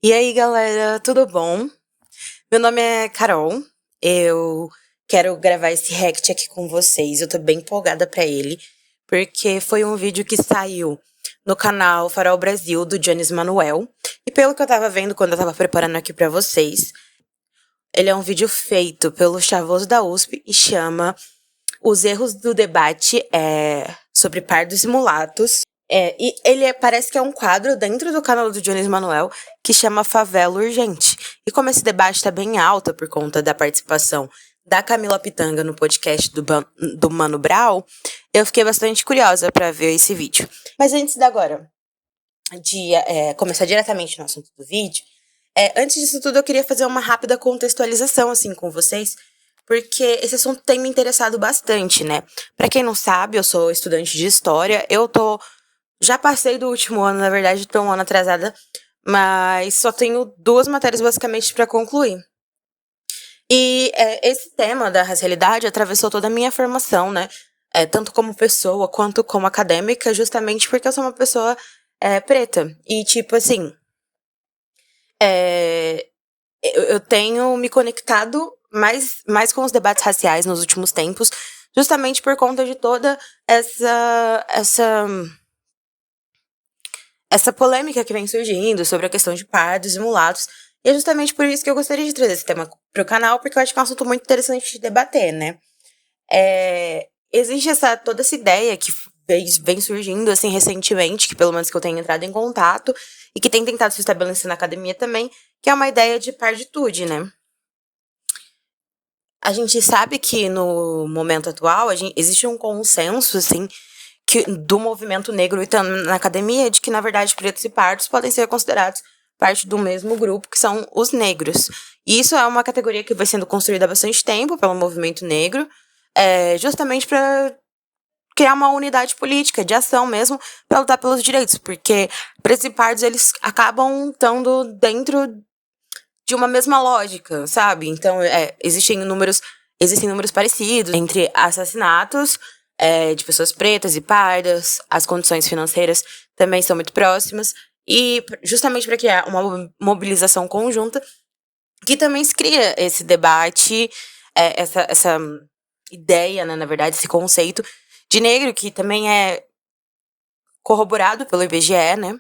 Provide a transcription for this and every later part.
E aí, galera, tudo bom? Meu nome é Carol. Eu quero gravar esse react aqui com vocês. Eu tô bem empolgada pra ele, porque foi um vídeo que saiu no canal Farol Brasil do Jones Manuel. E pelo que eu tava vendo quando eu tava preparando aqui pra vocês, ele é um vídeo feito pelo Chavoso da USP e chama Os Erros do Debate sobre Pardos e Mulatos. E ele parece que é um quadro dentro do canal do Jones Manuel que chama Favela Urgente. E como esse debate tá bem alto por conta da participação da Camila Pitanga no podcast do Mano Brown, eu fiquei bastante curiosa para ver esse vídeo. Mas antes de começar diretamente no assunto do vídeo, antes disso tudo eu queria fazer uma rápida contextualização assim com vocês, porque esse assunto tem me interessado bastante, né? Pra quem não sabe, eu sou estudante de História, já passei do último ano, na verdade, tô um ano atrasada, mas só tenho 2 matérias basicamente pra concluir. E esse tema da racialidade atravessou toda a minha formação, né? Tanto como pessoa quanto como acadêmica, justamente porque eu sou uma pessoa preta. E, tipo assim, eu tenho me conectado mais com os debates raciais nos últimos tempos, justamente por conta de toda essa polêmica que vem surgindo sobre a questão de pardos e mulatos. E é justamente por isso que eu gostaria de trazer esse tema pro canal, porque eu acho que é um assunto muito interessante de debater, né? Existe toda essa ideia que vem surgindo, assim, recentemente, que pelo menos que eu tenho entrado em contato, e que tem tentado se estabelecer na academia também, que é uma ideia de parditude, né? A gente sabe que no momento atual existe um consenso, assim, do movimento negro na academia, de que, na verdade, pretos e pardos podem ser considerados parte do mesmo grupo, que são os negros. E isso é uma categoria que vai sendo construída há bastante tempo pelo movimento negro, justamente para criar uma unidade política, de ação mesmo, para lutar pelos direitos, porque pretos e pardos, eles acabam estando dentro de uma mesma lógica, sabe? Então, existem números parecidos entre assassinatos de pessoas pretas e pardas, as condições financeiras também são muito próximas, e justamente para criar uma mobilização conjunta, que também se cria esse debate, essa ideia, né, na verdade, esse conceito de negro, que também é corroborado pelo IBGE, né?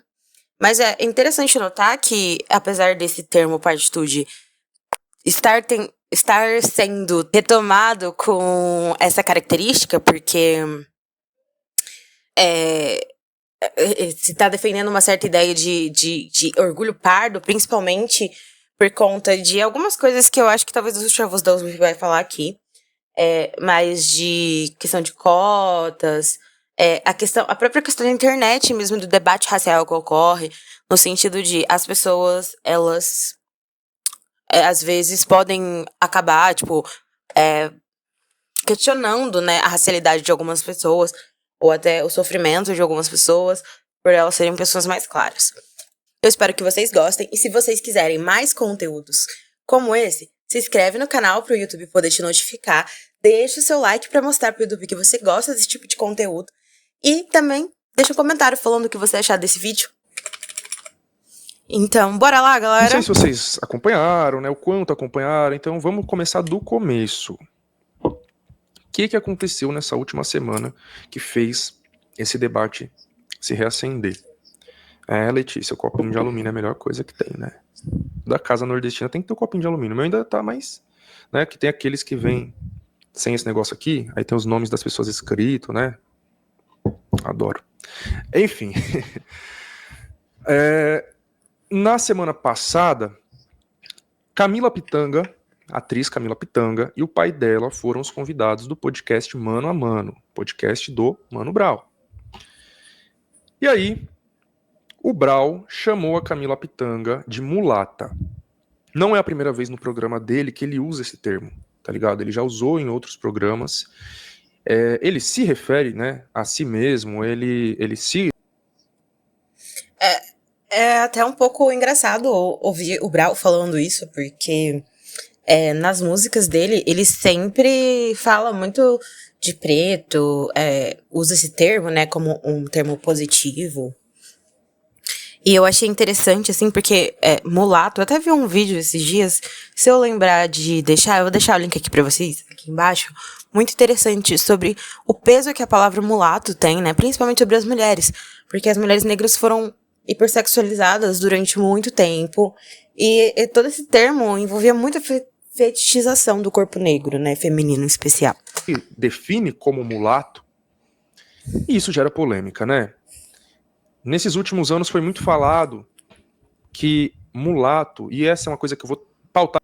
Mas é interessante notar que, apesar desse termo partitude estar sendo retomado com essa característica, porque se está defendendo uma certa ideia de orgulho pardo, principalmente por conta de algumas coisas que eu acho que talvez o Chavos da USP vai falar aqui, mas de questão de cotas, a própria questão da internet mesmo, do debate racial que ocorre, no sentido de as pessoas, elas às vezes podem acabar, tipo, questionando, né, a racialidade de algumas pessoas, ou até o sofrimento de algumas pessoas, por elas serem pessoas mais claras. Eu espero que vocês gostem, e se vocês quiserem mais conteúdos como esse, se inscreve no canal para o YouTube poder te notificar, deixa o seu like para mostrar para o YouTube que você gosta desse tipo de conteúdo, e também deixa um comentário falando o que você achar desse vídeo. Então, bora lá, galera! Não sei se vocês acompanharam, né, o quanto acompanharam, então vamos começar do começo. O que aconteceu nessa última semana que fez esse debate se reacender? Letícia, o copinho de alumínio é a melhor coisa que tem, né? Da casa nordestina tem que ter um copinho de alumínio. O meu ainda tá mais, né, que tem aqueles que vêm sem esse negócio aqui, aí tem os nomes das pessoas escritos, né? Adoro. Enfim. Na semana passada, Camila Pitanga, a atriz Camila Pitanga, e o pai dela foram os convidados do podcast Mano a Mano, podcast do Mano Brown. E aí, o Brown chamou a Camila Pitanga de mulata. Não é a primeira vez no programa dele que ele usa esse termo, tá ligado? Ele já usou em outros programas. Ele se refere, né, a si mesmo, ele se... É até um pouco engraçado ouvir o Brau falando isso, porque nas músicas dele, ele sempre fala muito de preto, usa esse termo, né, como um termo positivo. E eu achei interessante, assim, porque mulato, eu até vi um vídeo esses dias, se eu lembrar de deixar, eu vou deixar o link aqui pra vocês, aqui embaixo, muito interessante sobre o peso que a palavra mulato tem, né, principalmente sobre as mulheres, porque as mulheres negras foram hipersexualizadas durante muito tempo, e todo esse termo envolvia muita fetichização do corpo negro, né, feminino em especial. Define como mulato, e isso gera polêmica, né? Nesses últimos anos foi muito falado que mulato, e essa é uma coisa que eu vou pautar.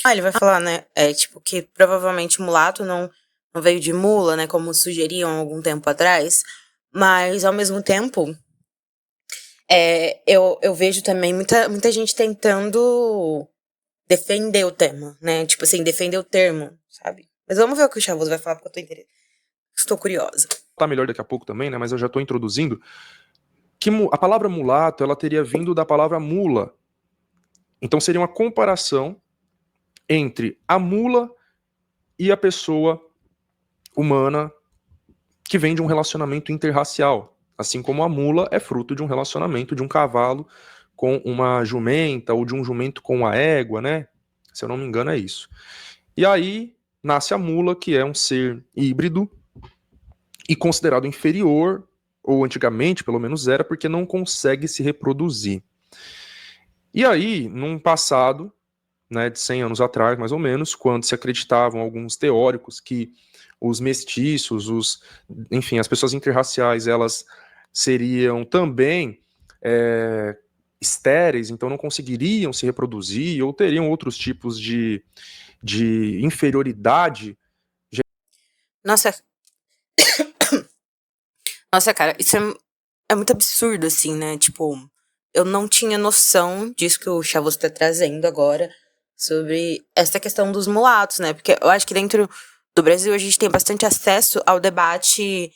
Ele vai falar, né, tipo, que provavelmente mulato não veio de mula, né, como sugeriam há algum tempo atrás, mas ao mesmo tempo, eu vejo também muita gente tentando defender o tema, né, tipo assim, defender o termo, sabe? Mas vamos ver o que o Chavoso vai falar, porque estou curiosa. Tá melhor daqui a pouco também, né, mas eu já tô introduzindo que a palavra mulato, ela teria vindo da palavra mula. Então seria uma comparação entre a mula e a pessoa humana que vem de um relacionamento interracial. Assim como a mula é fruto de um relacionamento de um cavalo com uma jumenta, ou de um jumento com a égua, né? Se eu não me engano, é isso. E aí nasce a mula, que é um ser híbrido e considerado inferior, ou antigamente, pelo menos era, porque não consegue se reproduzir. E aí, num passado, né, de 100 anos atrás, mais ou menos, quando se acreditavam alguns teóricos que os mestiços, enfim, as pessoas interraciais, elas seriam também estéreis, então não conseguiriam se reproduzir, ou teriam outros tipos de inferioridade. Nossa, cara, isso é muito absurdo, assim, né? Tipo, eu não tinha noção disso que o Chavoso tá trazendo agora, sobre essa questão dos mulatos, né? Porque eu acho que dentro do Brasil a gente tem bastante acesso ao debate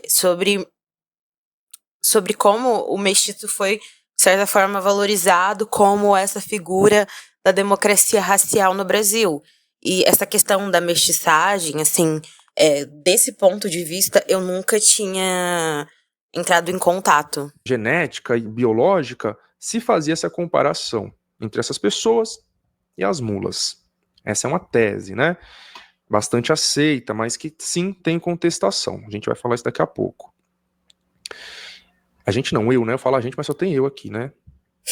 sobre como o mestiço foi, de certa forma, valorizado como essa figura da democracia racial no Brasil. E essa questão da mestiçagem, assim, desse ponto de vista, eu nunca tinha entrado em contato. Genética e biológica, se fazia essa comparação entre essas pessoas e as mulas. Essa é uma tese, né? Bastante aceita, mas que sim tem contestação. A gente vai falar isso daqui a pouco. A gente não, eu, né? Eu falo a gente, mas só tem eu aqui, né?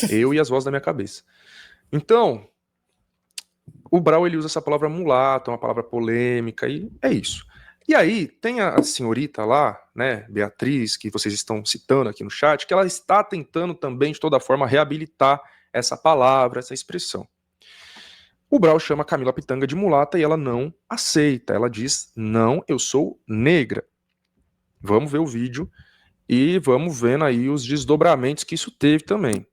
Eu e as vozes da minha cabeça. Então, o Brau, ele usa essa palavra mulato, é uma palavra polêmica, e é isso. E aí, tem a senhorita lá, né, Beatriz, que vocês estão citando aqui no chat, que ela está tentando também, de toda forma, reabilitar essa palavra, essa expressão. O Brau chama Camila Pitanga de mulata e ela não aceita. Ela diz, não, eu sou negra. Vamos ver o vídeo e vamos vendo aí os desdobramentos que isso teve também.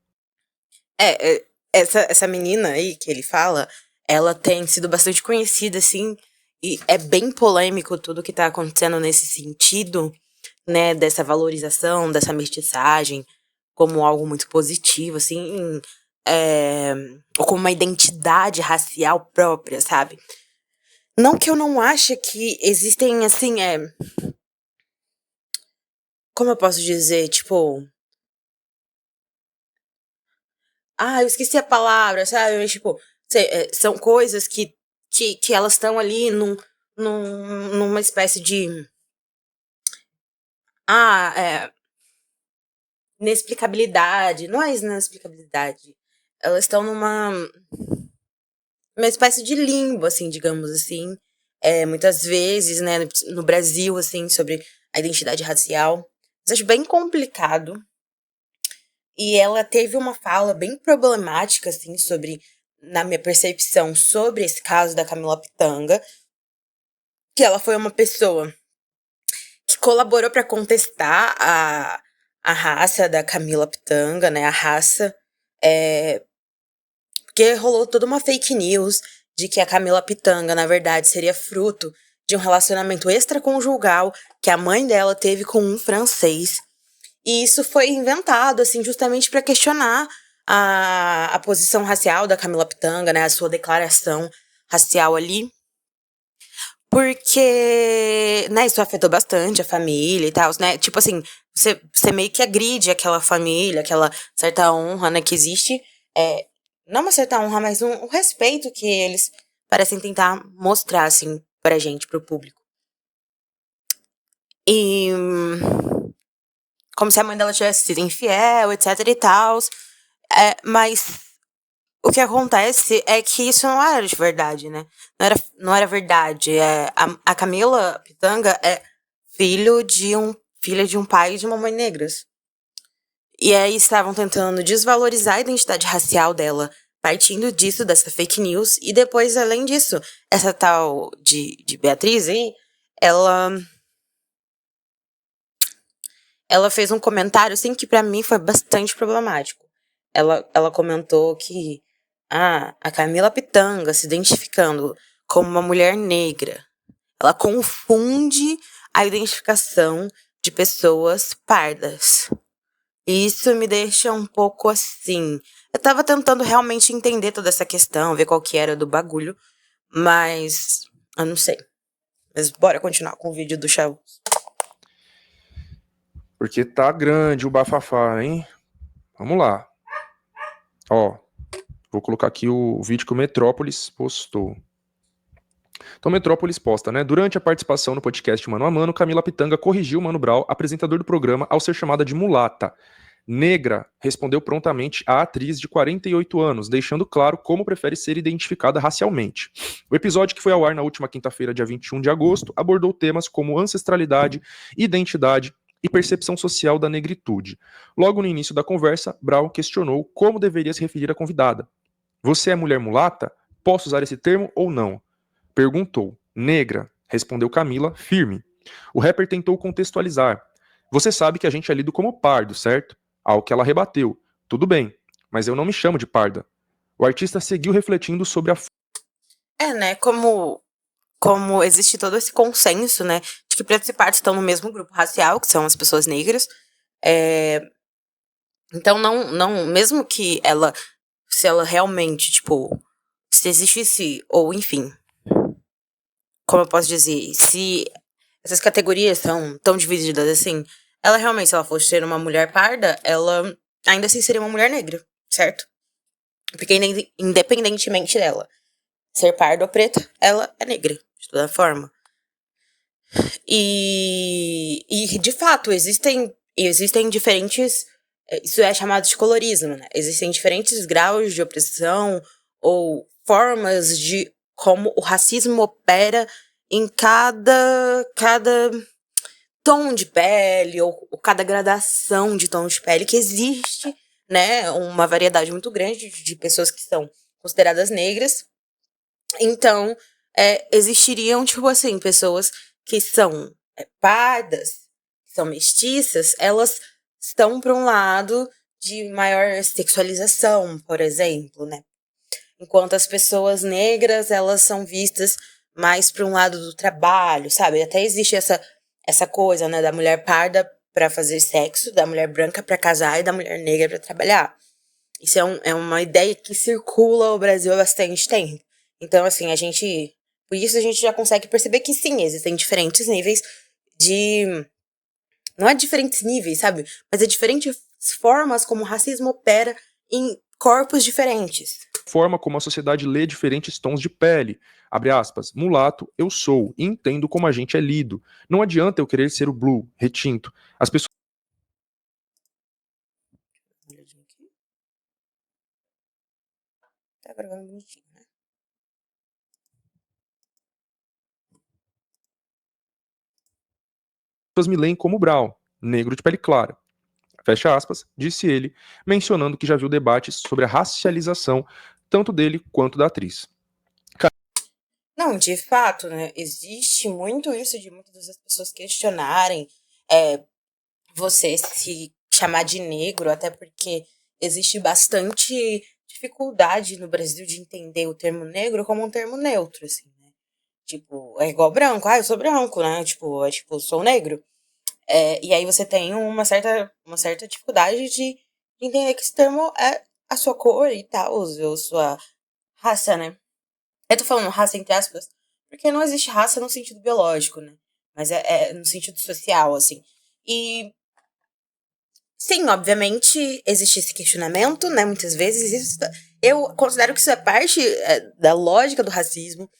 Essa menina aí que ele fala, ela tem sido bastante conhecida, assim, e é bem polêmico tudo que tá acontecendo nesse sentido, né, dessa valorização, dessa mestiçagem, como algo muito positivo, assim, ou como uma identidade racial própria, sabe? Não que eu não ache que existem, assim, como eu posso dizer, tipo... eu esqueci a palavra, sabe? Mas, tipo, são coisas que elas estão ali numa espécie de... inexplicabilidade. Não é inexplicabilidade. Elas estão uma espécie de limbo, assim, digamos assim. Muitas vezes, né, no Brasil, assim, sobre a identidade racial. Mas acho bem complicado. E ela teve uma fala bem problemática, assim, sobre, na minha percepção, sobre esse caso da Camila Pitanga, que ela foi uma pessoa que colaborou para contestar a raça da Camila Pitanga, né, a raça, porque rolou toda uma fake news de que a Camila Pitanga, na verdade, seria fruto de um relacionamento extraconjugal que a mãe dela teve com um francês. E isso foi inventado, assim, justamente para questionar a posição racial da Camila Pitanga, né, a sua declaração racial ali. Porque, né, isso afetou bastante a família e tal, né? Tipo assim, você meio que agride aquela família, aquela certa honra, né, que existe. É, não uma certa honra, mas um respeito que eles parecem tentar mostrar, assim, pra gente, pro público. E como se a mãe dela tivesse sido infiel, etc e tal. Mas o que acontece é que isso não era de verdade, né? Não era verdade. A Camila Pitanga é filha de um pai e de uma mãe negras. E aí estavam tentando desvalorizar a identidade racial dela, partindo disso, dessa fake news. E depois, além disso, essa tal de Beatriz aí, ela ela fez um comentário, assim, que pra mim foi bastante problemático. Ela comentou que a Camila Pitanga se identificando como uma mulher negra, ela confunde a identificação de pessoas pardas. E isso me deixa um pouco assim. Eu tava tentando realmente entender toda essa questão, ver qual que era do bagulho, mas eu não sei. Mas bora continuar com o vídeo do Chavo. Porque tá grande o bafafá, hein? Vamos lá. Ó, vou colocar aqui o vídeo que o Metrópolis postou. Então, Metrópolis posta, né? Durante a participação no podcast Mano a Mano, Camila Pitanga corrigiu Mano Brown, apresentador do programa, ao ser chamada de mulata. Negra, respondeu prontamente a atriz de 48 anos, deixando claro como prefere ser identificada racialmente. O episódio, que foi ao ar na última quinta-feira, dia 21 de agosto, abordou temas como ancestralidade, identidade e percepção social da negritude. Logo no início da conversa, Brown questionou como deveria se referir à convidada. Você é mulher mulata? Posso usar esse termo ou não? Perguntou. Negra, respondeu Camila, firme. O rapper tentou contextualizar. Você sabe que a gente é lido como pardo, certo? Ao que ela rebateu. Tudo bem, mas eu não me chamo de parda. O artista seguiu refletindo sobre a. Né, como existe todo esse consenso, né, de que pretos e pardos estão no mesmo grupo racial, que são as pessoas negras. Então, não, mesmo que se ela realmente, tipo, se existisse, ou enfim, como eu posso dizer, se essas categorias são tão divididas assim, ela realmente, se ela fosse ser uma mulher parda, ela ainda assim seria uma mulher negra, certo? Porque independentemente dela ser parda ou preta, ela é negra, de toda forma. E de fato, existem diferentes. Isso é chamado de colorismo, né? Existem diferentes graus de opressão ou formas de como o racismo opera em cada tom de pele ou cada gradação de tom de pele que existe, né? Uma variedade muito grande de pessoas que são consideradas negras. Então, existiriam, tipo assim, pessoas que são pardas, que são mestiças, elas estão para um lado de maior sexualização, por exemplo, né? Enquanto as pessoas negras, elas são vistas mais para um lado do trabalho, sabe? Até existe essa coisa, né, da mulher parda para fazer sexo, da mulher branca para casar e da mulher negra para trabalhar. Isso é uma ideia que circula o Brasil há bastante tempo. Então, assim, por isso a gente já consegue perceber que sim, existem diferentes níveis de. Não é diferentes níveis, sabe? Mas é diferentes formas como o racismo opera em corpos diferentes. Forma como a sociedade lê diferentes tons de pele. Abre aspas. Mulato, eu sou e entendo como a gente é lido. Não adianta eu querer ser o blue, retinto. As pessoas Tá gravando bonitinho, né? me leem como Brown, negro de pele clara. Fecha aspas, disse ele, mencionando que já viu debates sobre a racialização tanto dele quanto da atriz. Não, de fato, né? Existe muito isso de muitas das pessoas questionarem você se chamar de negro, até porque existe bastante dificuldade no Brasil de entender o termo negro como um termo neutro, assim, né? Tipo, é igual branco, eu sou branco, né? Tipo, sou negro. E aí você tem uma certa dificuldade de entender que esse termo é a sua cor e tal, ou sua raça, né? Eu tô falando raça entre aspas, Porque não existe raça no sentido biológico, né? Mas é no sentido social, assim. E, sim, obviamente, existe esse questionamento, né? Muitas vezes. Eu considero que isso é parte da lógica do racismo.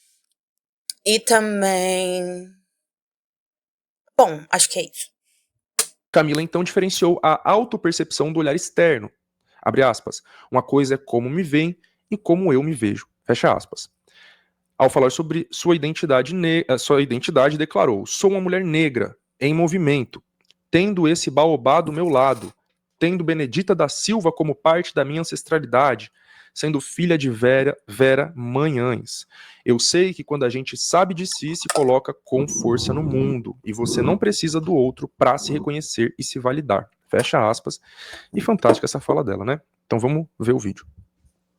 E também. Bom, acho que é isso. Camila então diferenciou a autopercepção do olhar externo. Abre aspas. Uma coisa é como me veem e como eu me vejo. Fecha aspas. Ao falar sobre sua identidade, declarou: sou uma mulher negra, em movimento, tendo esse baobá do meu lado, tendo Benedita da Silva como parte da minha ancestralidade, sendo filha de Vera Manhães. Eu sei que quando a gente sabe de si, se coloca com força no mundo, e você não precisa do outro para se reconhecer e se validar. Fecha aspas. E fantástica essa fala dela, né? Então vamos ver o vídeo.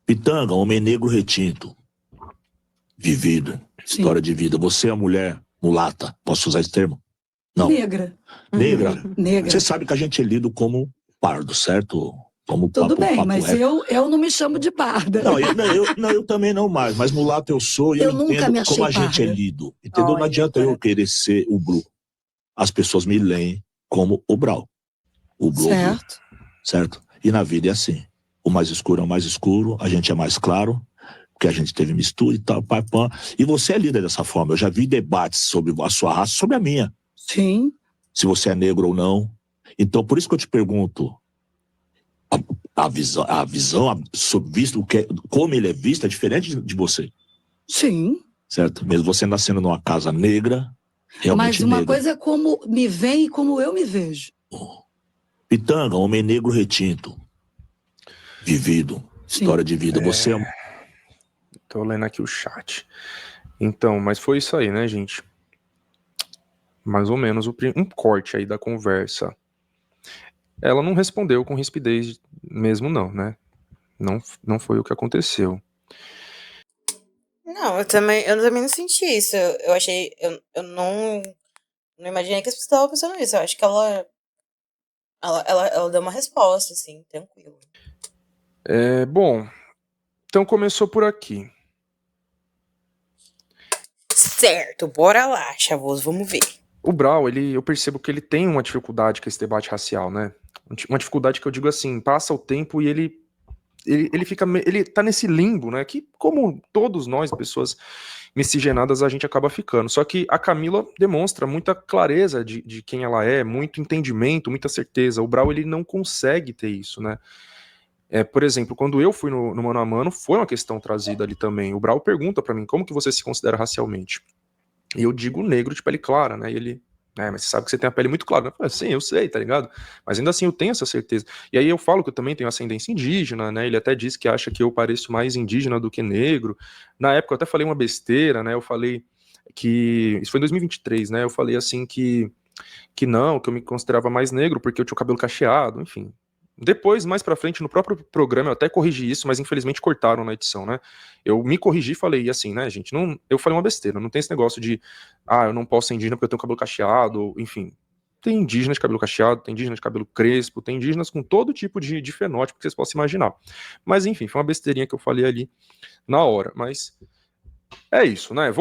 Pitanga, homem negro retinto. Vivido. História de vida. Você é mulher mulata. Posso usar esse termo? Não. Negra. Negra? Negra. Você sabe que a gente é lido como pardo, certo? Como Tudo bem, papo mas reto. eu não me chamo de parda. Eu também não mais, mas mulato eu sou e eu nunca entendo me achei como a gente é parda. lido. Entendeu? Não adianta eu querer ser o Bru. As pessoas me leem como o Brau. O Bru. Certo. Certo? E na vida é assim. O mais escuro é o mais escuro, a gente é mais claro, porque a gente teve mistura e tal, pai, pã. E você é líder dessa forma. Eu já vi debates sobre a sua raça, sobre a minha. Sim. Se você é negro ou não. Então, por isso que eu te pergunto, a visão sobre visto, como ele é visto é diferente de você. Sim. Certo? Mesmo você nascendo numa casa negra, realmente mas uma negra. coisa é como me vem e como eu me vejo. Pitanga, homem negro retinto. Vivido. Sim. História de vida. Você é... Tô lendo aqui o chat. Então, mas foi isso aí, né, gente? Mais ou menos um corte aí da conversa. Ela não respondeu com rispidez mesmo, não, né? Não foi o que aconteceu. Não, eu também não senti isso. Eu achei. Eu não imaginei que as pessoas estavam pensando isso. Eu acho que ela deu uma resposta, assim, tranquilo. Bom, então começou por aqui. Certo, bora lá, chavoso, vamos ver. O Brau, eu percebo que ele tem uma dificuldade com esse debate racial, né? Uma dificuldade que eu digo assim, passa o tempo e ele tá nesse limbo, né? Que, como todos nós, pessoas miscigenadas, a gente acaba ficando. Só que a Camila demonstra muita clareza de quem ela é, muito entendimento, muita certeza. O Brau, ele não consegue ter isso, né? Por exemplo, quando eu fui no Mano a Mano, foi uma questão trazida ali também. O Brau pergunta pra mim, como que você se considera racialmente? E eu digo negro de pele clara, né? E ele, mas você sabe que você tem a pele muito clara. Eu falo, sim, eu sei, tá ligado? Mas ainda assim eu tenho essa certeza. E aí eu falo que eu também tenho ascendência indígena, né? Ele até disse que acha que eu pareço mais indígena do que negro. Na época eu até falei uma besteira, né? Eu falei que. Isso foi em 2023, né? Eu falei assim que não, que eu me considerava mais negro porque eu tinha o cabelo cacheado, enfim. Depois, mais pra frente, no próprio programa, eu até corrigi isso, mas infelizmente cortaram na edição, né? Eu me corrigi e falei assim, né, gente? Não, eu falei uma besteira, não tem esse negócio de, eu não posso ser indígena porque eu tenho cabelo cacheado, enfim. Tem indígenas de cabelo cacheado, tem indígenas de cabelo crespo, tem indígenas com todo tipo de fenótipo que vocês possam imaginar. Mas enfim, foi uma besteirinha que eu falei ali na hora, mas é isso, né?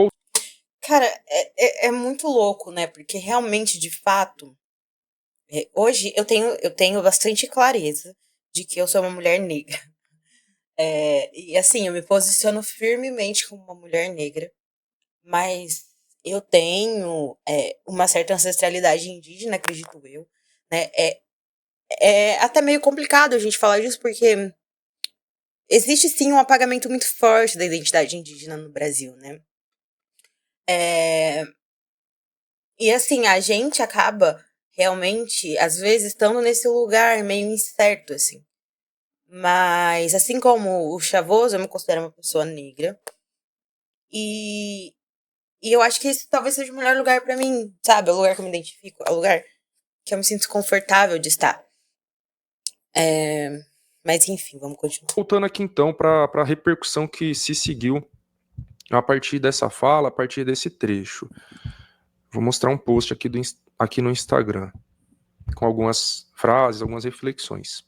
Cara, é muito louco, né? Porque realmente, de fato, hoje eu tenho bastante clareza de que eu sou uma mulher negra. E assim, eu me posiciono firmemente como uma mulher negra, mas eu tenho uma certa ancestralidade indígena, acredito eu, né? É até meio complicado a gente falar disso, porque existe sim um apagamento muito forte da identidade indígena no Brasil, né? E assim, a gente acaba realmente, às vezes, estando nesse lugar meio incerto, assim. Mas, assim como o Chavoso, eu me considero uma pessoa negra. E, e eu acho que esse talvez seja o melhor lugar pra mim, sabe? É o lugar que eu me identifico, é o lugar que eu me sinto confortável de estar. Mas enfim, vamos continuar. Voltando aqui então para a repercussão que se seguiu a partir dessa fala, a partir desse trecho. Vou mostrar um post aqui no Instagram, com algumas frases, algumas reflexões.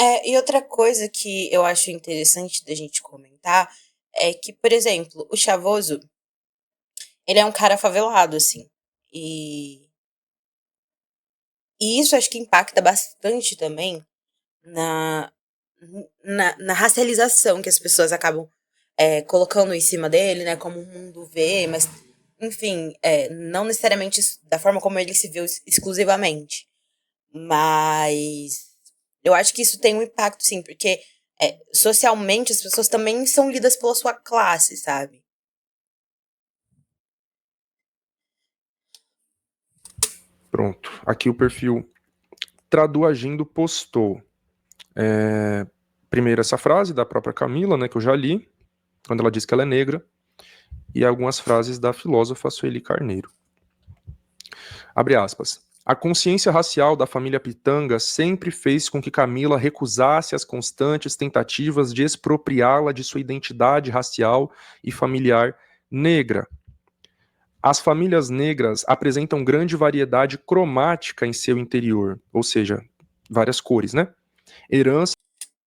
E outra coisa que eu acho interessante da gente comentar é que, por exemplo, o Chavoso, ele é um cara favelado, assim. E, e isso acho que impacta bastante também na, na racialização que as pessoas acabam colocando em cima dele, né? Como o mundo vê, mas, enfim, não necessariamente da forma como ele se vê exclusivamente. Mas eu acho que isso tem um impacto, sim, porque socialmente as pessoas também são lidas pela sua classe, sabe? Pronto. Aqui o perfil Traduagindo postou. Primeiro essa frase da própria Camila, né, que eu já li, quando ela diz que ela é negra, e algumas frases da filósofa Sueli Carneiro. Abre aspas. A consciência racial da família Pitanga sempre fez com que Camila recusasse as constantes tentativas de expropriá-la de sua identidade racial e familiar negra. As famílias negras apresentam grande variedade cromática em seu interior, ou seja, várias cores, né? Herança.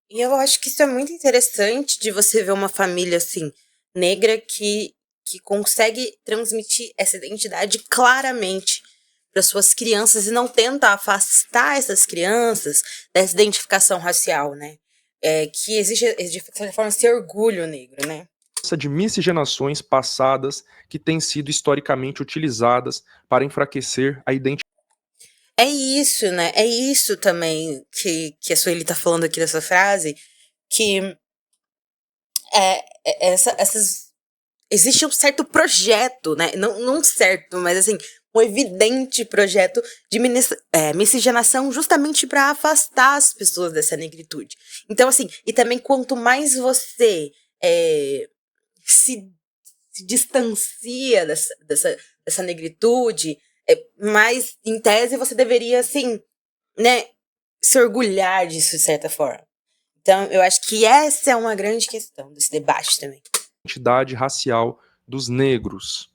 E eu acho que isso é muito interessante de você ver uma família assim, negra, que consegue transmitir essa identidade claramente para suas crianças e não tenta afastar essas crianças dessa identificação racial, né? Que existe, de certa forma, esse orgulho negro, né? De miscigenações passadas que têm sido historicamente utilizadas para enfraquecer a identidade. É isso, né? É isso também que a Sueli tá falando aqui dessa frase, que essas existe um certo projeto, né? Não certo, mas assim, um evidente projeto de miscigenação justamente para afastar as pessoas dessa negritude. Então, assim, e também quanto mais você se distancia dessa negritude, mais, em tese, você deveria, assim, né, se orgulhar disso de certa forma. Então, eu acho que essa é uma grande questão desse debate também. Identidade racial dos negros.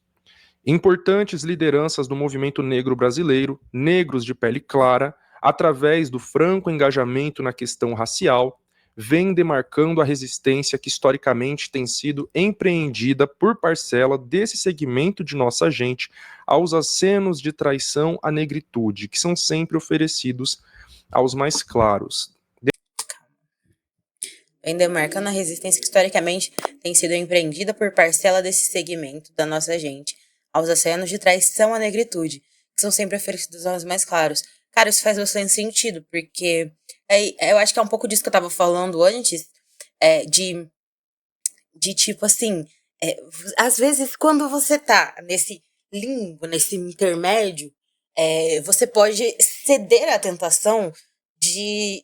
Importantes lideranças do movimento negro brasileiro, negros de pele clara, através do franco engajamento na questão racial, vêm demarcando a resistência que historicamente tem sido empreendida por parcela desse segmento de nossa gente aos acenos de traição à negritude, que são sempre oferecidos aos mais claros. Vem demarcando a resistência que historicamente tem sido empreendida por parcela desse segmento da nossa gente aos acenos de traição à negritude, que são sempre oferecidos aos mais claros. Cara, isso faz bastante sentido, porque eu acho que é um pouco disso que eu tava falando antes, de tipo assim, às vezes quando você tá nesse limbo, nesse intermédio, você pode ceder à tentação de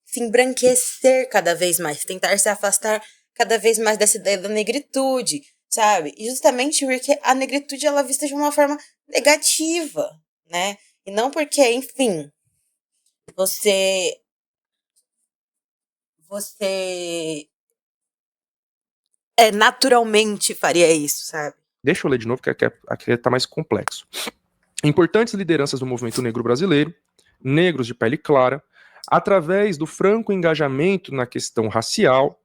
se embranquecer cada vez mais, tentar se afastar cada vez mais dessa ideia da negritude, sabe? E justamente porque a negritude ela é vista de uma forma negativa, né? E não porque, enfim, você naturalmente faria isso, sabe? Deixa eu ler de novo, que aqui tá mais complexo. Importantes lideranças do movimento negro brasileiro, negros de pele clara, através do franco engajamento na questão racial,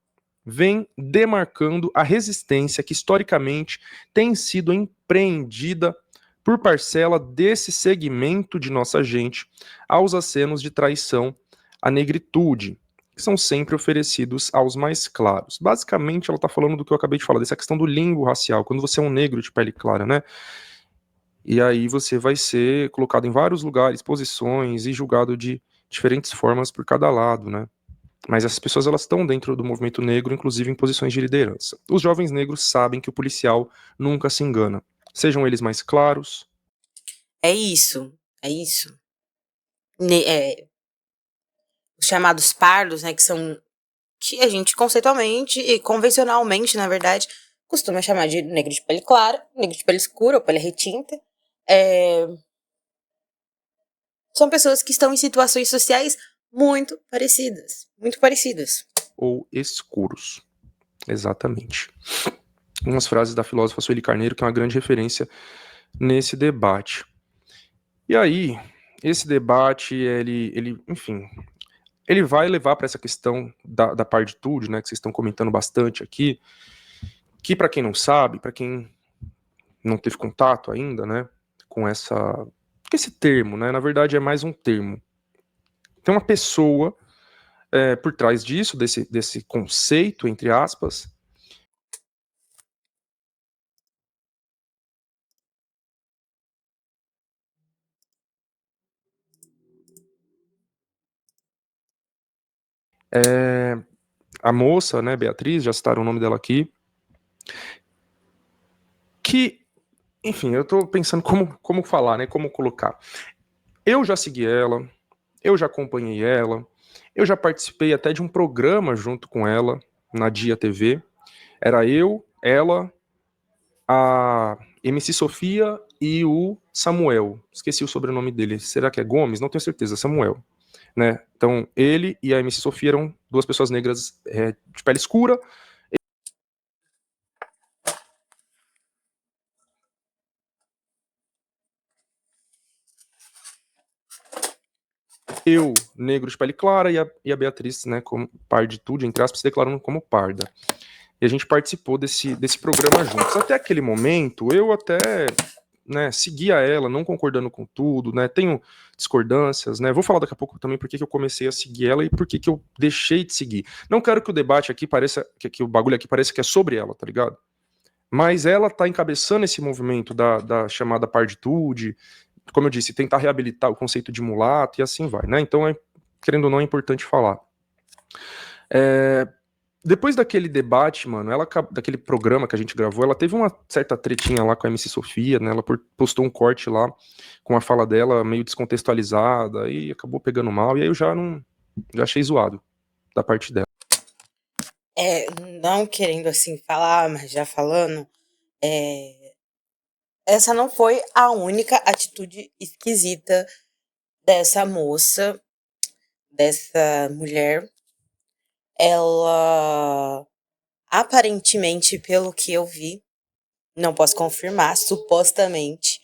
vem demarcando a resistência que historicamente tem sido empreendida por parcela desse segmento de nossa gente aos acenos de traição à negritude, que são sempre oferecidos aos mais claros. Basicamente, ela está falando do que eu acabei de falar, dessa questão do limbo racial, quando você é um negro de pele clara, né? E aí você vai ser colocado em vários lugares, posições e julgado de diferentes formas por cada lado, né? Mas essas pessoas elas estão dentro do movimento negro, inclusive em posições de liderança. Os jovens negros sabem que o policial nunca se engana, sejam eles mais claros. É isso, é isso. Os chamados pardos, né, que a gente conceitualmente e convencionalmente, na verdade, costuma chamar de negro de pele clara, negro de pele escura ou pele retinta. São pessoas que estão em situações sociais muito parecidas. Muito parecidas. Ou escuros. Exatamente. Umas frases da filósofa Sueli Carneiro, que é uma grande referência nesse debate. E aí, esse debate, ele enfim, ele vai levar para essa questão da parditude, né, que vocês estão comentando bastante aqui, que para quem não sabe, para quem não teve contato ainda, né, com esse termo, né, na verdade é mais um termo. Tem uma pessoa por trás disso, desse conceito, entre aspas. A moça, né, Beatriz, já citaram o nome dela aqui, que, enfim, eu tô pensando como falar, né, como colocar. Eu já segui ela, eu já acompanhei ela, eu já participei até de um programa junto com ela, na Dia TV. Era eu, ela, a MC Sofia e o Samuel. Esqueci o sobrenome dele. Será que é Gomes? Não tenho certeza. Samuel. Né? Então, ele e a MC Sofia eram duas pessoas negras de pele escura. Eu, negro de pele clara, e a Beatriz, né, como parditude, entre aspas, se declarando como parda. E a gente participou desse programa juntos. Até aquele momento, eu até, né, seguia ela, não concordando com tudo, né, tenho discordâncias, né, vou falar daqui a pouco também porque que eu comecei a seguir ela e porque que eu deixei de seguir. Não quero que o debate aqui pareça, que o bagulho aqui pareça que é sobre ela, tá ligado? Mas ela tá encabeçando esse movimento da chamada parditude, como eu disse, tentar reabilitar o conceito de mulato e assim vai, né, então, querendo ou não, é importante falar. Depois daquele debate, mano, daquele programa que a gente gravou, ela teve uma certa tretinha lá com a MC Sofia, né? Ela postou um corte lá com a fala dela meio descontextualizada e acabou pegando mal. E aí eu já achei zoado da parte dela. Não querendo assim falar, mas já falando, essa não foi a única atitude esquisita dessa moça, dessa mulher. Ela, aparentemente, pelo que eu vi, não posso confirmar, supostamente,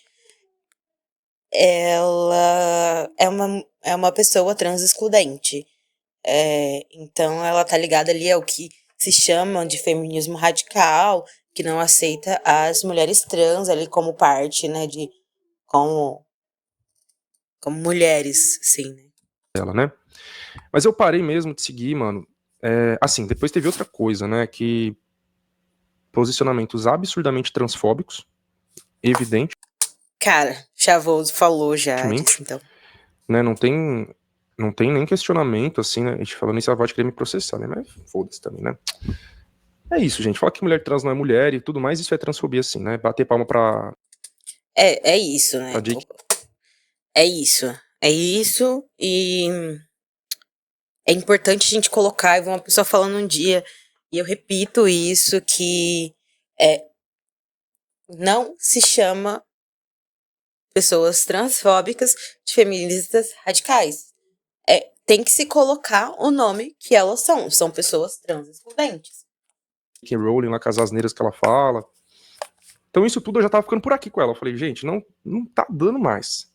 ela é uma pessoa trans excludente. Então ela tá ligada ali ao que se chama de feminismo radical, que não aceita as mulheres trans ali como parte, né, como mulheres, sim, né? Ela, né? Mas eu parei mesmo de seguir, mano. Assim, depois teve outra coisa, né? Que posicionamentos absurdamente transfóbicos, evidente. Cara, Chavoso falou já disso, então. Né, não tem nem questionamento, assim, né? A gente falando isso, ela pode querer me processar, né? Mas foda-se também, né? É isso, gente. Falar que mulher trans não é mulher e tudo mais, isso é transfobia, assim, né? Bater palma pra. É isso, né? Jake. É isso. É isso. E é importante a gente colocar, e uma pessoa falando um dia, e eu repito isso, que não se chama pessoas transfóbicas de feministas radicais. Tem que se colocar o nome que elas são. São pessoas trans excludentes. Que Rowling lá, com as asneiras que ela fala. Então isso tudo eu já tava ficando por aqui com ela. Eu falei, gente, não tá dando mais.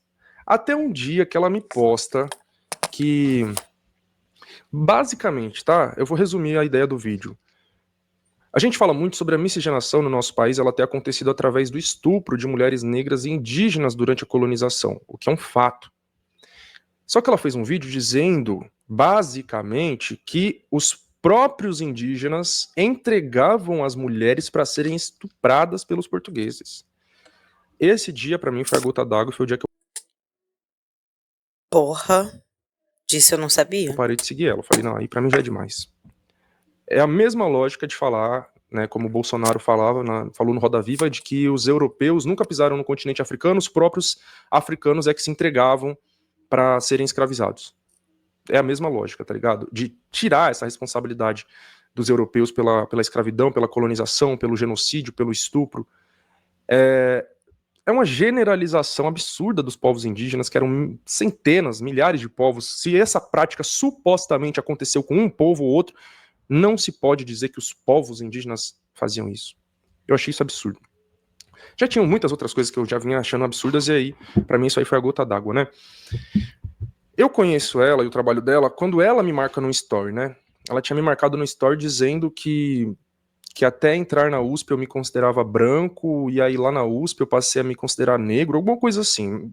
Até um dia que ela me posta que... Basicamente, tá? Eu vou resumir a ideia do vídeo. A gente fala muito sobre a miscigenação no nosso país, ela ter acontecido através do estupro de mulheres negras e indígenas durante a colonização, o que é um fato. Só que ela fez um vídeo dizendo, basicamente, que os próprios indígenas entregavam as mulheres para serem estupradas pelos portugueses. Esse dia, para mim, foi a gota d'água, foi o dia que Porra, disso eu não sabia. eu parei de seguir ela. Eu falei, não, aí pra mim já é demais. É a mesma lógica de falar, né, como o Bolsonaro falou no Roda Viva, de que os europeus nunca pisaram no continente africano, os próprios africanos é que se entregavam para serem escravizados. É a mesma lógica, tá ligado? De tirar essa responsabilidade dos europeus pela escravidão, pela colonização, pelo genocídio, pelo estupro. É uma generalização absurda dos povos indígenas, que eram centenas, milhares de povos. Se essa prática supostamente aconteceu com um povo ou outro, não se pode dizer que os povos indígenas faziam isso. Eu achei isso absurdo. Já tinham muitas outras coisas que eu já vinha achando absurdas, e aí, pra mim, isso aí foi a gota d'água, né? Eu conheço ela e o trabalho dela quando ela me marca no story, né? Ela tinha me marcado no story dizendo que até entrar na USP eu me considerava branco, e aí lá na USP eu passei a me considerar negro, alguma coisa assim,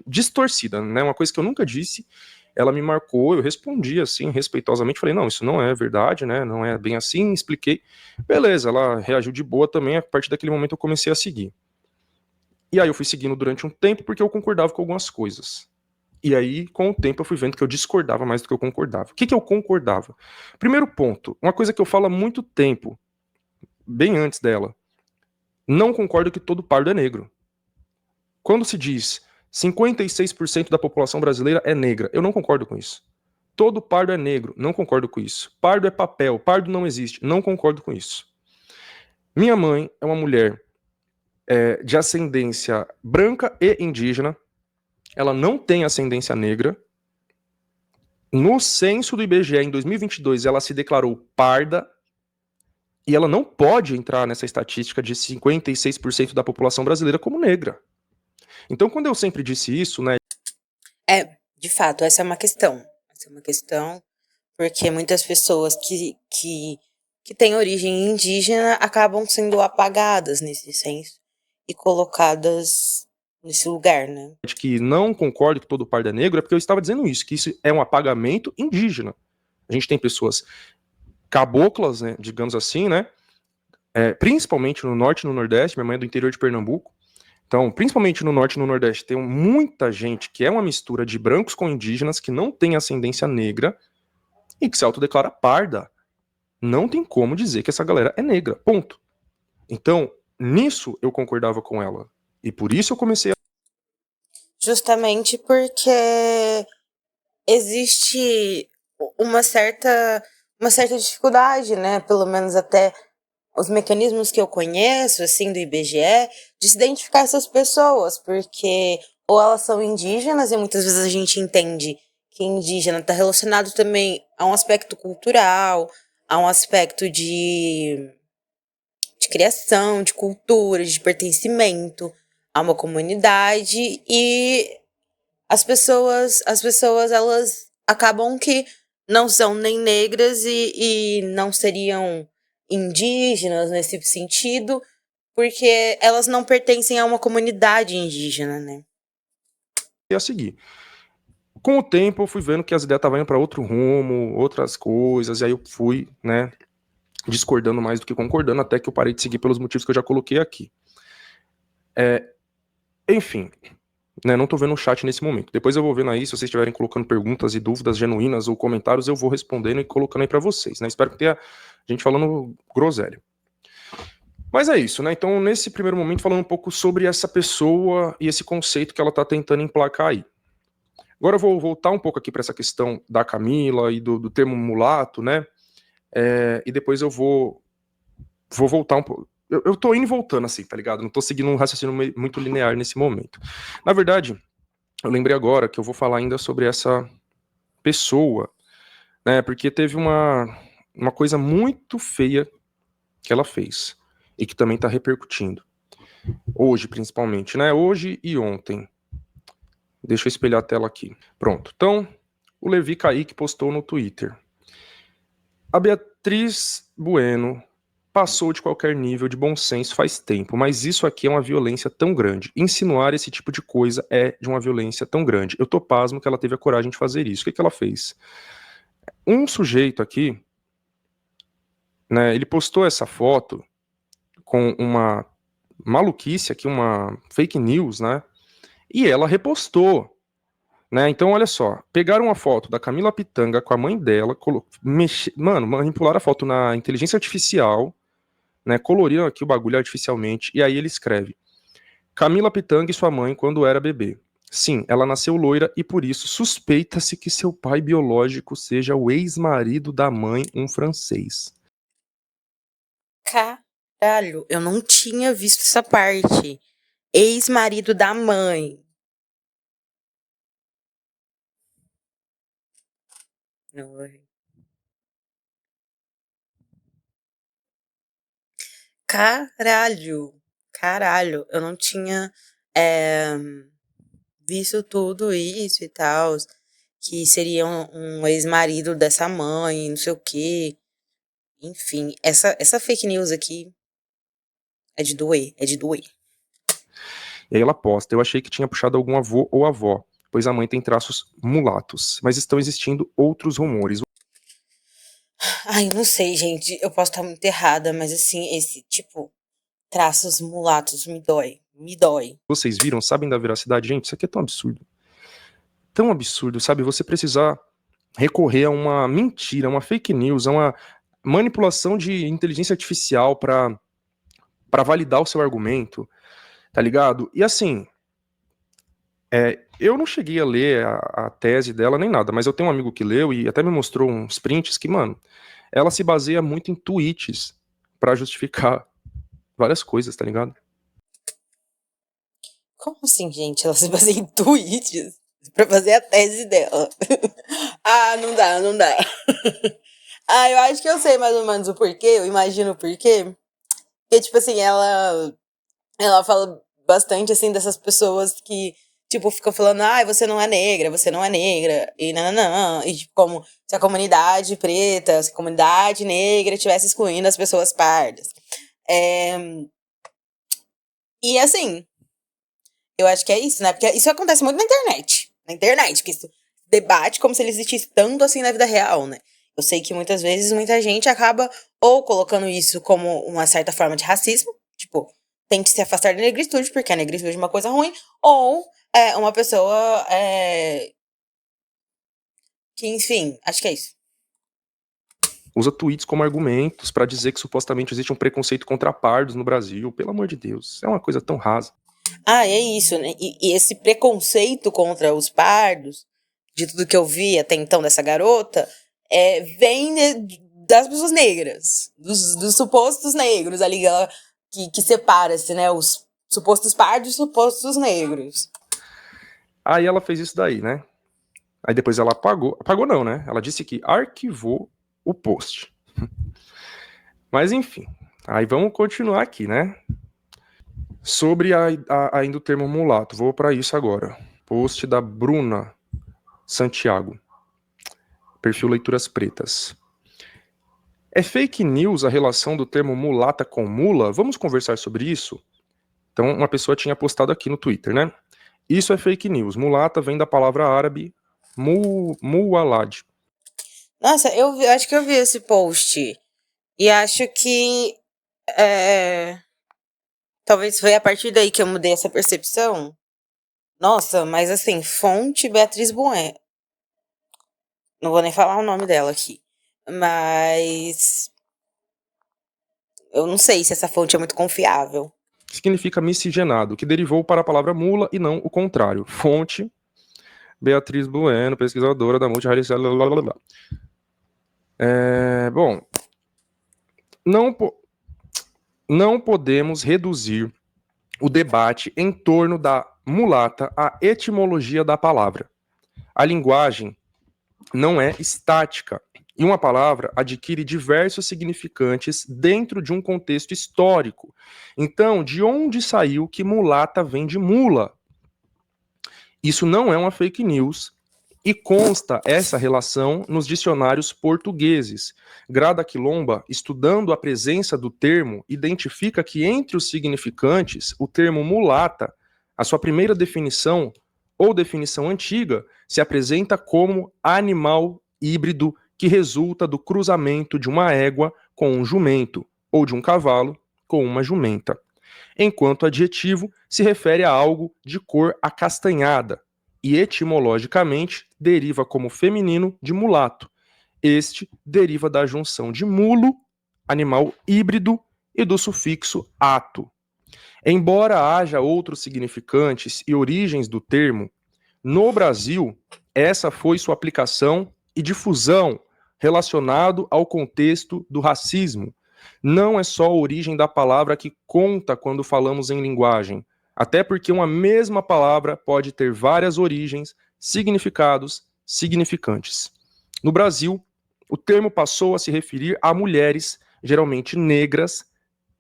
distorcida, né? Uma coisa que eu nunca disse. Ela me marcou, eu respondi assim, respeitosamente, falei, não, isso não é verdade, né? Não é bem assim, expliquei. Beleza, ela reagiu de boa também, a partir daquele momento eu comecei a seguir. E aí eu fui seguindo durante um tempo porque eu concordava com algumas coisas. E aí, com o tempo, eu fui vendo que eu discordava mais do que eu concordava. O que eu concordava? Primeiro ponto, uma coisa que eu falo há muito tempo, bem antes dela. Não concordo que todo pardo é negro. Quando se diz 56% da população brasileira é negra, eu não concordo com isso. Todo pardo é negro, não concordo com isso. Pardo é papel, pardo não existe, não concordo com isso. Minha mãe é uma mulher de ascendência branca e indígena. Ela não tem ascendência negra. No censo do IBGE em 2022, ela se declarou parda. E ela não pode entrar nessa estatística de 56% da população brasileira como negra. Então, quando eu sempre disse isso, né? De fato, essa é uma questão. Essa é uma questão porque muitas pessoas que têm origem indígena acabam sendo apagadas nesse senso e colocadas nesse lugar, né? De que não concordo que todo pardo é negro, é porque eu estava dizendo isso, que isso é um apagamento indígena. A gente tem pessoas caboclas, né, digamos assim, né? Principalmente no norte e no nordeste, minha mãe é do interior de Pernambuco. Então, principalmente no norte e no nordeste, tem muita gente que é uma mistura de brancos com indígenas, que não tem ascendência negra e que se autodeclara parda. Não tem como dizer que essa galera é negra, ponto. Então, nisso eu concordava com ela. E por isso eu comecei a... Justamente porque existe uma certa dificuldade, né? Pelo menos até os mecanismos que eu conheço, assim, do IBGE, de se identificar essas pessoas, porque ou elas são indígenas, e muitas vezes a gente entende que indígena está relacionado também a um aspecto cultural, a um aspecto de criação, de cultura, de pertencimento a uma comunidade, e as pessoas, elas acabam que não são nem negras e não seriam indígenas nesse sentido, porque elas não pertencem a uma comunidade indígena, né? seguir. Com o tempo eu fui vendo que as ideias estavam indo para outro rumo, outras coisas, e aí eu fui, né, discordando mais do que concordando, até que eu parei de seguir pelos motivos que eu já coloquei aqui. Enfim, né, não tô vendo o chat nesse momento. Depois eu vou vendo aí, se vocês estiverem colocando perguntas e dúvidas genuínas ou comentários, eu vou respondendo e colocando aí para vocês, né? Espero que tenha gente falando groselha. Mas é isso, né? Então, nesse primeiro momento, falando um pouco sobre essa pessoa e esse conceito que ela tá tentando emplacar aí. Agora eu vou voltar um pouco aqui para essa questão da Camila e do termo mulato, né? E depois eu vou voltar um pouco. Eu tô indo e voltando assim, tá ligado? Não tô seguindo um raciocínio muito linear nesse momento. Na verdade, eu lembrei agora que eu vou falar ainda sobre essa pessoa, né? Porque teve uma coisa muito feia que ela fez e que também tá repercutindo. Hoje, principalmente, né? Hoje e ontem. Deixa eu espelhar a tela aqui. Pronto. Então, o Levi Kaique postou no Twitter. A Beatriz Bueno passou de qualquer nível de bom senso faz tempo, mas isso aqui é uma violência tão grande. Insinuar esse tipo de coisa é de uma violência tão grande. Eu tô pasmo que ela teve a coragem de fazer isso. O que ela fez? Um sujeito aqui, né, ele postou essa foto com uma maluquice aqui, uma fake news, né, e ela repostou. Né? Então, olha só, pegaram uma foto da Camila Pitanga com a mãe dela, mano, manipularam a foto na inteligência artificial, né? Coloriram aqui o bagulho artificialmente, e aí ele escreve: Camila Pitanga e sua mãe quando era bebê. Sim, ela nasceu loira e por isso suspeita-se que seu pai biológico seja o ex-marido da mãe, um francês. Caralho, eu não tinha visto essa parte. Ex-marido da mãe. Oi. Caralho, caralho, eu não tinha visto tudo isso e tal. que seria um ex-marido dessa mãe, não sei o quê. Enfim, essa fake news aqui é de doer, é de doer. E aí ela posta: eu achei que tinha puxado algum avô ou avó, pois a mãe tem traços mulatos, mas estão existindo outros rumores. Ai, eu não sei, gente, eu posso estar muito errada, mas assim, esse tipo, traços mulatos me dói, me dói. Vocês viram? Sabem da veracidade? Gente, isso aqui é tão absurdo. Tão absurdo, sabe? Você precisar recorrer a uma mentira, uma fake news, a uma manipulação de inteligência artificial pra validar o seu argumento, tá ligado? E assim, eu não cheguei a ler a tese dela nem nada, mas eu tenho um amigo que leu e até me mostrou uns prints que, mano, ela se baseia muito em tweets pra justificar várias coisas, tá ligado? Como assim, gente? Ela se baseia em tweets pra fazer a tese dela. Ah, não dá, não dá. Ah, eu acho que eu sei mais ou menos o porquê, eu imagino o porquê. Porque, tipo assim, ela fala bastante, assim, dessas pessoas que, tipo, ficam falando, ai, você não é negra, e nananã, e tipo, como se a comunidade preta, se a comunidade negra estivesse excluindo as pessoas pardas. E assim, eu acho que é isso, né? Porque isso acontece muito na internet. Na internet, que isso debate como se ele existisse tanto assim na vida real, né? Eu sei que muitas vezes muita gente acaba ou colocando isso como uma certa forma de racismo, tipo, tente se afastar da negritude, porque a negritude é uma coisa ruim, ou uma pessoa que, enfim, acho que é isso. Usa tweets como argumentos pra dizer que supostamente existe um preconceito contra pardos no Brasil. Pelo amor de Deus, é uma coisa tão rasa. Ah, é isso, né? E esse preconceito contra os pardos, de tudo que eu vi até então dessa garota, vem das pessoas negras, dos supostos negros ali, que separa-se, né? Os supostos pardos e os supostos negros. Aí ela fez isso daí, né? Aí depois ela apagou. Apagou não, né? Ela disse que arquivou o post. Mas enfim, aí vamos continuar aqui, né? Sobre ainda o termo mulato, vou para isso agora. Post da Bruna Santiago, perfil Leituras Pretas. É fake news a relação do termo mulata com mula? Vamos conversar sobre isso? Então, uma pessoa tinha postado aqui no Twitter, né? Isso é fake news. Mulata vem da palavra árabe muwalad. Nossa, acho que eu vi esse post. E acho que talvez foi a partir daí que eu mudei essa percepção. Nossa, mas assim, fonte Beatriz Bueno. Não vou nem falar o nome dela aqui. Mas eu não sei se essa fonte é muito confiável. Significa miscigenado, que derivou para a palavra mula e não o contrário. Fonte Beatriz Bueno, pesquisadora da multirracial. Bom, não podemos reduzir o debate em torno da mulata à etimologia da palavra. A linguagem não é estática e uma palavra adquire diversos significantes dentro de um contexto histórico. Então, de onde saiu que mulata vem de mula? Isso não é uma fake news e consta essa relação nos dicionários portugueses. Grada Quilomba, estudando a presença do termo, identifica que entre os significantes, o termo mulata, a sua primeira definição ou definição antiga, se apresenta como animal híbrido que resulta do cruzamento de uma égua com um jumento ou de um cavalo com uma jumenta. Enquanto adjetivo se refere a algo de cor acastanhada e etimologicamente deriva como feminino de mulato. Este deriva da junção de mulo, animal híbrido, e do sufixo ato. Embora haja outros significantes e origens do termo, no Brasil, essa foi sua aplicação e difusão relacionado ao contexto do racismo. Não é só a origem da palavra que conta quando falamos em linguagem, até porque uma mesma palavra pode ter várias origens, significados, significantes. No Brasil, o termo passou a se referir a mulheres, geralmente negras,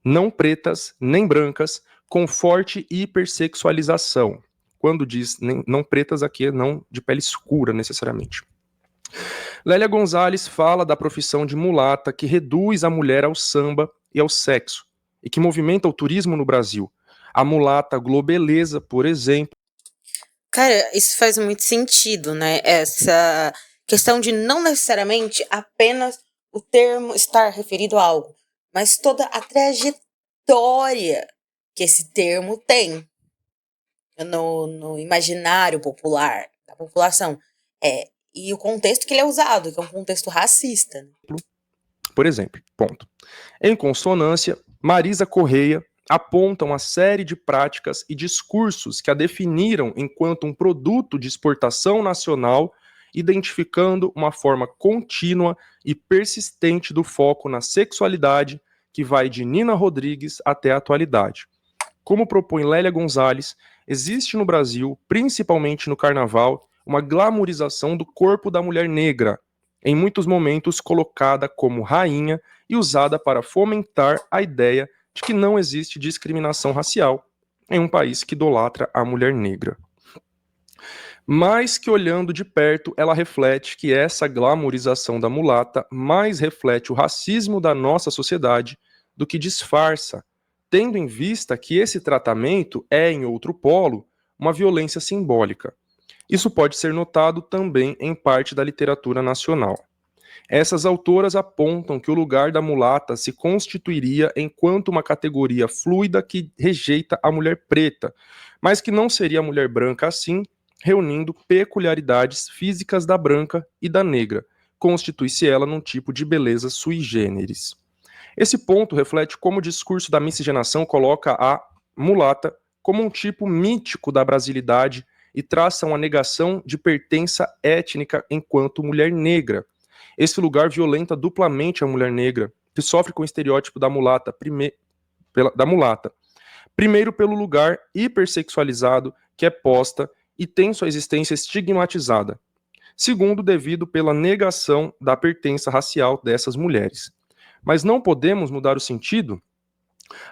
não pretas nem brancas, com forte hipersexualização. Quando diz não pretas, aqui é não de pele escura, necessariamente. Lélia Gonzalez fala da profissão de mulata que reduz a mulher ao samba e ao sexo, e que movimenta o turismo no Brasil. A mulata Globeleza, por exemplo. Cara, isso faz muito sentido, né? Essa questão de não necessariamente apenas o termo estar referido a algo, mas toda a trajetória que esse termo tem no imaginário popular, da população. E o contexto que ele é usado, que é um contexto racista. Por exemplo, ponto. Em consonância, Marisa Correia aponta uma série de práticas e discursos que a definiram enquanto um produto de exportação nacional, identificando uma forma contínua e persistente do foco na sexualidade que vai de Nina Rodrigues até a atualidade. Como propõe Lélia Gonzalez, existe no Brasil, principalmente no carnaval, uma glamorização do corpo da mulher negra, em muitos momentos colocada como rainha e usada para fomentar a ideia de que não existe discriminação racial em um país que idolatra a mulher negra. Mas que olhando de perto, ela reflete que essa glamorização da mulata mais reflete o racismo da nossa sociedade do que disfarça, tendo em vista que esse tratamento é, em outro polo, uma violência simbólica. Isso pode ser notado também em parte da literatura nacional. Essas autoras apontam que o lugar da mulata se constituiria enquanto uma categoria fluida que rejeita a mulher preta, mas que não seria a mulher branca assim, reunindo peculiaridades físicas da branca e da negra, constitui-se ela num tipo de beleza sui generis. Esse ponto reflete como o discurso da miscigenação coloca a mulata como um tipo mítico da brasilidade e traça uma negação de pertença étnica enquanto mulher negra. Esse lugar violenta duplamente a mulher negra, que sofre com o estereótipo da mulata. Primeiro pelo lugar hipersexualizado que é posta e tem sua existência estigmatizada. Segundo, devido pela negação da pertença racial dessas mulheres. Mas não podemos mudar o sentido?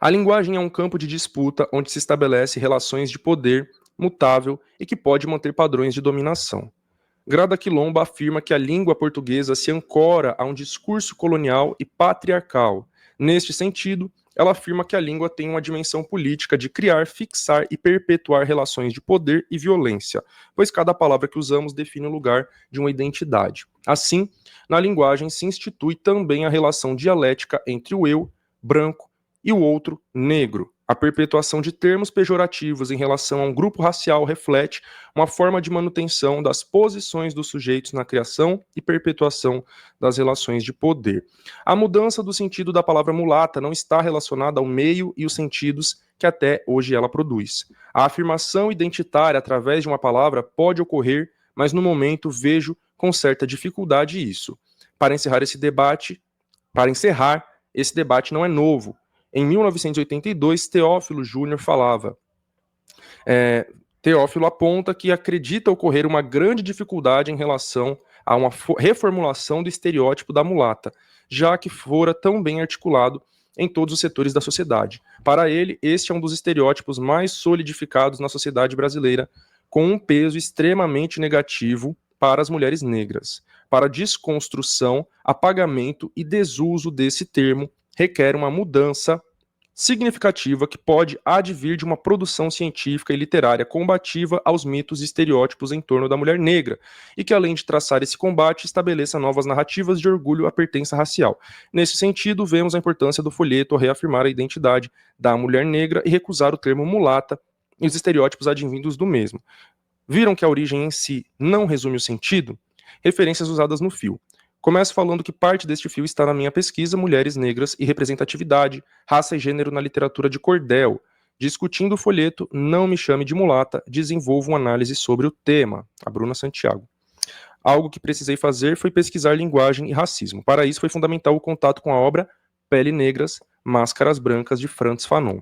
A linguagem é um campo de disputa onde se estabelece relações de poder mutável e que pode manter padrões de dominação. Grada Quilomba afirma que a língua portuguesa se ancora a um discurso colonial e patriarcal. Neste sentido, ela afirma que a língua tem uma dimensão política de criar, fixar e perpetuar relações de poder e violência, pois cada palavra que usamos define o lugar de uma identidade. Assim, na linguagem se institui também a relação dialética entre o eu, branco, e o outro, negro. A perpetuação de termos pejorativos em relação a um grupo racial reflete uma forma de manutenção das posições dos sujeitos na criação e perpetuação das relações de poder. A mudança do sentido da palavra mulata não está relacionada ao meio e os sentidos que até hoje ela produz. A afirmação identitária através de uma palavra pode ocorrer, mas no momento vejo com certa dificuldade isso. Para encerrar, esse debate não é novo. Em 1982, Teófilo Júnior falava. Teófilo aponta que acredita ocorrer uma grande dificuldade em relação a uma reformulação do estereótipo da mulata, já que fora tão bem articulado em todos os setores da sociedade. Para ele, este é um dos estereótipos mais solidificados na sociedade brasileira, com um peso extremamente negativo para as mulheres negras. Para desconstrução, apagamento e desuso desse termo, requer uma mudança significativa que pode advir de uma produção científica e literária combativa aos mitos e estereótipos em torno da mulher negra, e que, além de traçar esse combate, estabeleça novas narrativas de orgulho à pertença racial. Nesse sentido, vemos a importância do folheto ao reafirmar a identidade da mulher negra e recusar o termo mulata e os estereótipos advindos do mesmo. Viram que a origem em si não resume o sentido? Referências usadas no fio. Começo falando que parte deste fio está na minha pesquisa Mulheres Negras e Representatividade, Raça e Gênero na Literatura de Cordel. Discutindo o folheto Não Me Chame de Mulata, desenvolvo uma análise sobre o tema. A Bruna Santiago. Algo que precisei fazer foi pesquisar linguagem e racismo. Para isso foi fundamental o contato com a obra Pele Negras, Máscaras Brancas, de Frantz Fanon.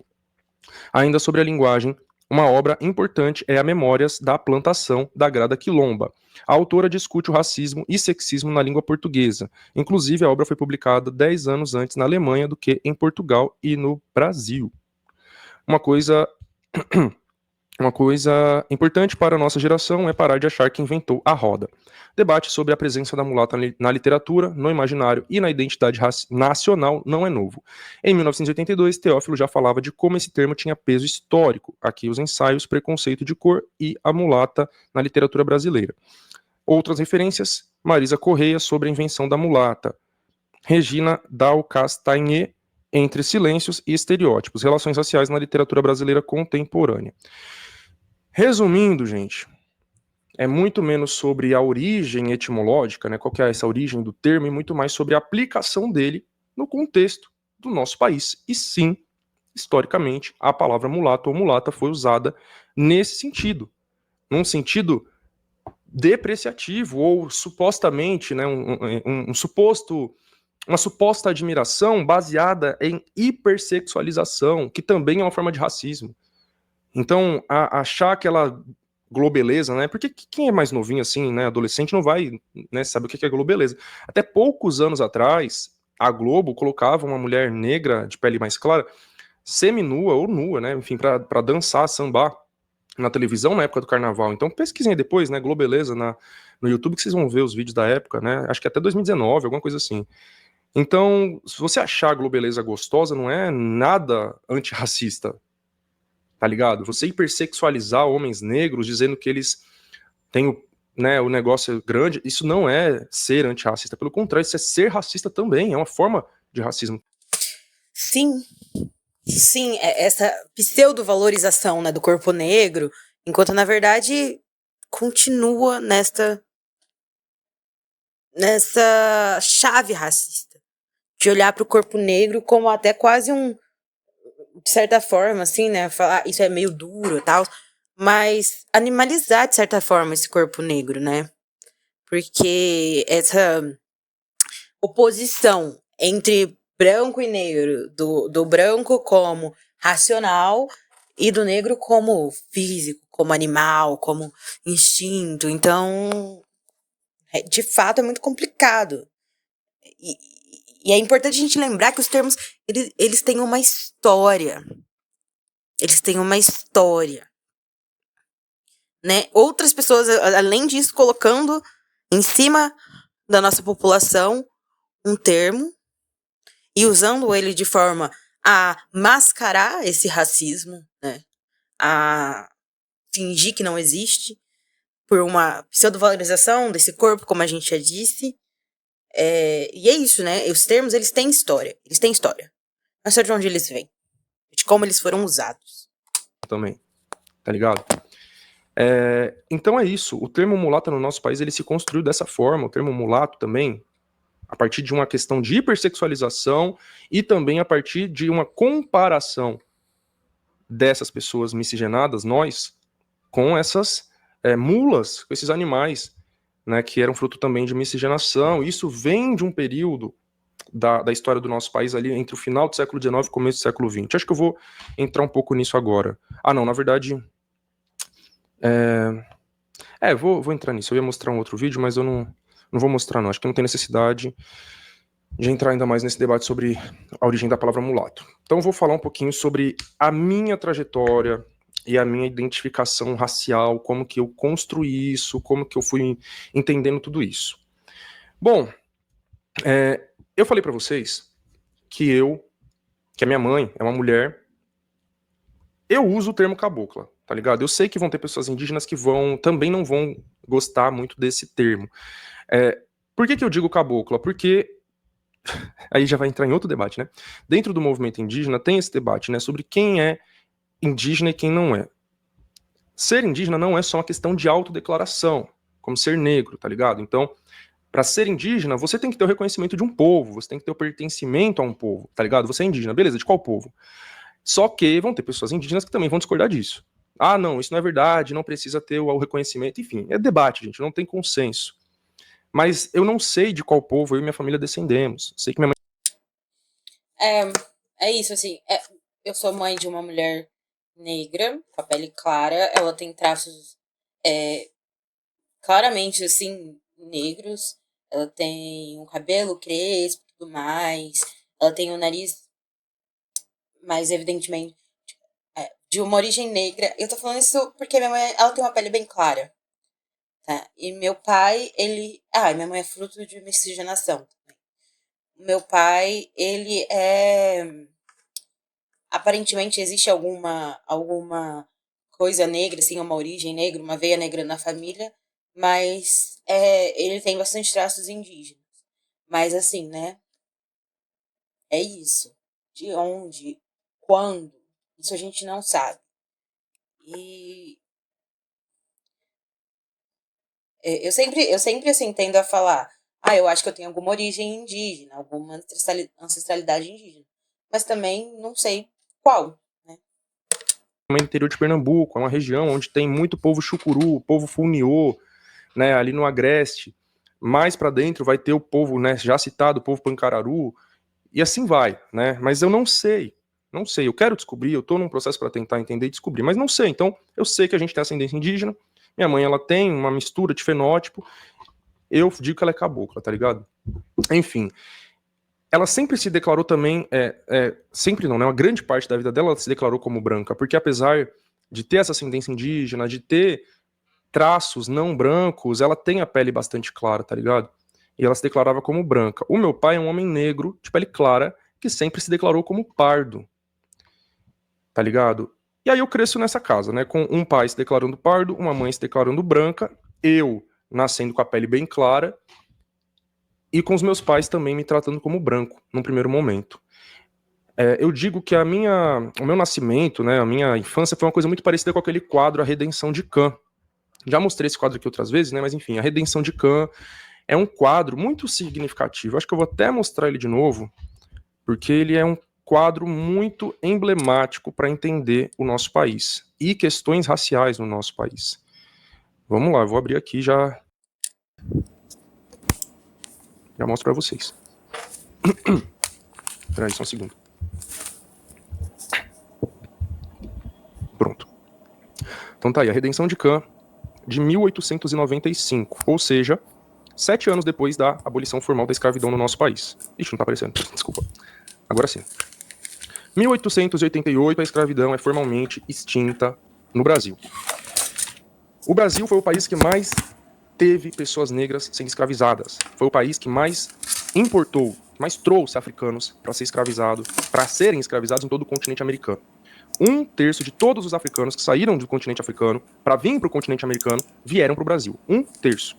Ainda sobre a linguagem, uma obra importante é a Memórias da Plantação, da Grada Quilomba. A autora discute o racismo e sexismo na língua portuguesa. Inclusive, a obra foi publicada 10 anos antes na Alemanha do que em Portugal e no Brasil. Uma coisa Uma coisa importante para a nossa geração é parar de achar que inventou a roda. Debate sobre a presença da mulata na literatura, no imaginário e na identidade nacional não é novo. Em 1982, Teófilo já falava de como esse termo tinha peso histórico. Aqui os ensaios Preconceito de Cor e A Mulata na literatura brasileira. Outras referências, Marisa Correia sobre a invenção da mulata, Regina Dal Castagné, Entre Silêncios e Estereótipos, Relações Raciais na Literatura Brasileira Contemporânea. Resumindo, gente, é muito menos sobre a origem etimológica, né, qual que é essa origem do termo, e muito mais sobre a aplicação dele no contexto do nosso país. E sim, historicamente, a palavra mulato ou mulata foi usada nesse sentido, num sentido depreciativo ou supostamente, né, uma suposta admiração baseada em hipersexualização, que também é uma forma de racismo. Então, achar aquela globeleza, né? Porque quem é mais novinho assim, né, adolescente, não vai, né, saber o que é globeleza. Até poucos anos atrás, a Globo colocava uma mulher negra de pele mais clara, seminua ou nua, né, enfim, para dançar, sambar na televisão na época do carnaval. Então pesquisem aí depois, né, globeleza no YouTube, que vocês vão ver os vídeos da época, né? Acho que até 2019, alguma coisa assim. Então, se você achar a globeleza gostosa, não é nada antirracista, tá ligado? Você hipersexualizar homens negros, dizendo que eles têm né, o negócio grande, isso não é ser antirracista. Pelo contrário, isso é ser racista também, é uma forma de racismo. Sim, sim, essa pseudo-valorização, né, do corpo negro, enquanto na verdade continua nessa chave racista, de olhar para o corpo negro como até quase de certa forma, assim, né, falar isso é meio duro e tal, mas animalizar de certa forma esse corpo negro, né, porque essa oposição entre branco e negro, do branco como racional e do negro como físico, como animal, como instinto. Então, de fato, é muito complicado. E é importante a gente lembrar que os termos, eles têm uma história. Eles têm uma história. Né? Outras pessoas, além disso, colocando em cima da nossa população um termo e usando ele de forma a mascarar esse racismo, né? A fingir que não existe por uma pseudo-valorização desse corpo, como a gente já disse. E é isso, né? Os termos, eles têm história. Eles têm história. Não sei de onde eles vêm. De como eles foram usados. Também, tá ligado? Então é isso. O termo mulata no nosso país, ele se construiu dessa forma. O termo mulato também, a partir de uma questão de hipersexualização e também a partir de uma comparação dessas pessoas miscigenadas, nós, com essas mulas, com esses animais, né, que eram fruto também de miscigenação. Isso vem de um período da história do nosso país ali entre o final do século XIX e o começo do século XX. Acho que eu vou entrar um pouco nisso agora. Não, na verdade... vou entrar nisso. Eu ia mostrar um outro vídeo, mas eu não vou mostrar não. Acho que não tem necessidade de entrar ainda mais nesse debate sobre a origem da palavra mulato. Então eu vou falar um pouquinho sobre a minha trajetória e a minha identificação racial, como que eu construí isso, como que eu fui entendendo tudo isso. Bom, eu falei pra vocês que a minha mãe é uma mulher. Eu uso o termo cabocla, tá ligado? Eu sei que vão ter pessoas indígenas que também não vão gostar muito desse termo. Por que eu digo cabocla? Porque aí já vai entrar em outro debate, né? Dentro do movimento indígena tem esse debate, né, sobre quem é indígena e quem não é. Ser indígena não é só uma questão de autodeclaração, como ser negro, tá ligado? Então, para ser indígena, você tem que ter o reconhecimento de um povo, você tem que ter o pertencimento a um povo, tá ligado? Você é indígena, beleza, de qual povo? Só que vão ter pessoas indígenas que também vão discordar disso. Não, isso não é verdade, não precisa ter o reconhecimento, enfim, é debate, gente, não tem consenso. Mas eu não sei de qual povo eu e minha família descendemos. Sei que minha mãe... É isso, assim. Eu sou mãe de uma mulher negra, com a pele clara. Ela tem traços claramente, assim, negros. Ela tem um cabelo crespo e tudo mais. Ela tem o nariz mais evidentemente de uma origem negra. Eu tô falando isso porque minha mãe, ela tem uma pele bem clara, tá? E meu pai, ele... Ah, e minha mãe é fruto de miscigenação também. Meu pai, ele é... Aparentemente existe alguma coisa negra, assim, uma origem negra, uma veia negra na família, mas ele tem bastante traços indígenas. Mas assim, né? É isso. De onde, quando, isso a gente não sabe. E eu sempre assim, tendo a falar, eu acho que eu tenho alguma origem indígena, alguma ancestralidade indígena. Mas também não sei qual, né? No interior de Pernambuco, é uma região onde tem muito povo chucuru, povo funiô, né, ali no Agreste. Mais para dentro vai ter o povo, né, já citado, o povo pancararu, e assim vai, né? Mas eu não sei, eu quero descobrir, eu tô num processo para tentar entender e descobrir, mas não sei. Então, eu sei que a gente tem ascendência indígena, minha mãe, ela tem uma mistura de fenótipo, eu digo que ela é cabocla, tá ligado? Enfim, ela sempre se declarou também, sempre não, né? Uma grande parte da vida dela ela se declarou como branca, porque apesar de ter essa ascendência indígena, de ter traços não brancos, ela tem a pele bastante clara, tá ligado? E ela se declarava como branca. O meu pai é um homem negro, de pele clara, que sempre se declarou como pardo, tá ligado? E aí eu cresço nessa casa, né? Com um pai se declarando pardo, uma mãe se declarando branca, eu nascendo com a pele bem clara, e com os meus pais também me tratando como branco, num primeiro momento. Eu digo que o meu nascimento, né, a minha infância foi uma coisa muito parecida com aquele quadro A Redenção de Cã. Já mostrei esse quadro aqui outras vezes, né, mas enfim, A Redenção de Cã é um quadro muito significativo. Acho que eu vou até mostrar ele de novo, porque ele é um quadro muito emblemático para entender o nosso país e questões raciais no nosso país. Vamos lá, eu vou abrir aqui já mostro para vocês. Peraí, só um segundo. Pronto. Então tá aí, A Redenção de Cã, de 1895, ou seja, 7 anos depois da abolição formal da escravidão no nosso país. Ixi, não tá aparecendo, desculpa. Agora sim. 1888, a escravidão é formalmente extinta no Brasil. O Brasil foi o país que mais teve pessoas negras sendo escravizadas. Foi o país que mais importou, mais trouxe africanos para serem escravizados em todo o continente americano. 1/3 de todos os africanos que saíram do continente africano para vir para o continente americano vieram para o Brasil. 1/3.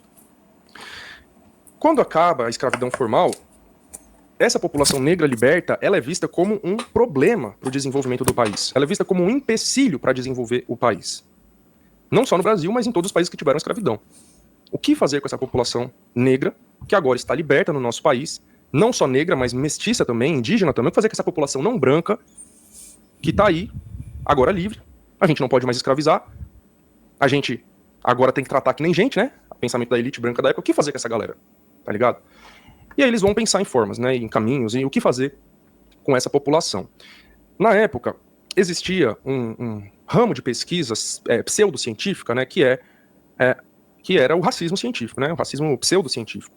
Quando acaba a escravidão formal, essa população negra liberta, ela é vista como um problema para o desenvolvimento do país. Ela é vista como um empecilho para desenvolver o país. Não só no Brasil, mas em todos os países que tiveram escravidão. O que fazer com essa população negra, que agora está liberta no nosso país, não só negra, mas mestiça também, indígena também, o que fazer com essa população não branca, que está aí, agora livre, a gente não pode mais escravizar, a gente agora tem que tratar que nem gente, né? O pensamento da elite branca da época, o que fazer com essa galera, tá ligado? E aí eles vão pensar em formas, né, em caminhos, e o que fazer com essa população. Na época, existia um ramo de pesquisa pseudocientífica, né, que era o racismo científico, né, o racismo pseudocientífico.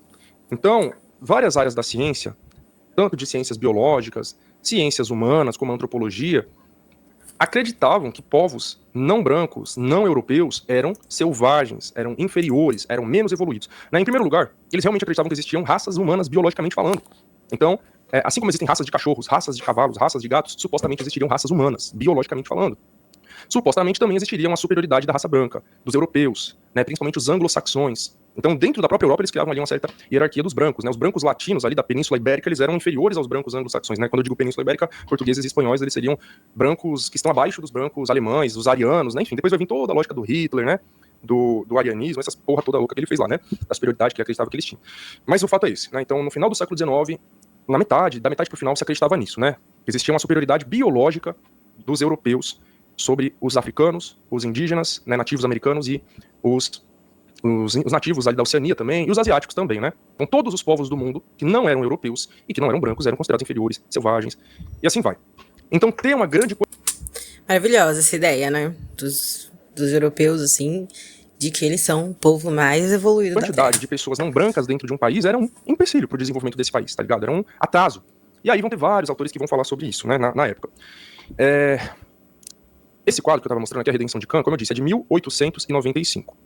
Então, várias áreas da ciência, tanto de ciências biológicas, ciências humanas, como a antropologia, acreditavam que povos não brancos, não europeus, eram selvagens, eram inferiores, eram menos evoluídos. Em primeiro lugar, eles realmente acreditavam que existiam raças humanas biologicamente falando. Então, assim como existem raças de cachorros, raças de cavalos, raças de gatos, supostamente existiriam raças humanas, biologicamente falando. Supostamente também existiria uma superioridade da raça branca, dos europeus, né, principalmente os anglo-saxões. Então, dentro da própria Europa, eles criavam ali uma certa hierarquia dos brancos, né? Os brancos latinos ali da Península Ibérica, eles eram inferiores aos brancos anglo-saxões, né? Quando eu digo Península Ibérica, portugueses e espanhóis, eles seriam brancos que estão abaixo dos brancos alemães, os arianos, né? Enfim, depois vai vir toda a lógica do Hitler, né? Do arianismo, essas porra toda louca que ele fez lá, né? Da superioridade que ele acreditava que eles tinham. Mas o fato é esse, né? Então, no final do século XIX, da metade pro final, se acreditava nisso, né? Existia uma superioridade biológica dos europeus sobre os africanos, os indígenas, né, nativos americanos e os nativos ali da Oceania também, e os asiáticos também, né? Então todos os povos do mundo que não eram europeus e que não eram brancos eram considerados inferiores, selvagens, e assim vai. Então tem uma grande... Maravilhosa essa ideia, né? Dos europeus, assim, de que eles são o povo mais evoluído da Terra. A quantidade de pessoas não brancas dentro de um país era um empecilho pro desenvolvimento desse país, tá ligado? Era um atraso. E aí vão ter vários autores que vão falar sobre isso, né, na época. Esse quadro que eu estava mostrando aqui, A Redenção de Khan, como eu disse, é de 1895.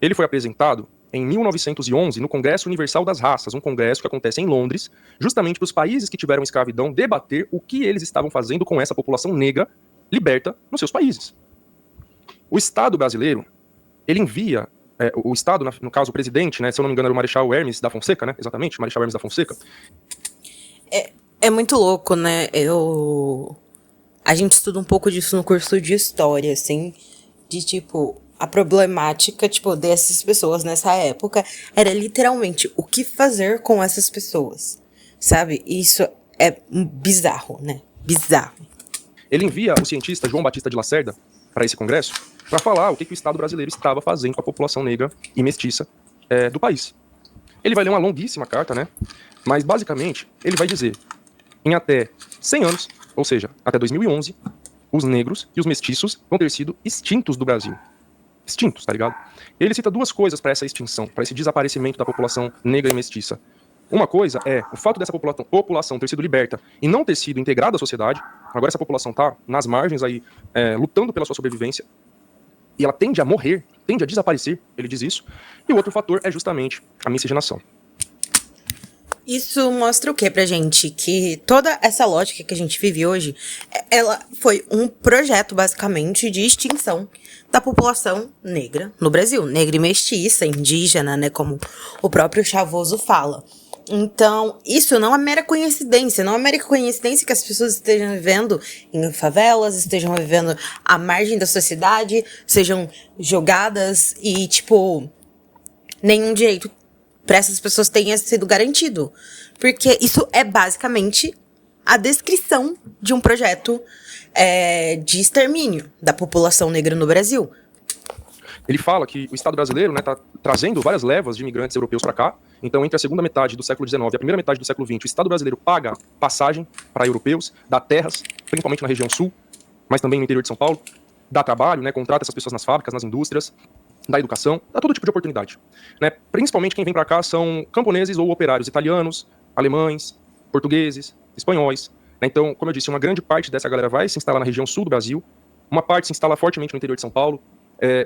Ele foi apresentado em 1911 no Congresso Universal das Raças, um congresso que acontece em Londres, justamente para os países que tiveram escravidão debater o que eles estavam fazendo com essa população negra liberta nos seus países. O Estado brasileiro, ele envia, o Estado, no caso o presidente, né, se eu não me engano era o Marechal Hermes da Fonseca, né, exatamente, o Marechal Hermes da Fonseca. É muito louco, né? A gente estuda um pouco disso no curso de história, assim, de tipo, a problemática, tipo, dessas pessoas nessa época era literalmente o que fazer com essas pessoas, sabe? Isso é bizarro, né? Bizarro. Ele envia o cientista João Batista de Lacerda para esse congresso para falar o que o Estado brasileiro estava fazendo com a população negra e mestiça do país. Ele vai ler uma longuíssima carta, né? Mas, basicamente, ele vai dizer, em até 100 anos, ou seja, até 2011, os negros e os mestiços vão ter sido extintos do Brasil. Extintos, tá ligado? Ele cita duas coisas para essa extinção, para esse desaparecimento da população negra e mestiça. Uma coisa é o fato dessa população ter sido liberta e não ter sido integrada à sociedade. Agora essa população tá nas margens aí, lutando pela sua sobrevivência. E ela tende a morrer, tende a desaparecer, ele diz isso. E o outro fator é justamente a miscigenação. Isso mostra o que pra gente? Que toda essa lógica que a gente vive hoje, ela foi um projeto, basicamente, de extinção da população negra no Brasil. Negra e mestiça, indígena, né? Como o próprio Chavoso fala. Então, isso não é mera coincidência. Não é mera coincidência que as pessoas estejam vivendo em favelas, estejam vivendo à margem da sociedade, sejam jogadas e, tipo, nenhum direito para essas pessoas tenha sido garantido. Porque isso é basicamente a descrição de um projeto de extermínio da população negra no Brasil. Ele fala que o Estado brasileiro está trazendo várias levas de imigrantes europeus para cá. Então, entre a segunda metade do século XIX e a primeira metade do século XX, o Estado brasileiro paga passagem para europeus, dá terras, principalmente na região sul, mas também no interior de São Paulo, dá trabalho, né, contrata essas pessoas nas fábricas, nas indústrias, dá educação, dá todo tipo de oportunidade. Né? Principalmente quem vem para cá são camponeses ou operários italianos, alemães, portugueses, espanhóis. Né? Então, como eu disse, uma grande parte dessa galera vai se instalar na região sul do Brasil, uma parte se instala fortemente no interior de São Paulo,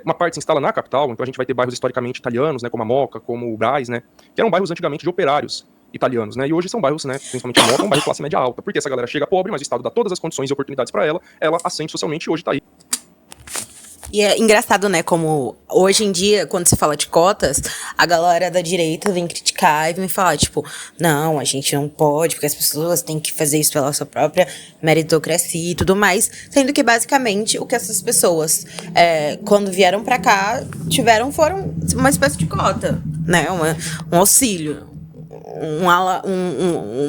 uma parte se instala na capital, então a gente vai ter bairros historicamente italianos, né, como a Moca, como o Brás, né, que eram bairros antigamente de operários italianos, né, e hoje são bairros, né, principalmente a Moca, um bairro de classe média alta, porque essa galera chega pobre, mas o Estado dá todas as condições e oportunidades para ela, ela ascende socialmente e hoje tá aí. E é engraçado, né, como hoje em dia, quando se fala de cotas, a galera da direita vem criticar e vem falar, tipo, não, a gente não pode, porque as pessoas têm que fazer isso pela sua própria meritocracia e tudo mais, sendo que, basicamente, o que essas pessoas, quando vieram pra cá, foram uma espécie de cota, né, um auxílio,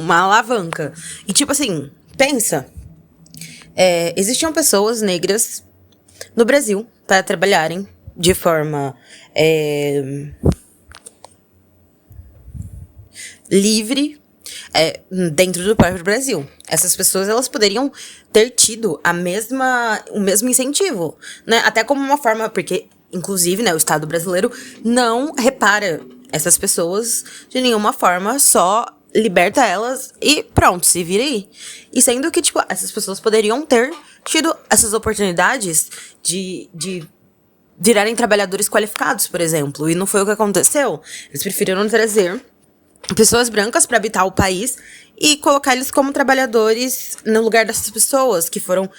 uma alavanca. E, tipo assim, pensa, existiam pessoas negras no Brasil para trabalharem de forma livre dentro do próprio Brasil. Essas pessoas, elas poderiam ter tido o mesmo incentivo, né? Até como uma forma, porque, inclusive, né, o Estado brasileiro não repara essas pessoas de nenhuma forma, só liberta elas e pronto, se vira aí. E sendo que, tipo, essas pessoas poderiam ter tido essas oportunidades de virarem trabalhadores qualificados, por exemplo. E não foi o que aconteceu. Eles preferiram trazer pessoas brancas para habitar o país e colocar eles como trabalhadores no lugar dessas pessoas que foram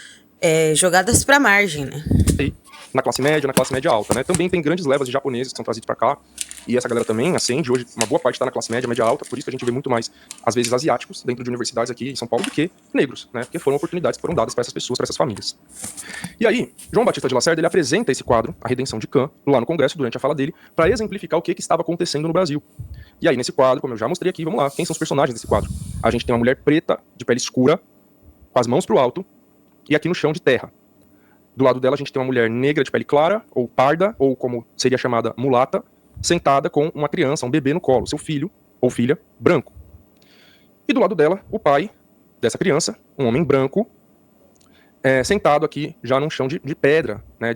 jogadas para a margem, né? Na classe média alta, né? Também tem grandes levas de japoneses que são trazidos para cá. E essa galera também ascende. Hoje, uma boa parte está na classe média alta. Por isso que a gente vê muito mais, às vezes, asiáticos dentro de universidades aqui em São Paulo do que negros, né? Porque foram oportunidades que foram dadas para essas pessoas, para essas famílias. E aí, João Batista de Lacerda, ele apresenta esse quadro, A Redenção de Khan, lá no Congresso, durante a fala dele, para exemplificar o que estava acontecendo no Brasil. E aí, nesse quadro, como eu já mostrei aqui, vamos lá, quem são os personagens desse quadro? A gente tem uma mulher preta, de pele escura, com as mãos pro alto, e aqui no chão de terra. Do lado dela, a gente tem uma mulher negra de pele clara, ou parda, ou como seria chamada mulata, sentada com uma criança, um bebê no colo, seu filho ou filha branco. E do lado dela, o pai dessa criança, um homem branco, sentado aqui já num chão de pedra, né,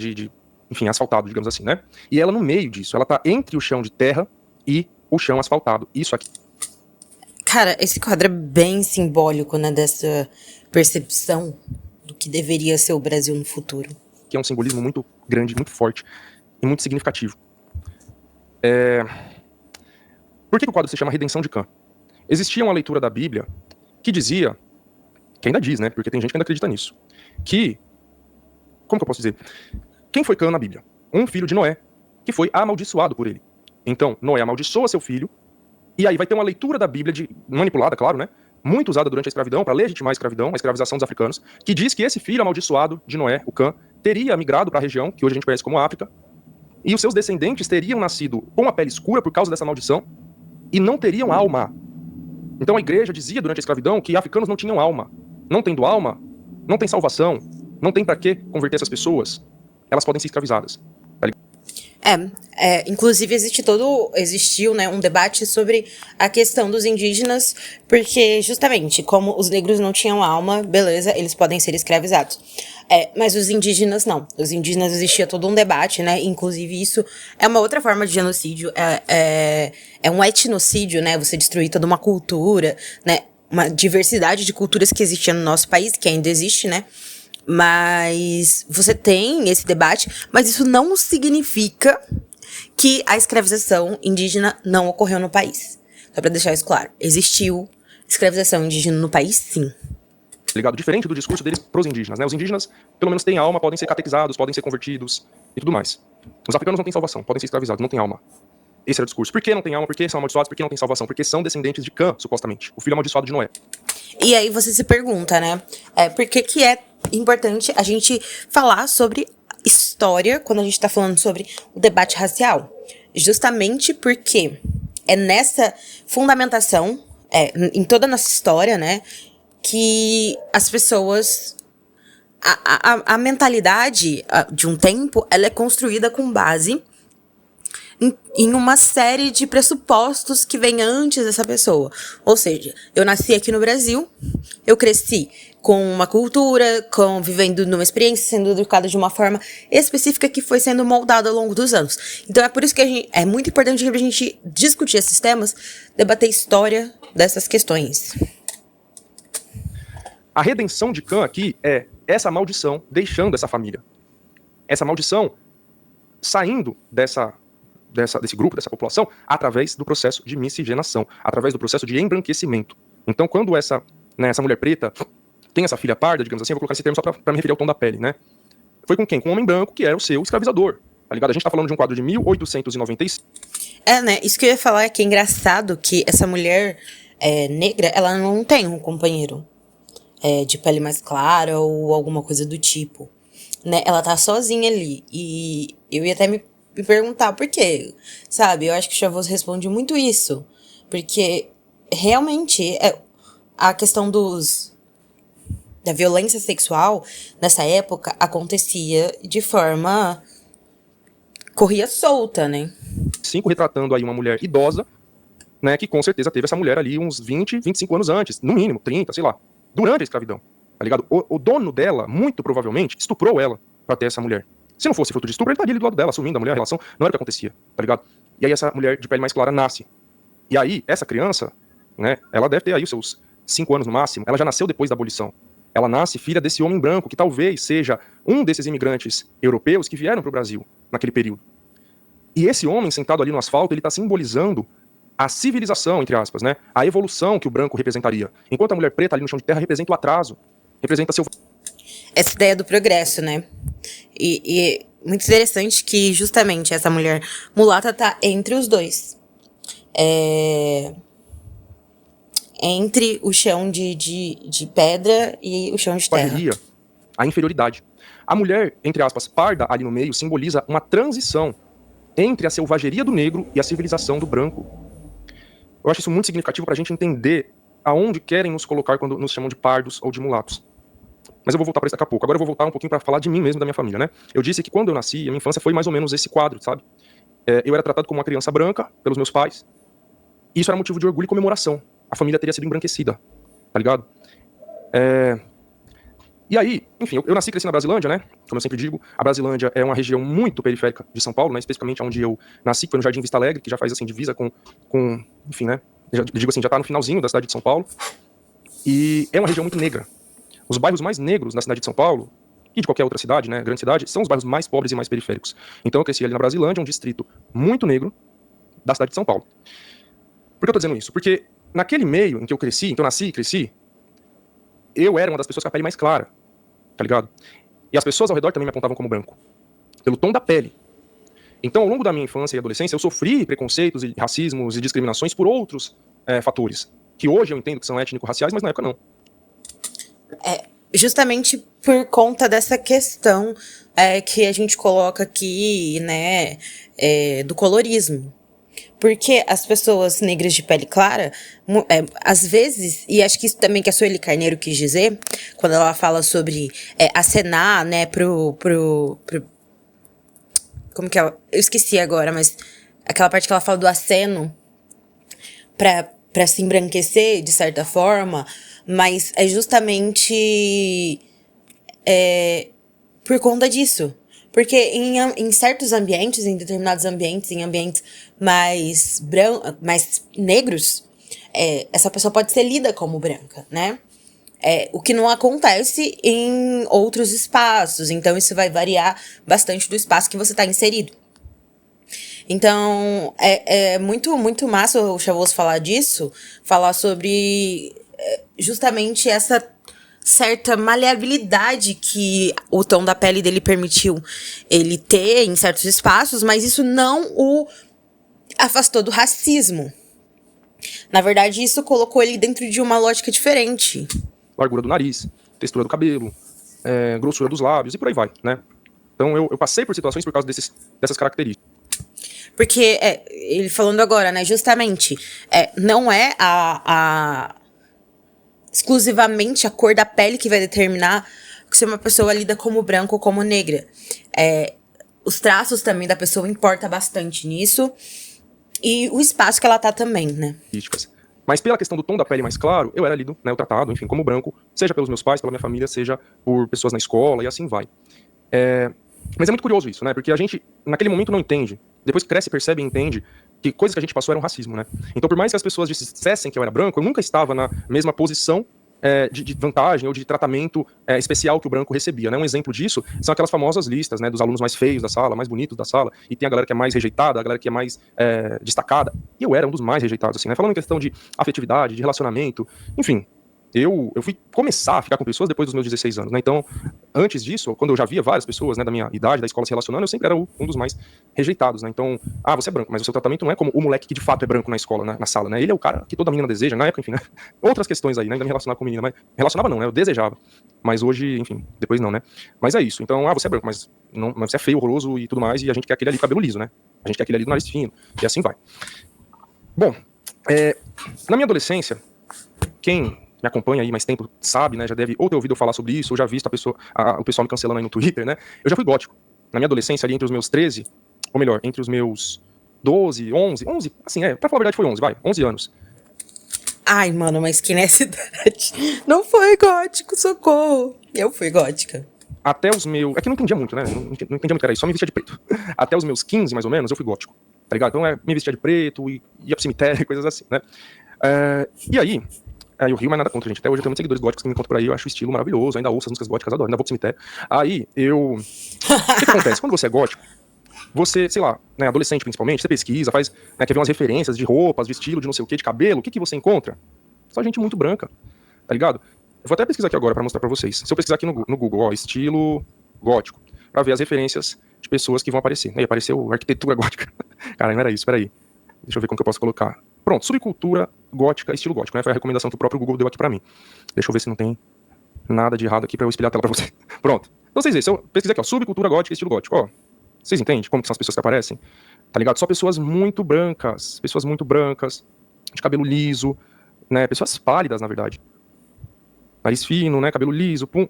enfim, asfaltado, digamos assim, né? E ela no meio disso, ela tá entre o chão de terra e o chão asfaltado, isso aqui. Cara, esse quadro é bem simbólico, né, dessa percepção do que deveria ser o Brasil no futuro. que é um simbolismo muito grande, muito forte e muito significativo. Por que o quadro se chama Redenção de Cã? Existia uma leitura da Bíblia que dizia, que ainda diz, né, porque tem gente que ainda acredita nisso, que, como que eu posso dizer? Quem foi Cã na Bíblia? Um filho de Noé, que foi amaldiçoado por ele. Então, Noé amaldiçoa seu filho, e aí vai ter uma leitura da Bíblia, manipulada, claro, né, muito usada durante a escravidão, para legitimar a escravidão, a escravização dos africanos, que diz que esse filho amaldiçoado de Noé, o Cã, teria migrado para a região, que hoje a gente conhece como África, e os seus descendentes teriam nascido com a pele escura por causa dessa maldição, e não teriam alma. Então a igreja dizia durante a escravidão que africanos não tinham alma. Não tendo alma, não tem salvação, não tem para que converter essas pessoas, elas podem ser escravizadas. Inclusive existiu, né, um debate sobre a questão dos indígenas, porque justamente, como os negros não tinham alma, beleza, eles podem ser escravizados. Mas os indígenas não. Os indígenas existia todo um debate, né, inclusive isso é uma outra forma de genocídio, é um etnocídio, né, você destruir toda uma cultura, né, uma diversidade de culturas que existia no nosso país, que ainda existe, né. Mas você tem esse debate, mas isso não significa que a escravização indígena não ocorreu no país. Só pra deixar isso claro. Existiu escravização indígena no país, sim. Ligado? Diferente do discurso deles pros indígenas, né? Os indígenas, pelo menos, têm alma, podem ser catequizados, podem ser convertidos e tudo mais. Os africanos não têm salvação, podem ser escravizados, não têm alma. Esse era o discurso. Por que não tem alma? Por que são amaldiçoados? Por que não tem salvação? Porque são descendentes de Cã, supostamente. O filho amaldiçoado de Noé. E aí você se pergunta, né? Por que é importante a gente falar sobre história quando a gente tá falando sobre o debate racial? Justamente porque é nessa fundamentação, em toda a nossa história, né, que as pessoas... A mentalidade de um tempo, ela é construída com base em uma série de pressupostos que vem antes dessa pessoa. Ou seja, eu nasci aqui no Brasil, eu cresci com uma cultura, vivendo numa experiência, sendo educada de uma forma específica que foi sendo moldada ao longo dos anos. Então é por isso que é muito importante a gente discutir esses temas, debater a história dessas questões. A redenção de Cã aqui é essa maldição deixando essa família. Essa maldição saindo desse grupo, dessa população, através do processo de miscigenação, através do processo de embranquecimento. Então, quando essa mulher preta tem essa filha parda, digamos assim, eu vou colocar esse termo só pra me referir ao tom da pele, né? Foi com quem? Com um homem branco, que era o seu escravizador, tá ligado? A gente tá falando de um quadro de 1896. Né? Isso que eu ia falar é que é engraçado que essa mulher negra, ela não tem um companheiro de pele mais clara ou alguma coisa do tipo, né? Ela tá sozinha ali. E eu ia até me perguntar por quê, sabe? Eu acho que o Chavoso responde muito isso. Porque, realmente, a questão da violência sexual, nessa época, acontecia de forma... corria solta, né? 5 retratando aí uma mulher idosa, né? Que com certeza teve essa mulher ali uns 20, 25 anos antes, no mínimo, 30, sei lá. Durante a escravidão, tá ligado? O dono dela, muito provavelmente, estuprou ela pra ter essa mulher. Se não fosse fruto de estupro, ele estaria ali do lado dela, assumindo a mulher, a relação. Não era o que acontecia, tá ligado? E aí essa mulher de pele mais clara nasce. E aí, essa criança, né, ela deve ter aí os seus 5 anos no máximo, ela já nasceu depois da abolição. Ela nasce filha desse homem branco, que talvez seja um desses imigrantes europeus que vieram pro Brasil naquele período. E esse homem sentado ali no asfalto, ele tá simbolizando a civilização, entre aspas, né? A evolução que o branco representaria. Enquanto a mulher preta ali no chão de terra representa o atraso, representa seu... Essa ideia do progresso, né? E muito interessante que justamente essa mulher mulata tá entre os dois. Entre o chão de pedra e o chão de terra. A inferioridade. A mulher, entre aspas, parda ali no meio, simboliza uma transição entre a selvageria do negro e a civilização do branco. Eu acho isso muito significativo pra gente entender aonde querem nos colocar quando nos chamam de pardos ou de mulatos. Mas eu vou voltar pra isso daqui a pouco. Agora eu vou voltar um pouquinho pra falar de mim mesmo, da minha família, né? Eu disse que quando eu nasci, a minha infância foi mais ou menos esse quadro, sabe? Eu era tratado como uma criança branca pelos meus pais. E isso era motivo de orgulho e comemoração. A família teria sido embranquecida, tá ligado? E aí, enfim, eu nasci e cresci na Brasilândia, né? Como eu sempre digo, a Brasilândia é uma região muito periférica de São Paulo, né? Especificamente onde eu nasci, que foi no Jardim Vista Alegre, que já faz, assim, divisa com enfim, né? Eu digo assim, já tá no finalzinho da cidade de São Paulo. E é uma região muito negra. Os bairros mais negros na cidade de São Paulo, e de qualquer outra cidade, né, grande cidade, são os bairros mais pobres e mais periféricos. Então eu cresci ali na Brasilândia, um distrito muito negro da cidade de São Paulo. Por que eu tô dizendo isso? Porque naquele meio em que eu cresci, em que eu nasci e cresci, eu era uma das pessoas com a pele mais clara, tá ligado? E as pessoas ao redor também me apontavam como branco, pelo tom da pele. Então, ao longo da minha infância e adolescência, eu sofri preconceitos e racismos e discriminações por outros fatores, que hoje eu entendo que são étnico-raciais, mas na época não. Justamente por conta dessa questão que a gente coloca aqui, né, do colorismo. Porque as pessoas negras de pele clara, às vezes, e acho que isso também que a Sueli Carneiro quis dizer, quando ela fala sobre acenar, né, como que ela... Eu esqueci agora, mas aquela parte que ela fala do aceno pra se embranquecer, de certa forma, mas é justamente por conta disso. Porque em certos ambientes, em determinados ambientes, em ambientes mais negros, essa pessoa pode ser lida como branca, né? O que não acontece em outros espaços. Então, isso vai variar bastante do espaço que você está inserido. Então, é muito, muito massa o Chavoso falar disso, falar sobre justamente essa certa maleabilidade que o tom da pele dele permitiu ele ter em certos espaços, mas isso não o afastou do racismo. Na verdade, isso colocou ele dentro de uma lógica diferente. Largura do nariz, textura do cabelo, grossura dos lábios e por aí vai, né? Então eu passei por situações por causa dessas características. Porque, ele falando agora, né, justamente, não é exclusivamente a cor da pele que vai determinar se uma pessoa lida como branca ou como negra. Os traços também da pessoa importa bastante nisso. E o espaço que ela tá também, né? Mas pela questão do tom da pele mais claro, eu era lido, né, tratado, enfim, como branco, seja pelos meus pais, pela minha família, seja por pessoas na escola e assim vai. Mas é muito curioso isso, né? Porque a gente, naquele momento, não entende. Depois que cresce, percebe e entende que coisas que a gente passou eram racismo, né? Então, por mais que as pessoas dissessem que eu era branco, eu nunca estava na mesma posição de vantagem ou de tratamento especial que o branco recebia, né? Um exemplo disso são aquelas famosas listas, né, dos alunos mais feios da sala, mais bonitos da sala, e tem a galera que é mais rejeitada, a galera que é mais destacada, e eu era um dos mais rejeitados, assim, né? Falando em questão de afetividade, de relacionamento, enfim, eu fui começar a ficar com pessoas depois dos meus 16 anos, né? Então, antes disso, quando eu já via várias pessoas, né, da minha idade, da escola se relacionando, eu sempre era um dos mais rejeitados, né? Então, você é branco, mas o seu tratamento não é como o moleque que de fato é branco na escola, né, na sala, né? Ele é o cara que toda menina deseja, na época, enfim, né? Outras questões aí, né? Ainda me relacionava com menina, mas relacionava não, né? Eu desejava. Mas hoje, enfim, depois não, né? Mas é isso. Então, você é branco, mas você é feio, horroroso e tudo mais, e a gente quer aquele ali com cabelo liso, né? A gente quer aquele ali do nariz fino, e assim vai. Bom, na minha adolescência, quem me acompanha aí mais tempo sabe, né, já deve ou ter ouvido eu falar sobre isso, ou já visto o pessoal me cancelando aí no Twitter, né, eu já fui gótico. Na minha adolescência, ali entre os meus 13, ou melhor, entre os meus 12, 11, assim, pra falar a verdade foi 11 anos. Ai, mano, mas que nessa idade não foi gótico, socorro. Eu fui gótica. Até os meus... É que eu não entendia muito, né, não entendia muito que era isso, só me vestia de preto. Até os meus 15, mais ou menos, eu fui gótico, tá ligado? Então me vestia de preto, e ia pro cemitério, coisas assim, né. E aí... eu rio, mas nada contra, gente. Até hoje eu tenho muitos seguidores góticos que me encontram por aí, eu acho o estilo maravilhoso, ainda ouço as músicas góticas, adoro, ainda vou pro cemitério. Aí, o que acontece? Quando você é gótico, você, sei lá, né, adolescente principalmente, você pesquisa, faz, né, quer ver umas referências de roupas, de estilo, de não sei o que, de cabelo, o que você encontra? Só gente muito branca, tá ligado? Eu vou até pesquisar aqui agora pra mostrar pra vocês. Se eu pesquisar aqui no Google, ó, estilo gótico, pra ver as referências de pessoas que vão aparecer. Aí apareceu arquitetura gótica. Cara, não era isso, peraí. Deixa eu ver como que eu posso colocar. Pronto, subcultura gótica, estilo gótico, né? Foi a recomendação que o próprio Google deu aqui pra mim. Deixa eu ver se não tem nada de errado aqui pra eu espelhar a tela pra você. Pronto. Então vocês veem, se eu pesquisar aqui, ó, subcultura gótica, estilo gótico, ó. Vocês entendem como que são as pessoas que aparecem? Tá ligado? Só pessoas muito brancas, de cabelo liso, né? Pessoas pálidas, na verdade. Nariz fino, né? Cabelo liso, pum.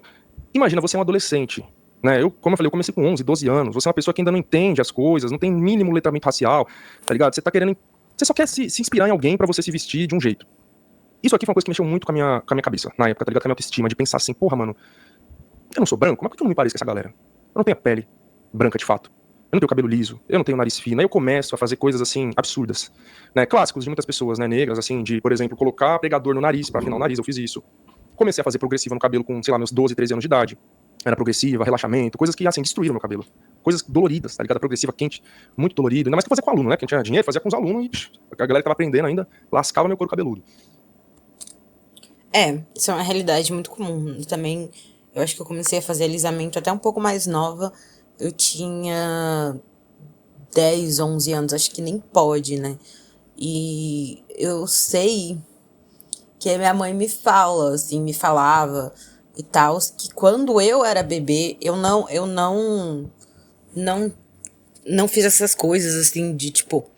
Imagina, você é um adolescente, né? Como eu falei, eu comecei com 11, 12 anos. Você é uma pessoa que ainda não entende as coisas, não tem mínimo letramento racial, tá ligado? Você só quer se inspirar em alguém pra você se vestir de um jeito. Isso aqui foi uma coisa que mexeu muito com a minha cabeça, na época, tá ligado? Com a minha autoestima, de pensar assim, porra, mano, eu não sou branco? Como é que eu não me pareço com essa galera? Eu não tenho a pele branca de fato. Eu não tenho cabelo liso, eu não tenho nariz fino. Aí eu começo a fazer coisas, assim, absurdas, né? Clássicos de muitas pessoas, né, negras, assim, de, por exemplo, colocar pregador no nariz pra afinar o nariz, eu fiz isso. Comecei a fazer progressiva no cabelo com, sei lá, meus 12, 13 anos de idade. era progressiva, relaxamento, coisas que, assim, destruíram meu cabelo. Coisas doloridas, tá ligado? Progressiva, quente, muito dolorido. Ainda mais que eu fazia com aluno, né? Porque não tinha dinheiro, fazia com os alunos e a galera que tava aprendendo ainda lascava meu couro cabeludo. Isso é uma realidade muito comum. Eu acho que eu comecei a fazer alisamento até um pouco mais nova. Eu tinha 10, 11 anos, acho que nem pode, né? E eu sei que a minha mãe me falava e tal, que quando eu era bebê, eu não fiz essas coisas, assim, de, tipo,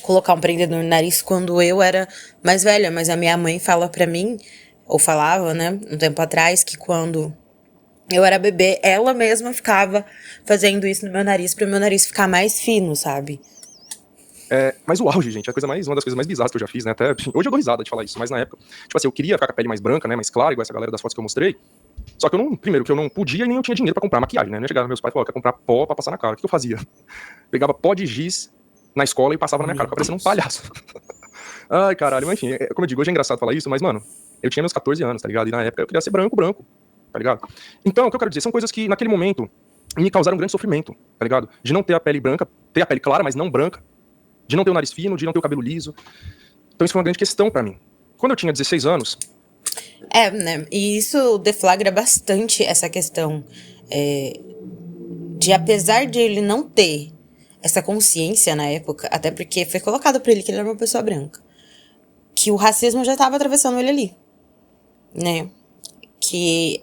colocar um prendedor no nariz quando eu era mais velha. Mas a minha mãe fala pra mim, ou falava, né, um tempo atrás, que quando eu era bebê, ela mesma ficava fazendo isso no meu nariz pra meu nariz ficar mais fino, sabe? Mas o auge, gente, é uma das coisas mais bizarras que eu já fiz, né? Até, hoje eu dou risada de falar isso, mas na época, tipo assim, eu queria ficar com a pele mais branca, né? Mais clara, igual essa galera das fotos que eu mostrei. Só que primeiro, que eu não podia e nem eu tinha dinheiro pra comprar maquiagem, né? Eu ia chegar meus pais e falar, quero comprar pó pra passar na cara. O que eu fazia? Pegava pó de giz na escola e passava na minha cara, ficava parecendo um palhaço. Ai, caralho, mas enfim, como eu digo, hoje é engraçado falar isso, mas, mano, eu tinha meus 14 anos, tá ligado? E na época eu queria ser branco, tá ligado? Então, o que eu quero dizer, são coisas que, naquele momento, me causaram um grande sofrimento, tá ligado? De não ter a pele branca, ter a pele clara, mas não branca. De não ter o nariz fino, de não ter o cabelo liso. Então isso foi uma grande questão pra mim. Quando eu tinha 16 anos... Né? E isso deflagra bastante essa questão de, apesar de ele não ter essa consciência na época, até porque foi colocado pra ele que ele era uma pessoa branca, que o racismo já tava atravessando ele ali, né? Que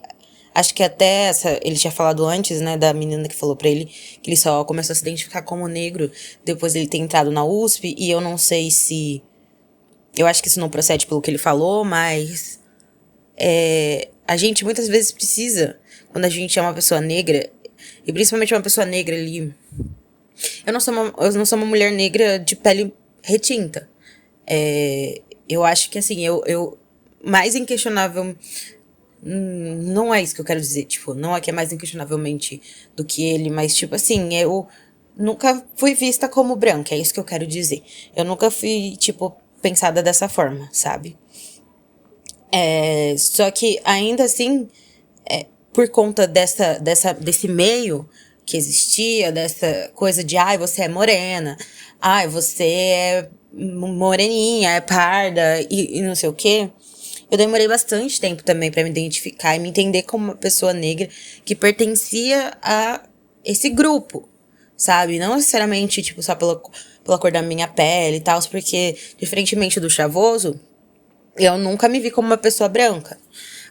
acho que até ele tinha falado antes, né, da menina que falou pra ele que ele só começou a se identificar como negro depois ele ter entrado na USP, e eu não sei se... Eu acho que isso não procede pelo que ele falou, mas... a gente muitas vezes precisa, quando a gente é uma pessoa negra, e principalmente uma pessoa negra ali... Eu não sou uma mulher negra de pele retinta. Eu acho que, assim, eu mais inquestionável... Não é isso que eu quero dizer, tipo, não é que é mais inquestionavelmente do que ele, mas, tipo assim, eu nunca fui vista como branca, é isso que eu quero dizer. Eu nunca fui, tipo, pensada dessa forma, sabe? Só que, ainda assim, por conta desse meio que existia, dessa coisa de, você é morena, você é moreninha, é parda, e não sei o quê... Eu demorei bastante tempo também pra me identificar e me entender como uma pessoa negra que pertencia a esse grupo, sabe? Não necessariamente, tipo, só pela cor da minha pele e tal, porque, diferentemente do Chavoso, eu nunca me vi como uma pessoa branca.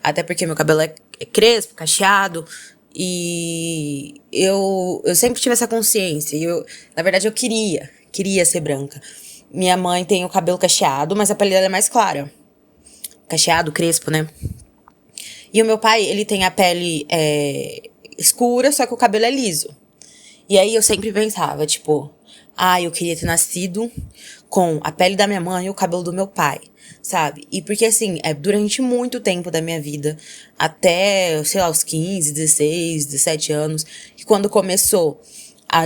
Até porque meu cabelo é crespo, cacheado, e eu sempre tive essa consciência. E na verdade, eu queria ser branca. Minha mãe tem o cabelo cacheado, mas a pele dela é mais clara. Cacheado, crespo, né? E o meu pai, ele tem a pele escura, só que o cabelo é liso. E aí eu sempre pensava, tipo... eu queria ter nascido com a pele da minha mãe e o cabelo do meu pai, sabe? E porque, assim, durante muito tempo da minha vida, até, sei lá, os 15, 16, 17 anos, que quando começou...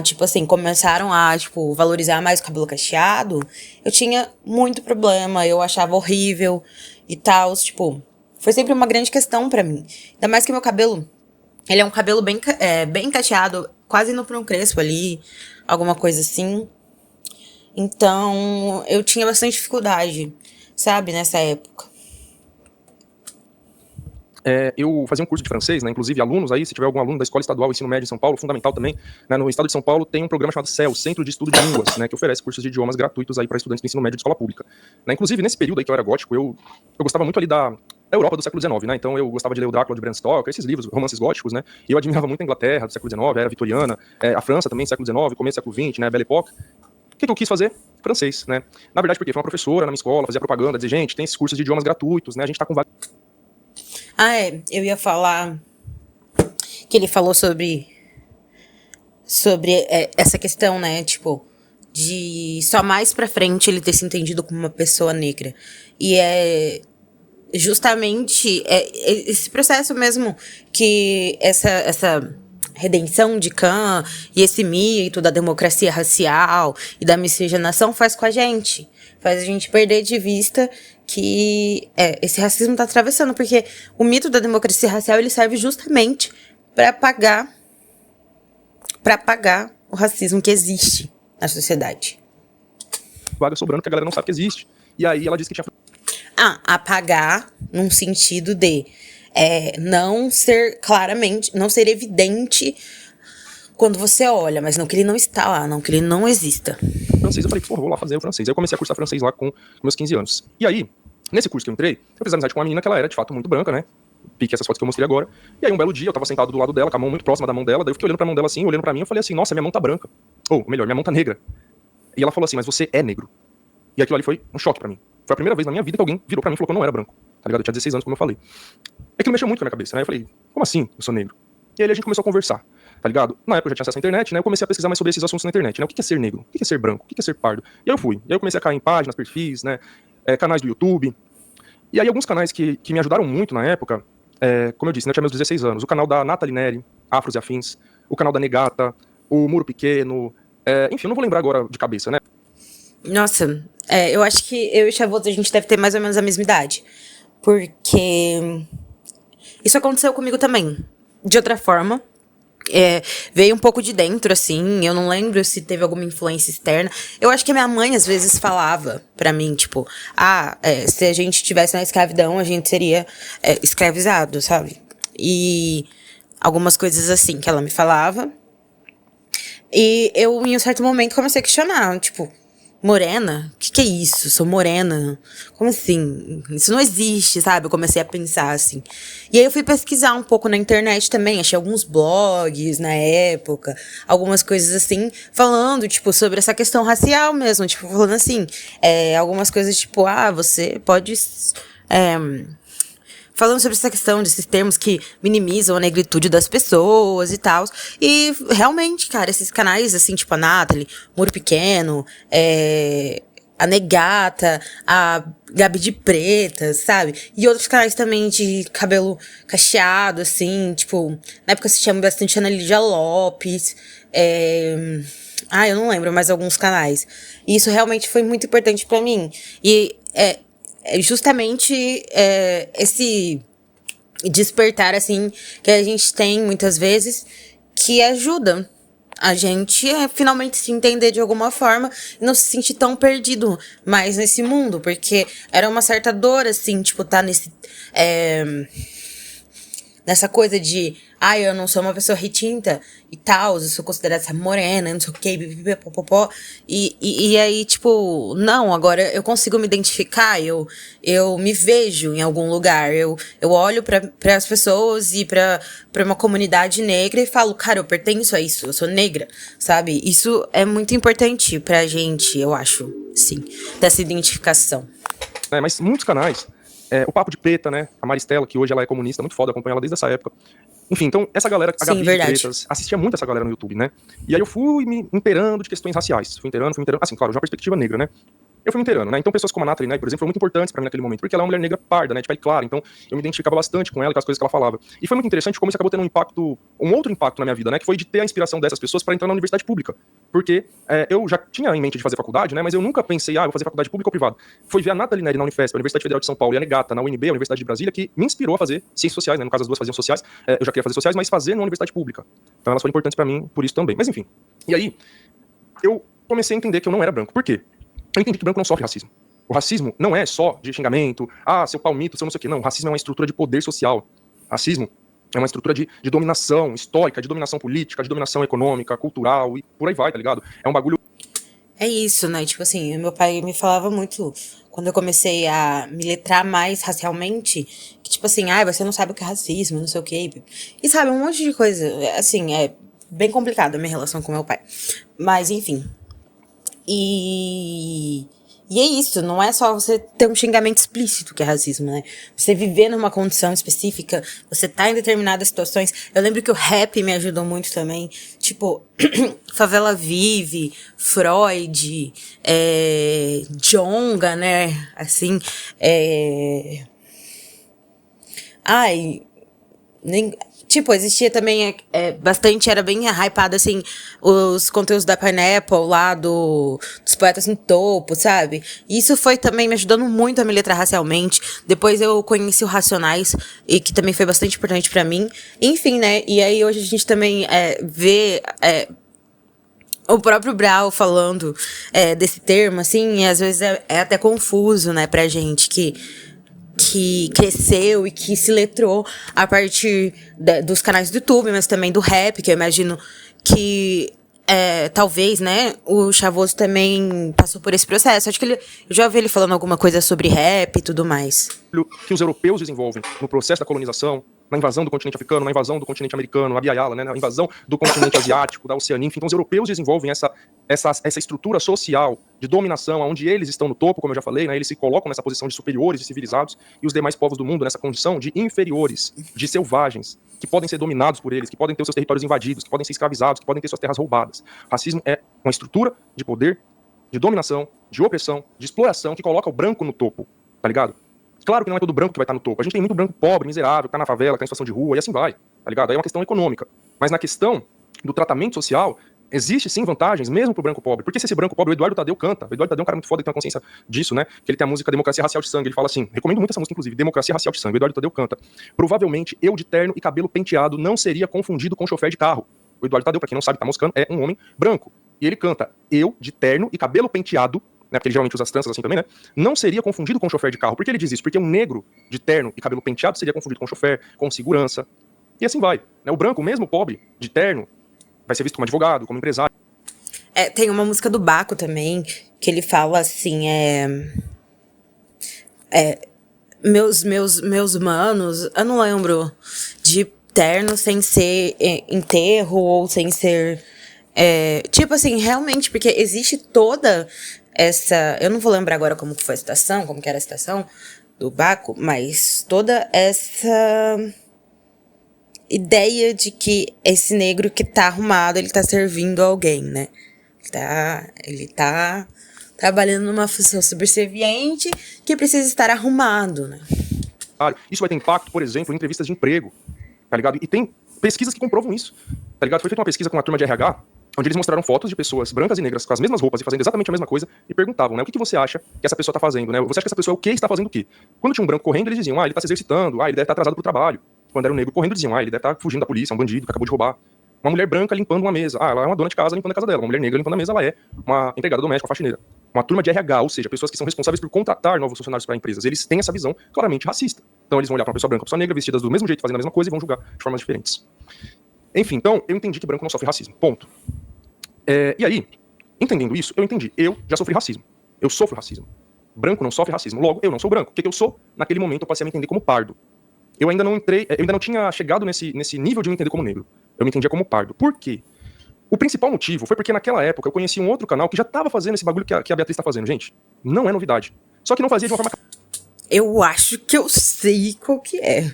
tipo assim, começaram a, tipo, valorizar mais o cabelo cacheado, eu tinha muito problema, eu achava horrível e tal, tipo, foi sempre uma grande questão pra mim. Ainda mais que meu cabelo, ele é um cabelo bem cacheado, quase indo pra um crespo ali, alguma coisa assim. Então, eu tinha bastante dificuldade, sabe, nessa época. Eu fazia um curso de francês, né? Inclusive alunos aí, se tiver algum aluno da Escola Estadual Ensino Médio em São Paulo, fundamental também, né? No estado de São Paulo tem um programa chamado CEL, Centro de Estudo de Línguas, né? Que oferece cursos de idiomas gratuitos aí para estudantes do ensino médio de escola pública. Né? Inclusive, nesse período aí que eu era gótico, eu gostava muito ali da Europa do século XIX, né? Então eu gostava de ler o Drácula de Bram Stoker, esses livros, romances góticos, né? E eu admirava muito a Inglaterra do século XIX, a era vitoriana, a França também, século XIX, começo do século XX, né? A Belle Époque. O que eu quis fazer? Francês, né? Na verdade, porque foi uma professora na minha escola, fazia propaganda, dizer, gente, tem esses cursos de idiomas gratuitos, né? A gente tá com vários... Eu ia falar que ele falou sobre essa questão, né, tipo, de só mais pra frente ele ter se entendido como uma pessoa negra. E justamente esse processo mesmo que essa redenção de Kant e esse mito da democracia racial e da miscigenação faz com a gente. Faz a gente perder de vista que esse racismo tá atravessando, porque o mito da democracia racial ele serve justamente pra apagar o racismo que existe na sociedade. Vaga sobrando que a galera não sabe que existe. E aí ela disse que tinha... Apagar num sentido de não ser claramente, não ser evidente quando você olha, mas não que ele não está lá, não que ele não exista. francês, eu falei, porra, vou lá fazer o francês. Aí eu comecei a cursar francês lá com meus 15 anos. E aí, nesse curso que eu entrei, eu fiz amizade com uma menina que ela era, de fato, muito branca, né? Pique essas fotos que eu mostrei agora. E aí, um belo dia, eu tava sentado do lado dela, com a mão muito próxima da mão dela, daí eu fiquei olhando pra mão dela assim, olhando pra mim, eu falei assim, nossa, minha mão tá branca. Ou, melhor, minha mão tá negra. E ela falou assim, mas você é negro. E aquilo ali foi um choque pra mim. Foi a primeira vez na minha vida que alguém virou pra mim e falou que eu não era branco. Tá ligado? Eu tinha 16 anos, como eu falei. Aquilo mexeu muito com a minha cabeça, né? Eu falei, como assim eu sou negro? E aí a gente começou a conversar, tá ligado? Na época eu já tinha acesso à internet, né? Eu comecei a pesquisar mais sobre esses assuntos na internet, né? O que é ser negro? O que é ser branco? O que é ser pardo? E aí eu fui. E aí eu comecei a cair em páginas, perfis, né? Canais do YouTube. E aí alguns canais que me ajudaram muito na época, como eu disse, né? Eu tinha meus 16 anos. O canal da Nathalie Neri, Afros e Afins. O canal da Negata. O Muro Pequeno. Enfim, eu não vou lembrar agora de cabeça, né? Nossa, eu acho que eu e o Chavoso, a gente deve ter mais ou menos a mesma idade. Porque isso aconteceu comigo também. De outra forma. Veio um pouco de dentro, assim. Eu não lembro se teve alguma influência externa. Eu acho que a minha mãe, às vezes, falava pra mim, tipo... se a gente estivesse na escravidão, a gente seria escravizado, sabe? E algumas coisas assim que ela me falava. E eu, em um certo momento, comecei a questionar, tipo... Morena? O que é isso? Sou morena? Como assim? Isso não existe, sabe? Eu comecei a pensar assim. E aí eu fui pesquisar um pouco na internet também. Achei alguns blogs na época. Algumas coisas assim. Falando, tipo, sobre essa questão racial mesmo. Tipo, falando assim. Algumas coisas tipo, você pode... falando sobre essa questão desses termos que minimizam a negritude das pessoas e tal. E realmente, cara, esses canais, assim, tipo a Nathalie, Muro Pequeno, a Negata, a Gabi de Preta, sabe? E outros canais também de cabelo cacheado, assim, tipo... Na época se chama bastante Ana Lídia Lopes, eu não lembro, mais alguns canais. E isso realmente foi muito importante pra mim. E justamente esse despertar, assim, que a gente tem muitas vezes, que ajuda a gente a finalmente se entender de alguma forma e não se sentir tão perdido mais nesse mundo, porque era uma certa dor, assim, tipo, tá nessa coisa de, eu não sou uma pessoa retinta e tal, eu sou considerada essa morena, não sei o que, pipipipopopó. E aí, tipo, não, agora eu consigo me identificar, eu me vejo em algum lugar, eu olho para as pessoas e para uma comunidade negra e falo, cara, eu pertenço a isso, eu sou negra, sabe? Isso é muito importante pra gente, eu acho, sim, dessa identificação. Mas muitos canais... o Papo de Preta, né? A Maristela, que hoje ela é comunista, muito foda, acompanho ela desde essa época. Enfim, então, essa galera, a Gabi de Pretas, assistia muito essa galera no YouTube, né? E aí eu fui me inteirando de questões raciais. Fui inteirando. Assim, claro, de uma perspectiva negra, né? Eu fui me inteirando, né? Então, pessoas como a Nathalie, né, por exemplo, foram muito importantes pra mim naquele momento, porque ela é uma mulher negra parda, né? De pele clara. Então, eu me identificava bastante com ela e com as coisas que ela falava. E foi muito interessante como isso acabou tendo um outro impacto na minha vida, né? Que foi de ter a inspiração dessas pessoas pra entrar na universidade pública. Porque eu já tinha em mente de fazer faculdade, né? Mas eu nunca pensei, vou fazer faculdade pública ou privada. Foi ver a Nathalie Neri na Unifesp, a Universidade Federal de São Paulo, e a Negata na UNB, a Universidade de Brasília, que me inspirou a fazer ciências sociais, né? No caso, as duas faziam sociais. Eu já queria fazer sociais, mas fazer numa universidade pública. Então, elas foram importantes pra mim por isso também. Mas, enfim. E aí, eu comecei a entender que eu não era branco. Por quê? Eu entendi que branco não sofre racismo. O racismo não é só de xingamento, seu palmito, seu não sei o quê. Não, o racismo é uma estrutura de poder social. Racismo é uma estrutura de dominação histórica, de dominação política, de dominação econômica, cultural e por aí vai, tá ligado? É um bagulho... É isso, né? Tipo assim, meu pai me falava muito, quando eu comecei a me letrar mais racialmente, que tipo assim, você não sabe o que é racismo, não sei o quê. E sabe, um monte de coisa. Assim, é bem complicado a minha relação com meu pai. Mas, enfim. E é isso, não é só você ter um xingamento explícito que é racismo, né? Você viver numa condição específica, você tá em determinadas situações. Eu lembro que o rap me ajudou muito também. Tipo, Favela Vive, Freud, Djonga, né? Assim, Tipo, existia também bastante, era bem hypado, assim, os conteúdos da Pineapple lá, dos Poetas no Topo, sabe? E isso foi também me ajudando muito a me letrar racialmente. Depois eu conheci o Racionais, e que também foi bastante importante pra mim. Enfim, né? E aí hoje a gente também vê o próprio Brau falando desse termo, assim, e às vezes é até confuso, né, pra gente que cresceu e que se letrou a partir dos canais do YouTube, mas também do rap, que eu imagino que talvez, né, o Chavoso também passou por esse processo. Acho que eu já ouvi ele falando alguma coisa sobre rap e tudo mais. Que os europeus desenvolvem no processo da colonização, na invasão do continente africano, na invasão do continente americano, na Biayala, né, na invasão do continente asiático, da Oceania, enfim. Então os europeus desenvolvem essa estrutura social de dominação, onde eles estão no topo, como eu já falei, né, eles se colocam nessa posição de superiores e civilizados, e os demais povos do mundo nessa condição de inferiores, de selvagens, que podem ser dominados por eles, que podem ter os seus territórios invadidos, que podem ser escravizados, que podem ter suas terras roubadas. Racismo é uma estrutura de poder, de dominação, de opressão, de exploração, que coloca o branco no topo, tá ligado? Claro que não é todo branco que vai estar no topo. A gente tem muito branco pobre, miserável, que tá na favela, que tá em situação de rua, e assim vai, tá ligado? Aí é uma questão econômica. Mas na questão do tratamento social, existe sim vantagens, mesmo pro branco pobre. Porque se esse branco pobre, o Eduardo Tadeu canta. O Eduardo Tadeu é um cara muito foda, que tem uma consciência disso, né? Que ele tem a música Democracia Racial de Sangue. Ele fala assim, recomendo muito essa música, inclusive, Democracia Racial de Sangue. O Eduardo Tadeu canta. Provavelmente, eu de terno e cabelo penteado não seria confundido com chofer de carro. O Eduardo Tadeu, pra quem não sabe, tá moscando, é um homem branco. E ele canta, eu de terno e cabelo penteado, né, porque ele geralmente usa as tranças assim também, né, não seria confundido com um chofer de carro. Por que ele diz isso? Porque um negro de terno e cabelo penteado seria confundido com chofer, com segurança, e assim vai. Né? O branco, mesmo pobre, de terno, vai ser visto como advogado, como empresário. Tem uma música do Baco também, que ele fala assim, meus manos, eu não lembro, de terno sem ser enterro ou sem ser... tipo assim, realmente, porque existe toda essa... Eu não vou lembrar agora como que foi a citação, como que era a citação do Baco, mas toda essa ideia de que esse negro que tá arrumado, ele tá servindo alguém, né? Ele tá trabalhando numa função subserviente que precisa estar arrumado, né? Isso vai ter impacto, por exemplo, em entrevistas de emprego, tá ligado? E tem pesquisas que comprovam isso, tá ligado? Foi feita uma pesquisa com uma turma de RH, onde eles mostraram fotos de pessoas brancas e negras com as mesmas roupas e fazendo exatamente a mesma coisa e perguntavam, né, o que você acha que essa pessoa tá fazendo, né? Você acha que essa pessoa é o quê? Está fazendo o quê? Quando tinha um branco correndo, eles diziam, ele tá se exercitando, ele deve estar atrasado pro trabalho. Quando era um negro correndo, diziam, ele deve estar fugindo da polícia, um bandido que acabou de roubar. Uma mulher branca limpando uma mesa, ela é uma dona de casa limpando a casa dela. Uma mulher negra limpando a mesa, ela é uma empregada doméstica, uma faxineira. Uma turma de RH, ou seja, pessoas que são responsáveis por contratar novos funcionários para empresas. Eles têm essa visão claramente racista. Então eles vão olhar para uma pessoa branca, uma pessoa negra, vestidas do mesmo jeito, fazendo a mesma coisa e vão julgar de formas diferentes. Enfim, então, eu entendi que branco não sofre racismo. Ponto. E aí, entendendo isso, eu entendi. Eu já sofri racismo. Eu sofro racismo. Branco não sofre racismo. Logo, eu não sou branco. O que eu sou? Naquele momento eu passei a me entender como pardo. Eu ainda não tinha chegado nesse nível de me entender como negro. Eu me entendia como pardo. Por quê? O principal motivo foi porque naquela época eu conheci um outro canal que já tava fazendo esse bagulho que a Beatriz tá fazendo. Gente, não é novidade. Só que não fazia de uma forma... Eu acho que eu sei qual que é.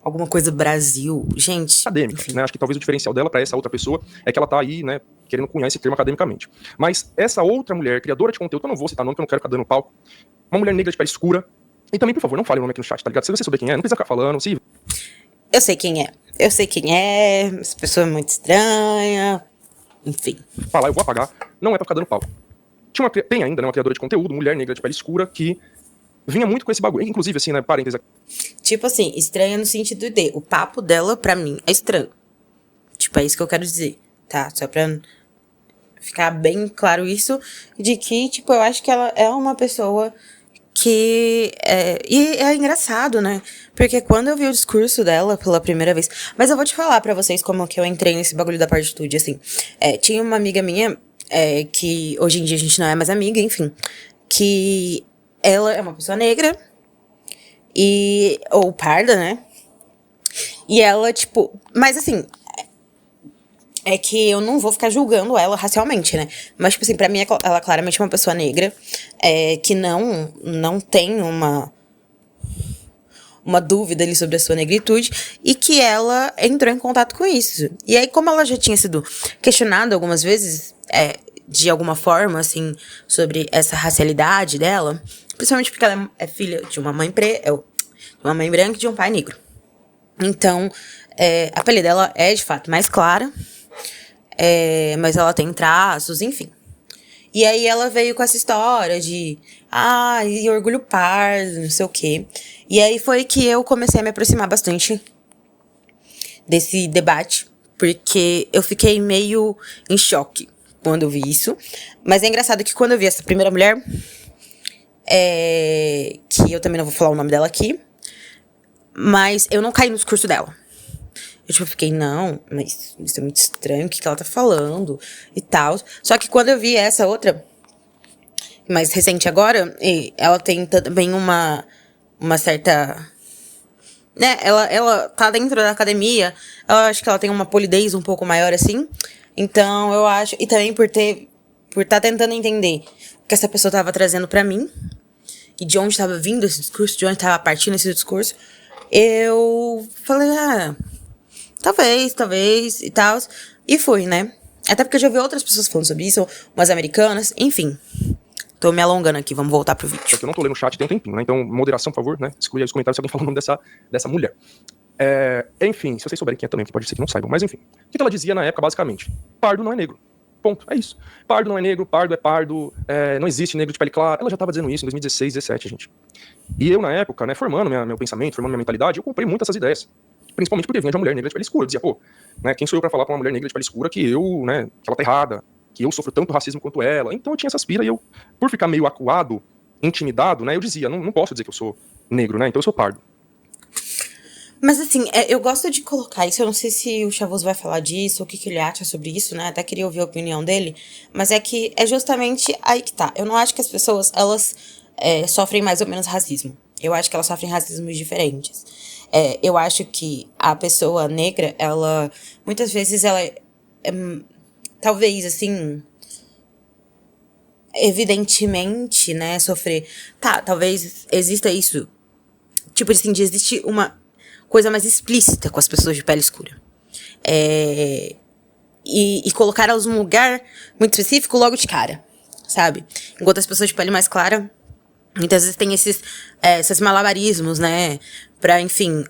Alguma coisa Brasil. Gente... acadêmica, né? Acho que talvez o diferencial dela pra essa outra pessoa é que ela tá aí, né, querendo cunhar esse termo academicamente. Mas essa outra mulher, criadora de conteúdo, eu não vou citar nome, que eu não quero ficar dando palco, uma mulher negra de pele escura, e também, por favor, não fale o nome aqui no chat, tá ligado? Se você souber quem é, não precisa ficar falando, se... Eu sei quem é, essa pessoa é muito estranha, enfim. Falar, eu vou apagar, não é pra ficar dando palco. Tem ainda, né, uma criadora de conteúdo, mulher negra de pele escura, que vinha muito com esse bagulho, inclusive, assim, né, parênteses aqui. Tipo assim, estranha no sentido de, o papo dela, pra mim, é estranho. Tipo, é isso que eu quero dizer, tá? Só pra ficar bem claro isso, de que, tipo, eu acho que ela é uma pessoa que... E é engraçado, né? Porque quando eu vi o discurso dela pela primeira vez... Mas eu vou te falar pra vocês como que eu entrei nesse bagulho da partitude, assim. Tinha uma amiga minha, que hoje em dia a gente não é mais amiga, enfim. Que ela é uma pessoa negra, ou parda, né? E ela, tipo... Mas assim... É que eu não vou ficar julgando ela racialmente, né? Mas, tipo assim, pra mim, ela claramente é uma pessoa negra, que não tem uma dúvida ali sobre a sua negritude, e que ela entrou em contato com isso. E aí, como ela já tinha sido questionada algumas vezes, de alguma forma, assim, sobre essa racialidade dela, principalmente porque ela é filha de uma mãe branca e de um pai negro. Então, a pele dela é, de fato, mais clara. Mas ela tem traços, enfim. E aí ela veio com essa história de... e orgulho pardo, não sei o quê. E aí foi que eu comecei a me aproximar bastante desse debate. Porque eu fiquei meio em choque quando eu vi isso. Mas é engraçado que quando eu vi essa primeira mulher... que eu também não vou falar o nome dela aqui. Mas eu não caí no discurso dela. Eu fiquei, não, mas isso é muito estranho, o que ela tá falando e tal. Só que quando eu vi essa outra, mais recente agora, ela tem também uma certa... Né, ela tá dentro da academia, eu acho que ela tem uma polidez um pouco maior, assim. Então, eu acho... E também por estar tentando entender o que essa pessoa tava trazendo pra mim, e de onde tava vindo esse discurso, de onde tava partindo esse discurso, eu falei, talvez, e tal. E fui, né? Até porque eu já vi outras pessoas falando sobre isso, umas americanas, enfim. Tô me alongando aqui, vamos voltar pro vídeo. Eu não tô lendo o chat tem um tempinho, né? Então, moderação, por favor, né? Exclui aí os comentários se alguém falou o nome dessa mulher. Enfim, se vocês souberem quem é também, que pode ser que não saibam, mas enfim. O que ela dizia na época, basicamente? Pardo não é negro. Ponto, é isso. Pardo não é negro, pardo é pardo, não existe negro de pele clara. Ela já tava dizendo isso em 2016, 2017, gente. E eu, na época, né, formando meu pensamento, formando minha mentalidade, eu comprei muito essas ideias. Principalmente porque vinha de uma mulher negra de pele escura. Eu dizia, né, quem sou eu pra falar pra uma mulher negra de pele escura que né, que ela tá errada, que eu sofro tanto racismo quanto ela. Então eu tinha essas piras e eu, por ficar meio acuado, intimidado, né, eu dizia, não posso dizer que eu sou negro, né, então eu sou pardo. Mas assim, eu gosto de colocar isso, eu não sei se o Chavoso vai falar disso, o que ele acha sobre isso, né, até queria ouvir a opinião dele, mas é que é justamente aí que tá. Eu não acho que as pessoas, elas sofrem mais ou menos racismo. Eu acho que elas sofrem racismos diferentes. Eu acho que a pessoa negra, ela, muitas vezes, ela talvez, assim, evidentemente, né, sofrer. Talvez exista isso, tipo assim, de existir uma coisa mais explícita com as pessoas de pele escura. E colocar elas num lugar muito específico logo de cara, sabe? Enquanto as pessoas de pele mais clara, muitas vezes tem esses malabarismos, né? Pra, enfim,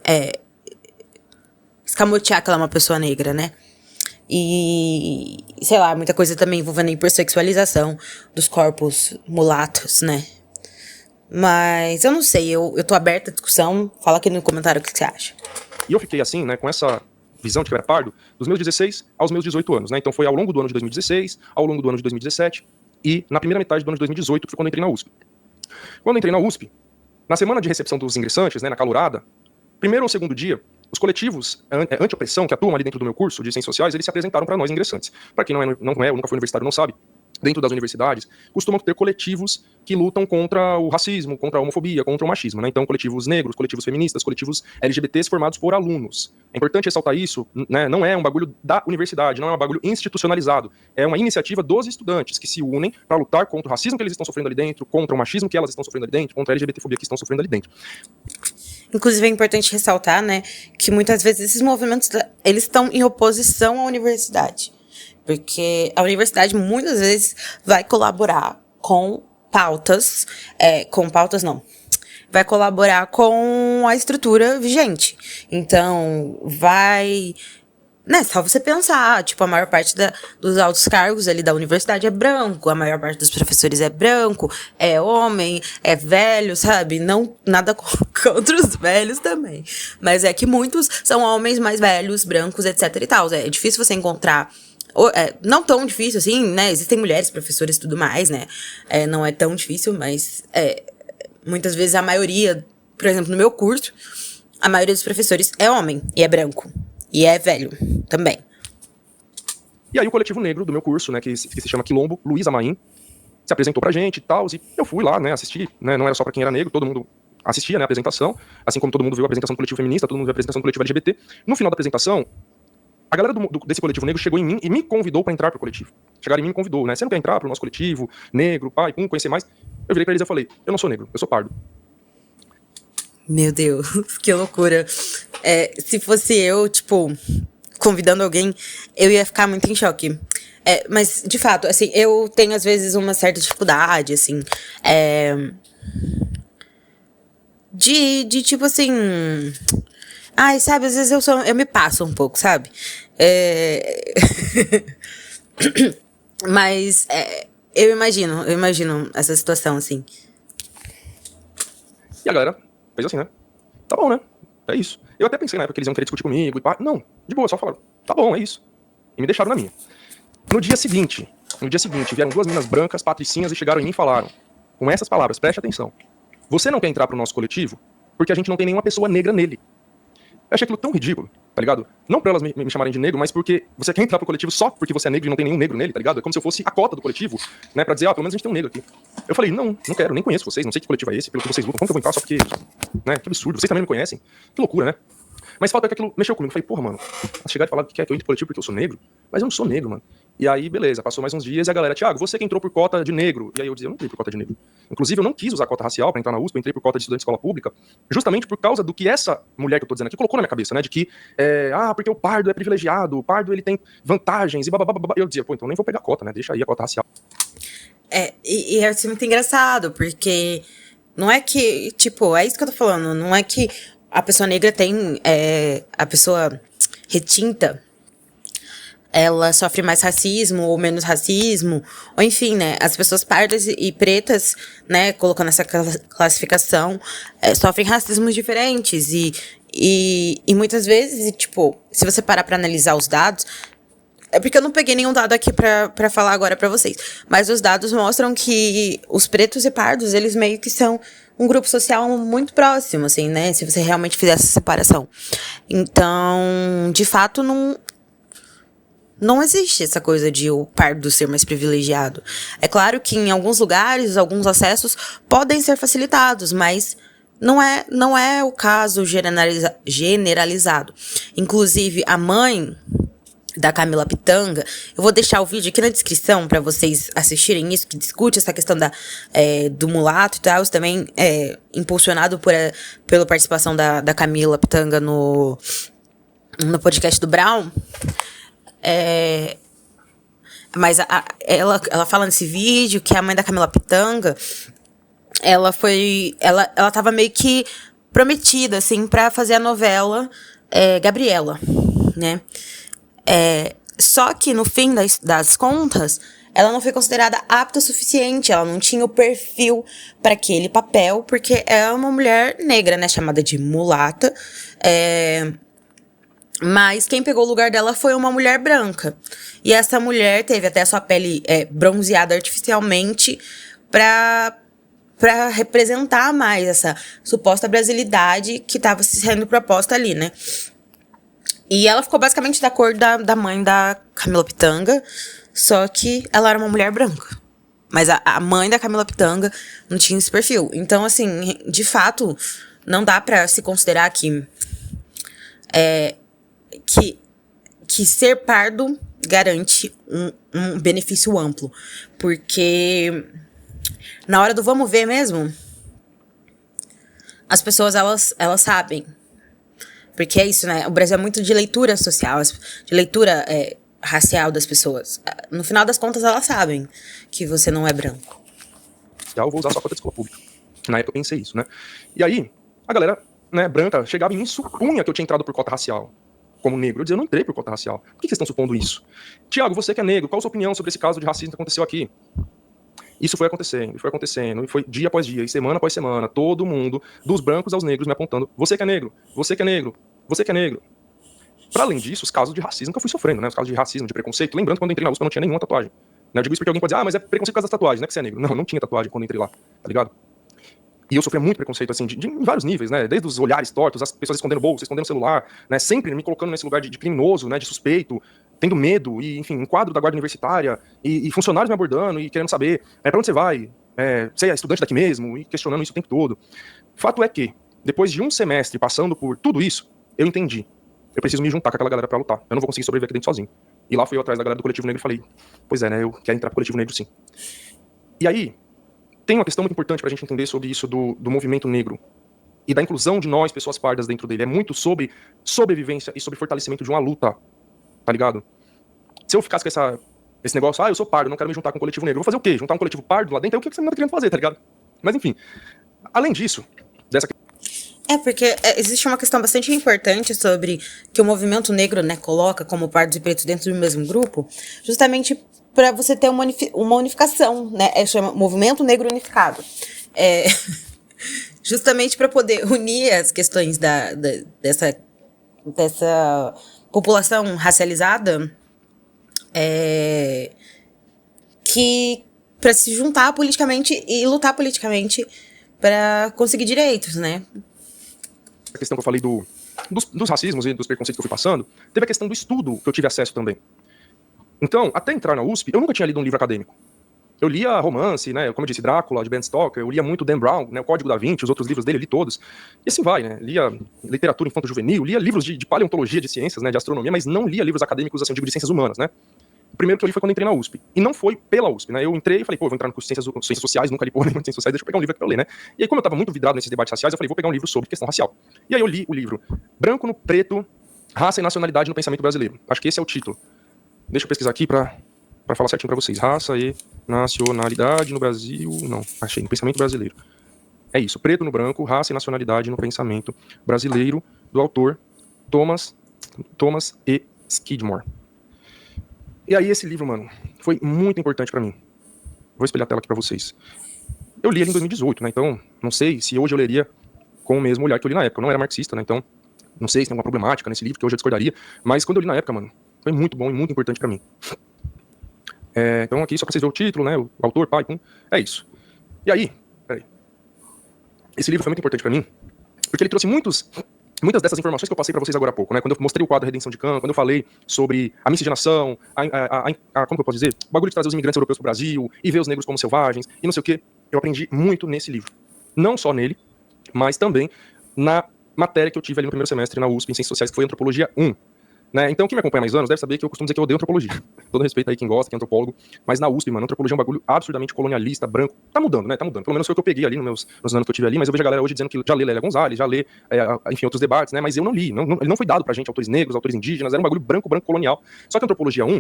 escamotear que ela é uma pessoa negra, né? E, sei lá, muita coisa também envolvendo a hipersexualização dos corpos mulatos, né? Mas eu não sei, eu tô aberta à discussão. Fala aqui no comentário o que você acha. E eu fiquei assim, né, com essa visão de que eu era pardo, dos meus 16 aos meus 18 anos, né? Então foi ao longo do ano de 2016, ao longo do ano de 2017 e na primeira metade do ano de 2018, que foi quando eu entrei na USP. Quando eu entrei na USP, na semana de recepção dos ingressantes, né, na calorada, primeiro ou segundo dia, os coletivos anti-opressão que atuam ali dentro do meu curso de Ciências Sociais, eles se apresentaram para nós ingressantes. Para quem não é, nunca foi universitário, não sabe, dentro das universidades, costumam ter coletivos que lutam contra o racismo, contra a homofobia, contra o machismo, né? Então, coletivos negros, coletivos feministas, coletivos LGBTs formados por alunos. É importante ressaltar isso, né? Não é um bagulho da universidade, não é um bagulho institucionalizado. É uma iniciativa dos estudantes que se unem para lutar contra o racismo que eles estão sofrendo ali dentro, contra o machismo que elas estão sofrendo ali dentro, contra a LGBTfobia que estão sofrendo ali dentro. Inclusive, é importante ressaltar, né, que muitas vezes esses movimentos, eles estão em oposição à universidade. Porque a universidade, muitas vezes, vai colaborar com pautas... vai colaborar com a estrutura vigente. Então, vai... Né, só você pensar, tipo, a maior parte dos altos cargos ali da universidade é branco, a maior parte dos professores é branco, é homem, é velho, sabe? Não, nada contra os velhos também. Mas é que muitos são homens mais velhos, brancos, etc e tal. É difícil você encontrar... não tão difícil assim, né? Existem mulheres professoras e tudo mais, né? Não é tão difícil, mas muitas vezes a maioria, por exemplo, no meu curso, a maioria dos professores é homem e é branco. E é velho também. E aí o coletivo negro do meu curso, né, que se chama Quilombo, Luiz Amaim, se apresentou pra gente e tal, e eu fui lá, né, assistir, né, não era só pra quem era negro, todo mundo assistia, né, a apresentação, assim como todo mundo viu a apresentação do coletivo feminista, todo mundo viu a apresentação do coletivo LGBT. No final da apresentação, a galera desse coletivo negro chegou em mim e me convidou pra entrar pro coletivo. Chegaram em mim e me convidou, né, você não quer entrar pro nosso coletivo, negro, pai, conhecer mais? Eu virei pra eles e eu falei, eu não sou negro, eu sou pardo. Meu Deus, que loucura. Se fosse eu, tipo, convidando alguém, eu ia ficar muito em choque. Mas, de fato, assim, eu tenho, às vezes, uma certa dificuldade, assim, de tipo assim... Ai, sabe, às vezes eu me passo um pouco, sabe? Mas eu imagino essa situação, assim. E a galera fez assim, né? Tá bom, né? É isso. Eu até pensei na época que eles iam querer discutir comigo e pá. Não, de boa, só falaram. Tá bom, é isso. E me deixaram na minha. No dia seguinte, vieram 2 meninas brancas, patricinhas, e chegaram em mim e falaram, com essas palavras, preste atenção. Você não quer entrar pro nosso coletivo porque a gente não tem nenhuma pessoa negra nele. Eu achei aquilo tão ridículo, tá ligado? Não pra elas me chamarem de negro, mas porque você quer entrar pro coletivo só porque você é negro e não tem nenhum negro nele, tá ligado? É como se eu fosse a cota do coletivo, né? Pra dizer, pelo menos a gente tem um negro aqui. Eu falei, não quero, nem conheço vocês, não sei que coletivo é esse, pelo que vocês lutam, como que eu vou entrar só porque, né? Que absurdo, vocês também me conhecem. Que loucura, né? Mas o fato é que aquilo mexeu comigo. Eu falei, porra, mano, chegar e falar que quer que eu entre pro coletivo porque eu sou negro, mas eu não sou negro, mano. E aí, beleza, passou mais uns dias e a galera, Thiago, você que entrou por cota de negro. E aí eu dizia, eu não entrei por cota de negro. Inclusive, eu não quis usar cota racial pra entrar na USP, eu entrei por cota de estudante de escola pública, justamente por causa do que essa mulher que eu tô dizendo aqui colocou na minha cabeça, né? De que, porque o pardo é privilegiado, o pardo ele tem vantagens e bababá. Eu dizia, pô, então nem vou pegar cota, né? Deixa aí a cota racial. E é assim, muito engraçado, porque não é que, tipo, é isso que eu tô falando, não é que a pessoa negra tem, a pessoa retinta, ela sofre mais racismo ou menos racismo, ou enfim, né, as pessoas pardas e pretas, né, colocando essa classificação, sofrem racismos diferentes e muitas vezes, tipo, se você parar pra analisar os dados, é porque eu não peguei nenhum dado aqui pra falar agora pra vocês, mas os dados mostram que os pretos e pardos, eles meio que são um grupo social muito próximo, assim, né, se você realmente fizer essa separação. Então, de fato, não existe essa coisa de o pardo ser mais privilegiado. É claro que em alguns lugares, alguns acessos podem ser facilitados, mas não é o caso generalizado. Inclusive, a mãe da Camila Pitanga, eu vou deixar o vídeo aqui na descrição para vocês assistirem isso, que discute essa questão do mulato e tal, isso também impulsionado pela participação da Camila Pitanga no podcast do Brown. Mas ela fala nesse vídeo que a mãe da Camila Pitanga, ela tava meio que prometida, assim, pra fazer a novela Gabriela, né? Só que no fim das contas, ela não foi considerada apta o suficiente, ela não tinha o perfil para aquele papel, porque é uma mulher negra, né, chamada de mulata, mas quem pegou o lugar dela foi uma mulher branca. E essa mulher teve até a sua pele bronzeada artificialmente pra representar mais essa suposta brasilidade que estava sendo proposta ali, né? E ela ficou basicamente da cor da mãe da Camila Pitanga, só que ela era uma mulher branca. Mas a mãe da Camila Pitanga não tinha esse perfil. Então, assim, de fato, não dá pra se considerar que ser pardo garante um benefício amplo. Porque na hora do vamos ver mesmo, as pessoas, elas sabem. Porque é isso, né? O Brasil é muito de leitura social, de leitura racial das pessoas. No final das contas, elas sabem que você não é branco. Eu vou usar só cota de escola pública. Na época eu pensei isso, né? E aí, a galera, né, branca chegava em mim e supunha que eu tinha entrado por cota racial. Como negro. Eu dizia, eu não entrei por cota racial. Por que vocês estão supondo isso? Tiago, você que é negro, qual a sua opinião sobre esse caso de racismo que aconteceu aqui? Isso foi acontecendo, e foi dia após dia, e semana após semana, todo mundo, dos brancos aos negros, me apontando, você que é negro, você que é negro, você que é negro. Para além disso, os casos de racismo que eu fui sofrendo, né? Os casos de racismo, de preconceito. Lembrando que quando eu entrei na USP eu não tinha nenhuma tatuagem. Né? Eu digo isso porque alguém pode dizer, mas é preconceito por causa das tatuagens, né? Que você é negro. Não, não tinha tatuagem quando eu entrei lá, tá ligado? E eu sofria muito preconceito, assim, em vários níveis, né? Desde os olhares tortos, as pessoas escondendo bolsa, escondendo celular, né? Sempre me colocando nesse lugar de criminoso, né? De suspeito, tendo medo, e, enfim, um quadro da guarda universitária, e funcionários me abordando e querendo saber, pra onde você vai? Você é estudante daqui mesmo? E questionando isso o tempo todo. Fato é que, depois de um semestre passando por tudo isso, eu entendi. Eu preciso me juntar com aquela galera pra lutar. Eu não vou conseguir sobreviver aqui dentro sozinho. E lá fui eu atrás da galera do Coletivo Negro e falei, pois é, né? Eu quero entrar pro Coletivo Negro, sim. E aí, tem uma questão muito importante pra gente entender sobre isso do movimento negro e da inclusão de nós, pessoas pardas, dentro dele. É muito sobre sobrevivência e sobre fortalecimento de uma luta, tá ligado? Se eu ficasse com esse negócio, eu sou pardo, não quero me juntar com o coletivo negro, eu vou fazer o quê? Juntar um coletivo pardo lá dentro? É o que você não tá querendo fazer, tá ligado? Mas enfim, além disso, Porque existe uma questão bastante importante sobre que o movimento negro, né, coloca como pardos e pretos dentro do mesmo grupo, justamente para você ter uma unificação, né? Chama Movimento Negro Unificado. Justamente para poder unir as questões dessa população racializada, que para se juntar politicamente e lutar politicamente para conseguir direitos, né? A questão que eu falei dos racismos e dos preconceitos que eu fui passando, teve a questão do estudo que eu tive acesso também. Então, até entrar na USP, eu nunca tinha lido um livro acadêmico. Eu lia romance, né, como eu disse, Drácula, de Bram Stoker, eu lia muito Dan Brown, né, o Código da Vinci, os outros livros dele, eu li todos. E assim vai, né, lia literatura infanto-juvenil, lia livros de paleontologia, de ciências, né, de astronomia, mas não lia livros acadêmicos, assim, eu digo, de ciências humanas, né. O primeiro que eu li foi quando eu entrei na USP. E não foi pela USP, né? Eu entrei e falei, pô, eu vou entrar no curso de ciências sociais, nunca li porra nenhuma de ciências sociais, deixa eu pegar um livro aqui pra eu ler, né? E aí, como eu tava muito vidrado nesses debates raciais, eu falei, vou pegar um livro sobre questão racial. E aí eu li o livro Branco no Preto, Raça e Nacionalidade no Pensamento Brasileiro. Acho que esse é o título. Deixa eu pesquisar aqui pra falar certinho pra vocês. Raça e Nacionalidade no Brasil... Não, achei, no Pensamento Brasileiro. É isso, Preto no Branco, Raça e Nacionalidade no Pensamento Brasileiro, do autor Thomas E. Skidmore. E aí esse livro, mano, foi muito importante pra mim. Vou espelhar a tela aqui pra vocês. Eu li ele em 2018, né, então não sei se hoje eu leria com o mesmo olhar que eu li na época. Eu não era marxista, né, então não sei se tem alguma problemática nesse livro que hoje eu discordaria, mas quando eu li na época, mano, foi muito bom e muito importante pra mim. Então aqui só pra vocês verem o título, né, o autor, pai, pum, é isso. E aí, peraí. Esse livro foi muito importante pra mim, porque ele trouxe muitas dessas informações que eu passei pra vocês agora há pouco, né? Quando eu mostrei o quadro Redenção de Khan, quando eu falei sobre a miscigenação, como que eu posso dizer? O bagulho de trazer os imigrantes europeus pro Brasil e ver os negros como selvagens e não sei o quê. Eu aprendi muito nesse livro. Não só nele, mas também na matéria que eu tive ali no primeiro semestre na USP, em Ciências Sociais, que foi Antropologia 1. Né? Então, quem me acompanha há mais anos deve saber que eu costumo dizer que eu odeio antropologia. Todo respeito aí quem gosta, quem é antropólogo. Mas na USP, mano, antropologia é um bagulho absurdamente colonialista, branco. Tá mudando, né? Tá mudando. Pelo menos foi o que eu peguei ali nos anos que eu tive ali. Mas eu vejo a galera hoje dizendo que já lê Lélia Gonzalez, já lê, enfim, outros debates, né? Mas eu não li. Ele não foi dado pra gente, autores negros, autores indígenas. Era um bagulho branco colonial. Só que a Antropologia 1,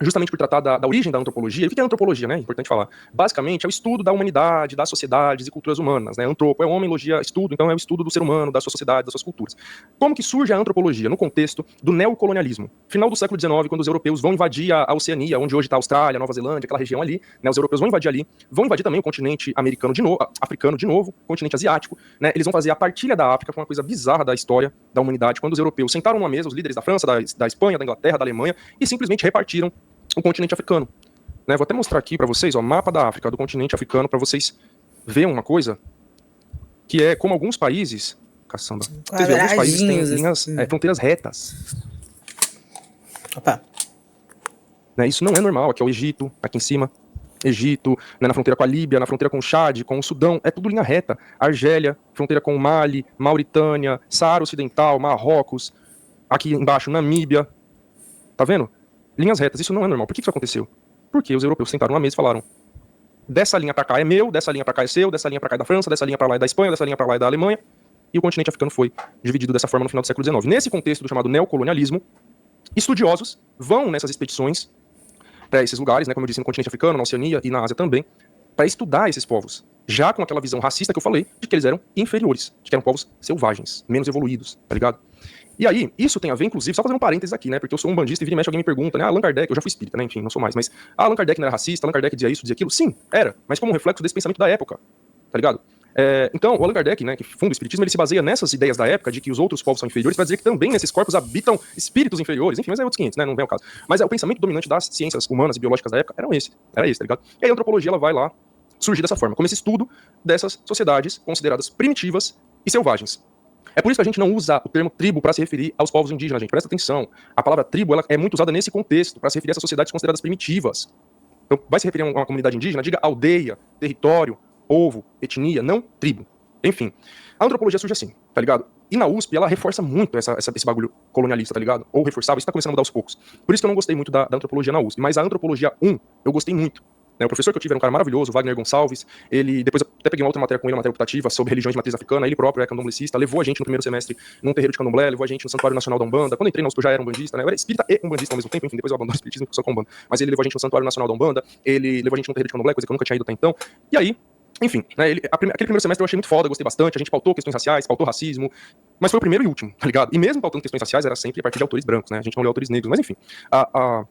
justamente por tratar da origem da antropologia. E o que é antropologia, né? Importante falar. Basicamente, é o estudo da humanidade, das sociedades e culturas humanas, né? Antropo é homem, logia, estudo, então é o estudo do ser humano, da sua sociedade, das suas culturas. Como que surge a antropologia? No contexto do neocolonialismo. Final do século XIX, quando os europeus vão invadir a Oceania, onde hoje está a Austrália, Nova Zelândia, aquela região ali, né? Os europeus vão invadir ali, vão invadir também o continente americano de novo, africano de novo, continente asiático, né? Eles vão fazer a partilha da África, foi uma coisa bizarra da história da humanidade, quando os europeus sentaram numa mesa, os líderes da França, da Espanha, da Inglaterra, da Alemanha, e simplesmente repartiram o continente africano. Né, vou até mostrar aqui para vocês, ó, mapa da África, do continente africano, para vocês verem uma coisa, que é como alguns países, caçamba, vocês veem, alguns países têm linhas, fronteiras retas. Opa. Né, isso não é normal, aqui é o Egito, aqui em cima, Egito, né, na fronteira com a Líbia, na fronteira com o Chad, com o Sudão, é tudo linha reta. Argélia, fronteira com o Mali, Mauritânia, Saara Ocidental, Marrocos, aqui embaixo, Namíbia, tá vendo? Linhas retas, isso não é normal. Por que isso aconteceu? Porque os europeus sentaram na mesa e falaram: dessa linha pra cá é meu, dessa linha pra cá é seu, dessa linha pra cá é da França, dessa linha pra lá é da Espanha, dessa linha pra lá é da Alemanha. E o continente africano foi dividido dessa forma no final do século XIX. Nesse contexto do chamado neocolonialismo, estudiosos vão nessas expedições para esses lugares, né, como eu disse, no continente africano, na Oceania e na Ásia também, para estudar esses povos. Já com aquela visão racista que eu falei, de que eles eram inferiores, de que eram povos selvagens, menos evoluídos, tá ligado? E aí, isso tem a ver, inclusive, só fazer um parênteses aqui, né? Porque eu sou um bandista e vira e mexe alguém me pergunta, né? Allan Kardec, eu já fui espírita, né? Enfim, não sou mais, mas Allan Kardec não era racista, Allan Kardec dizia isso, dizia aquilo? Sim, era, mas como um reflexo desse pensamento da época, tá ligado? Então, o Allan Kardec, né, que funda o espiritismo, ele se baseia nessas ideias da época de que os outros povos são inferiores, para dizer que também nesses corpos habitam espíritos inferiores, enfim, mas é outros 500, né? Não vem ao caso. Mas o pensamento dominante das ciências humanas e biológicas da época era esse, tá ligado? E aí a antropologia, ela vai lá surgir dessa forma, como esse estudo dessas sociedades consideradas primitivas e selvagens. É por isso que a gente não usa o termo tribo para se referir aos povos indígenas, gente. Presta atenção. A palavra tribo, ela é muito usada nesse contexto, para se referir a essas sociedades consideradas primitivas. Então, vai se referir a uma comunidade indígena, diga aldeia, território, povo, etnia, não tribo. Enfim, a antropologia surge assim, tá ligado? E na USP, ela reforça muito esse bagulho colonialista, tá ligado? Ou reforçava, isso tá começando a mudar aos poucos. Por isso que eu não gostei muito da antropologia na USP. Mas a antropologia 1, eu gostei muito. O professor que eu tive era um cara maravilhoso, Wagner Gonçalves. Ele, depois eu até peguei uma outra matéria com ele, uma matéria optativa sobre religiões de matriz africana. Ele próprio é candomblessista, levou a gente no primeiro semestre num terreiro de candomblé, levou a gente no Santuário Nacional da Umbanda. Quando eu entrei na USP eu já era um bandista, né? Eu era espírita e umbandista ao mesmo tempo, enfim, depois eu abandono o espiritismo só com Umbanda. Mas ele levou a gente no Santuário Nacional da Umbanda, ele levou a gente no terreiro de candomblé, coisa que eu nunca tinha ido até então. E aí, Enfim, né, aquele primeiro semestre eu achei muito foda, gostei bastante, a gente pautou questões raciais, pautou racismo, mas foi o primeiro e último, tá ligado? E mesmo pautando questões raciais, era sempre a partir de autores brancos, né? A gente não leu autores negros, mas enfim. Como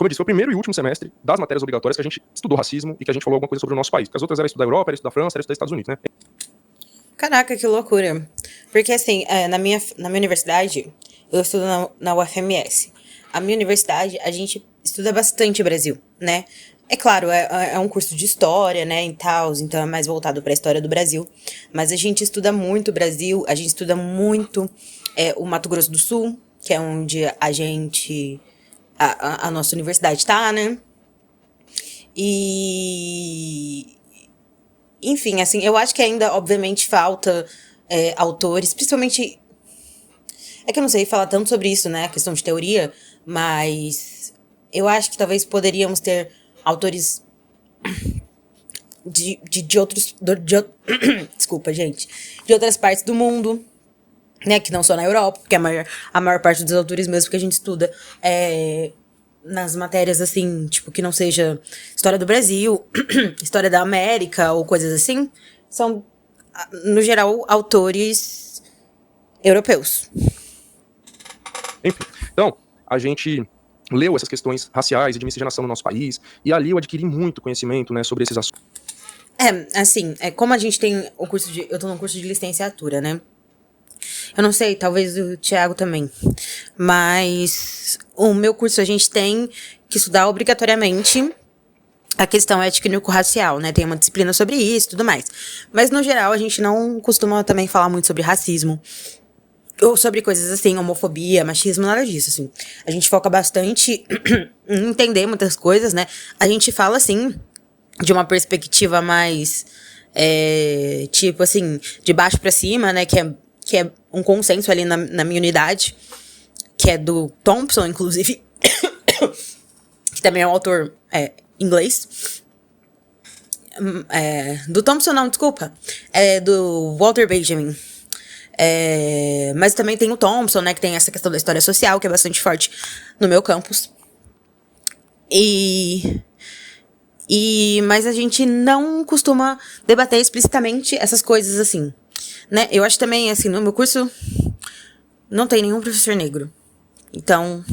eu disse, foi o primeiro e último semestre das matérias obrigatórias que a gente estudou racismo e que a gente falou alguma coisa sobre o nosso país. Porque as outras era estudar Europa, era estudar França, era estudar Estados Unidos, né? Caraca, que loucura. Porque assim, na minha universidade, eu estudo na UFMS. A minha universidade, a gente estuda bastante Brasil, né? É claro, é um curso de história, né, e tal, então é mais voltado para a história do Brasil. Mas a gente estuda muito o Brasil, a gente estuda muito o Mato Grosso do Sul, que é onde a nossa universidade tá, né? E... Enfim, assim, eu acho que ainda, obviamente, falta autores, principalmente... É que eu não sei falar tanto sobre isso, né, a questão de teoria, mas eu acho que talvez poderíamos ter autores de outros... Desculpa, gente. De outras partes do mundo, né, que não só na Europa, porque a maior parte dos autores mesmo que a gente estuda nas matérias, assim, tipo, que não seja história do Brasil, história da América ou coisas assim, são, no geral, autores europeus. Enfim, então, a gente leu essas questões raciais e de miscigenação no nosso país, e ali eu adquiri muito conhecimento, né, sobre esses assuntos. Assim, como a gente tem o curso de... Eu tô no curso de licenciatura, né? Eu não sei, talvez o Thiago também. Mas o meu curso a gente tem que estudar obrigatoriamente a questão étnico-racial, né? Tem uma disciplina sobre isso e tudo mais. Mas, no geral, a gente não costuma também falar muito sobre racismo. Ou sobre coisas assim, homofobia, machismo, nada disso, assim. A gente foca bastante em entender muitas coisas, né? A gente fala, assim, de uma perspectiva mais, tipo assim, de baixo pra cima, né? Que é um consenso ali na minha unidade, que é do Thompson, inclusive, que também é um autor inglês. Do Thompson, não, desculpa. É do Walter Benjamin. Mas também tem o Thompson, né, que tem essa questão da história social, que é bastante forte no meu campus. Mas a gente não costuma debater explicitamente essas coisas assim, né? Eu acho também, assim, no meu curso não tem nenhum professor negro. Então,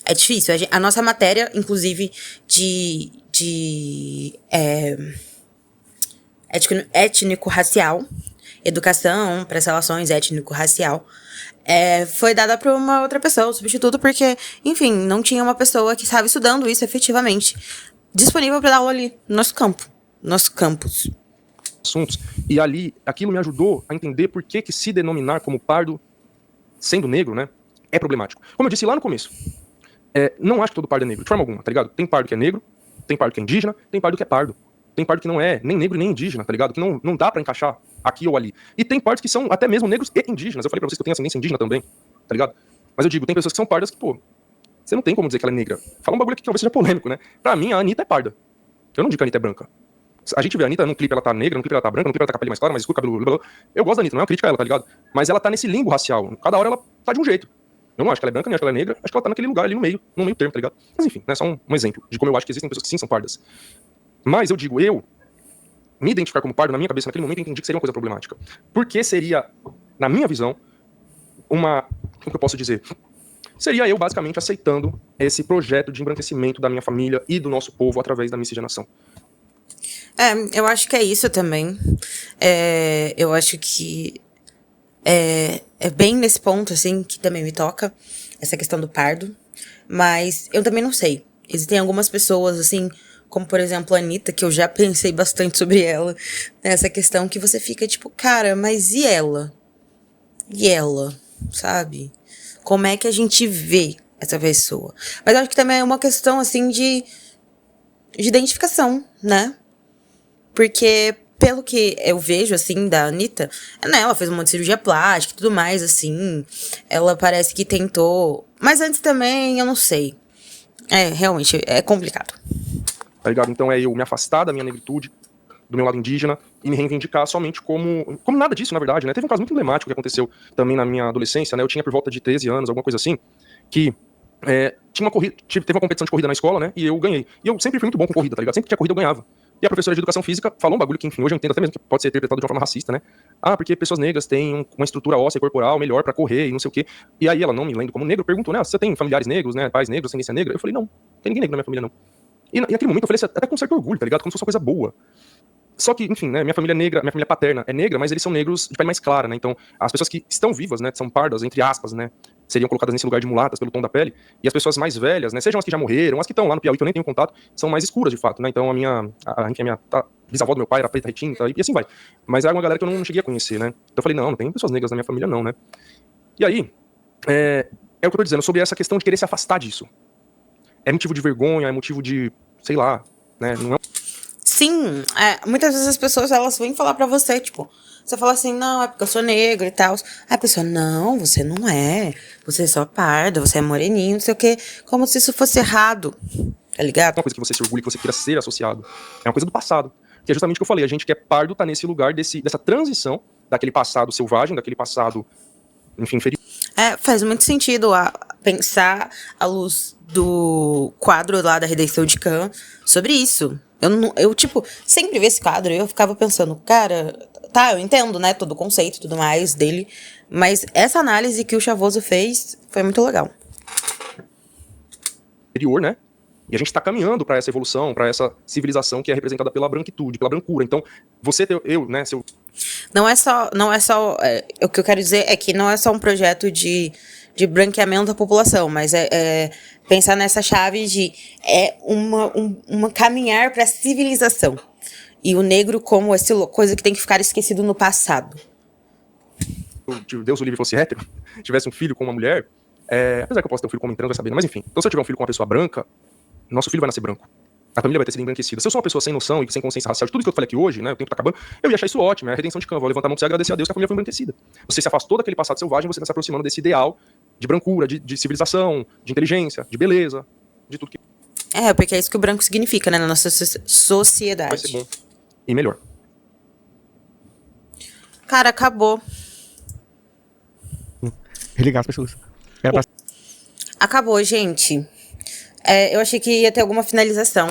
é difícil. A nossa matéria, inclusive, de étnico-racial, educação para as relações étnico-racial, foi dada para uma outra pessoa, o substituto, porque, enfim, não tinha uma pessoa que estava estudando isso efetivamente, disponível para dar aula ali, no nosso campus. Assuntos, e ali, aquilo me ajudou a entender por que se denominar como pardo, sendo negro, né, é problemático. Como eu disse lá no começo, não acho que todo pardo é negro, de forma alguma, tá ligado? Tem pardo que é negro, tem pardo que é indígena, tem pardo que é pardo. Tem pardo que não é nem negro nem indígena, tá ligado? Que não dá pra encaixar aqui ou ali. E tem pardos que são até mesmo negros e indígenas. Eu falei pra vocês que eu tenho ascendência indígena também, tá ligado? Mas eu digo, tem pessoas que são pardas que, pô, você não tem como dizer que ela é negra. Fala um bagulho aqui que talvez seja polêmico, né? Pra mim, a Anitta é parda. Eu não digo que a Anitta é branca. A gente vê a Anitta num clipe, ela tá negra, num clipe ela tá branca, num clipe ela tá com a pele mais clara, mais escura, cabelo... Blá, blá. Eu gosto da Anitta, não é uma crítica a ela, tá ligado? Mas ela tá nesse limbo racial. Cada hora ela tá de um jeito. Eu não acho que ela é branca, nem acho que ela é negra. Acho que ela tá naquele lugar ali no meio termo, tá ligado? Mas enfim, né? Só um exemplo de como eu acho que existem pessoas que sim são pardas. Mas eu digo, me identificar como pardo, na minha cabeça, naquele momento, eu entendi que seria uma coisa problemática. Porque seria, na minha visão, como que eu posso dizer? Seria eu, basicamente, aceitando esse projeto de embranquecimento da minha família e do nosso povo através da miscigenação. Eu acho que é isso também. Eu acho que é bem nesse ponto, assim, que também me toca, essa questão do pardo. Mas eu também não sei. Existem algumas pessoas, assim, como, por exemplo, a Anitta, que eu já pensei bastante sobre ela, nessa questão que você fica tipo, cara, mas e ela? E ela, sabe? Como é que a gente vê essa pessoa? Mas eu acho que também é uma questão, assim, de identificação, né? Porque, pelo que eu vejo, assim, da Anitta, né, ela fez um monte de cirurgia plástica e tudo mais, assim. Ela parece que tentou... Mas antes também, eu não sei. Realmente, é complicado. Tá ligado? Então eu me afastar da minha negritude, do meu lado indígena, e me reivindicar somente como nada disso, na verdade, né? Teve um caso muito emblemático que aconteceu também na minha adolescência, né? Eu tinha por volta de 13 anos, alguma coisa assim, que tinha uma corrida, teve uma competição de corrida na escola, né? E eu ganhei. E eu sempre fui muito bom com corrida, tá ligado? Sempre que tinha corrida eu ganhava. E a professora de educação física falou um bagulho que, enfim, hoje eu entendo até mesmo que pode ser interpretado de uma forma racista, né? Ah, porque pessoas negras têm uma estrutura óssea corporal melhor pra correr e não sei o quê. E aí ela, não me lendo como negro, perguntou, né? Você tem familiares negros, né? Pais negros, ascendência negra? Eu falei, não tem ninguém negro na minha família, não. E naquele momento eu falei assim, até com certo orgulho, tá ligado? Como se fosse uma coisa boa. Só que, enfim, né, minha família negra, minha família paterna é negra, mas eles são negros de pele mais clara, né? Então, as pessoas que estão vivas, né, são pardas, entre aspas, né, seriam colocadas nesse lugar de mulatas pelo tom da pele, e as pessoas mais velhas, né, sejam as que já morreram, as que estão lá no Piauí, que eu nem tenho contato, são mais escuras, de fato, né? Então, enfim, a minha bisavó do meu pai era preta retinta, e assim vai. Mas é uma galera que eu não cheguei a conhecer, né? Então eu falei, não tem pessoas negras na minha família, não, né? E aí, é o que eu tô dizendo, sobre essa questão de querer se afastar disso. É motivo de vergonha, é motivo de, sei lá, né, não é. Sim, muitas vezes as pessoas, elas vêm falar pra você, tipo, você fala assim, não, é porque eu sou negro e tal. Aí a pessoa, não, você não é, você é só pardo, você é moreninho, não sei o quê, como se isso fosse errado, tá ligado? Uma coisa que você se orgulha, que você queira ser associado. É uma coisa do passado. Que é justamente o que eu falei, a gente que é pardo tá nesse lugar dessa transição, daquele passado selvagem, daquele passado, enfim, inferior. Faz muito sentido pensar à luz do quadro lá da Redenção de Khan sobre isso. Eu, tipo, sempre vi esse quadro e eu ficava pensando, cara, tá, eu entendo, né, todo o conceito e tudo mais dele, mas essa análise que o Chavoso fez foi muito legal. Inferior, né? E a gente tá caminhando pra essa evolução, pra essa civilização que é representada pela branquitude, pela brancura. Então, eu, né, seu... Não é só o que eu quero dizer é que não é só um projeto de branqueamento da população, mas pensar nessa chave de uma caminhar para a civilização. E o negro como essa coisa que tem que ficar esquecido no passado. Deus o livre fosse hétero, tivesse um filho com uma mulher, apesar que eu posso ter um filho com um trans, vai saber, mas enfim. Então se eu tiver um filho com uma pessoa branca, nosso filho vai nascer branco. A família vai ter sido embranquecida. Se eu sou uma pessoa sem noção e sem consciência racial de tudo que eu falei aqui hoje, né, o tempo tá acabando, eu ia achar isso ótimo, é a redenção de Khan. Vou levantar a mão pra você e agradecer a Deus que a família foi embranquecida. Você se afastou daquele passado selvagem, você está se aproximando desse ideal de brancura, de civilização, de inteligência, de beleza, de tudo que... Porque é isso que o branco significa, né, na nossa sociedade. Vai ser bom e melhor. Cara, acabou. Religar as pessoas. Acabou, gente. Eu achei que ia ter alguma finalização,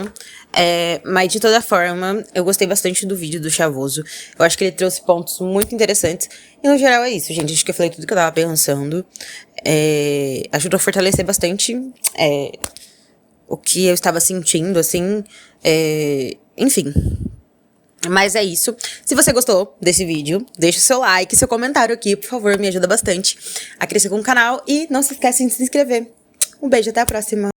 mas de toda forma, eu gostei bastante do vídeo do Chavoso. Eu acho que ele trouxe pontos muito interessantes. E no geral é isso, gente. Acho que eu falei tudo que eu tava pensando. Ajudou a fortalecer bastante o que eu estava sentindo, assim. Enfim. Mas é isso. Se você gostou desse vídeo, deixa o seu like, seu comentário aqui, por favor, me ajuda bastante a crescer com o canal. E não se esquecem de se inscrever. Um beijo, até a próxima.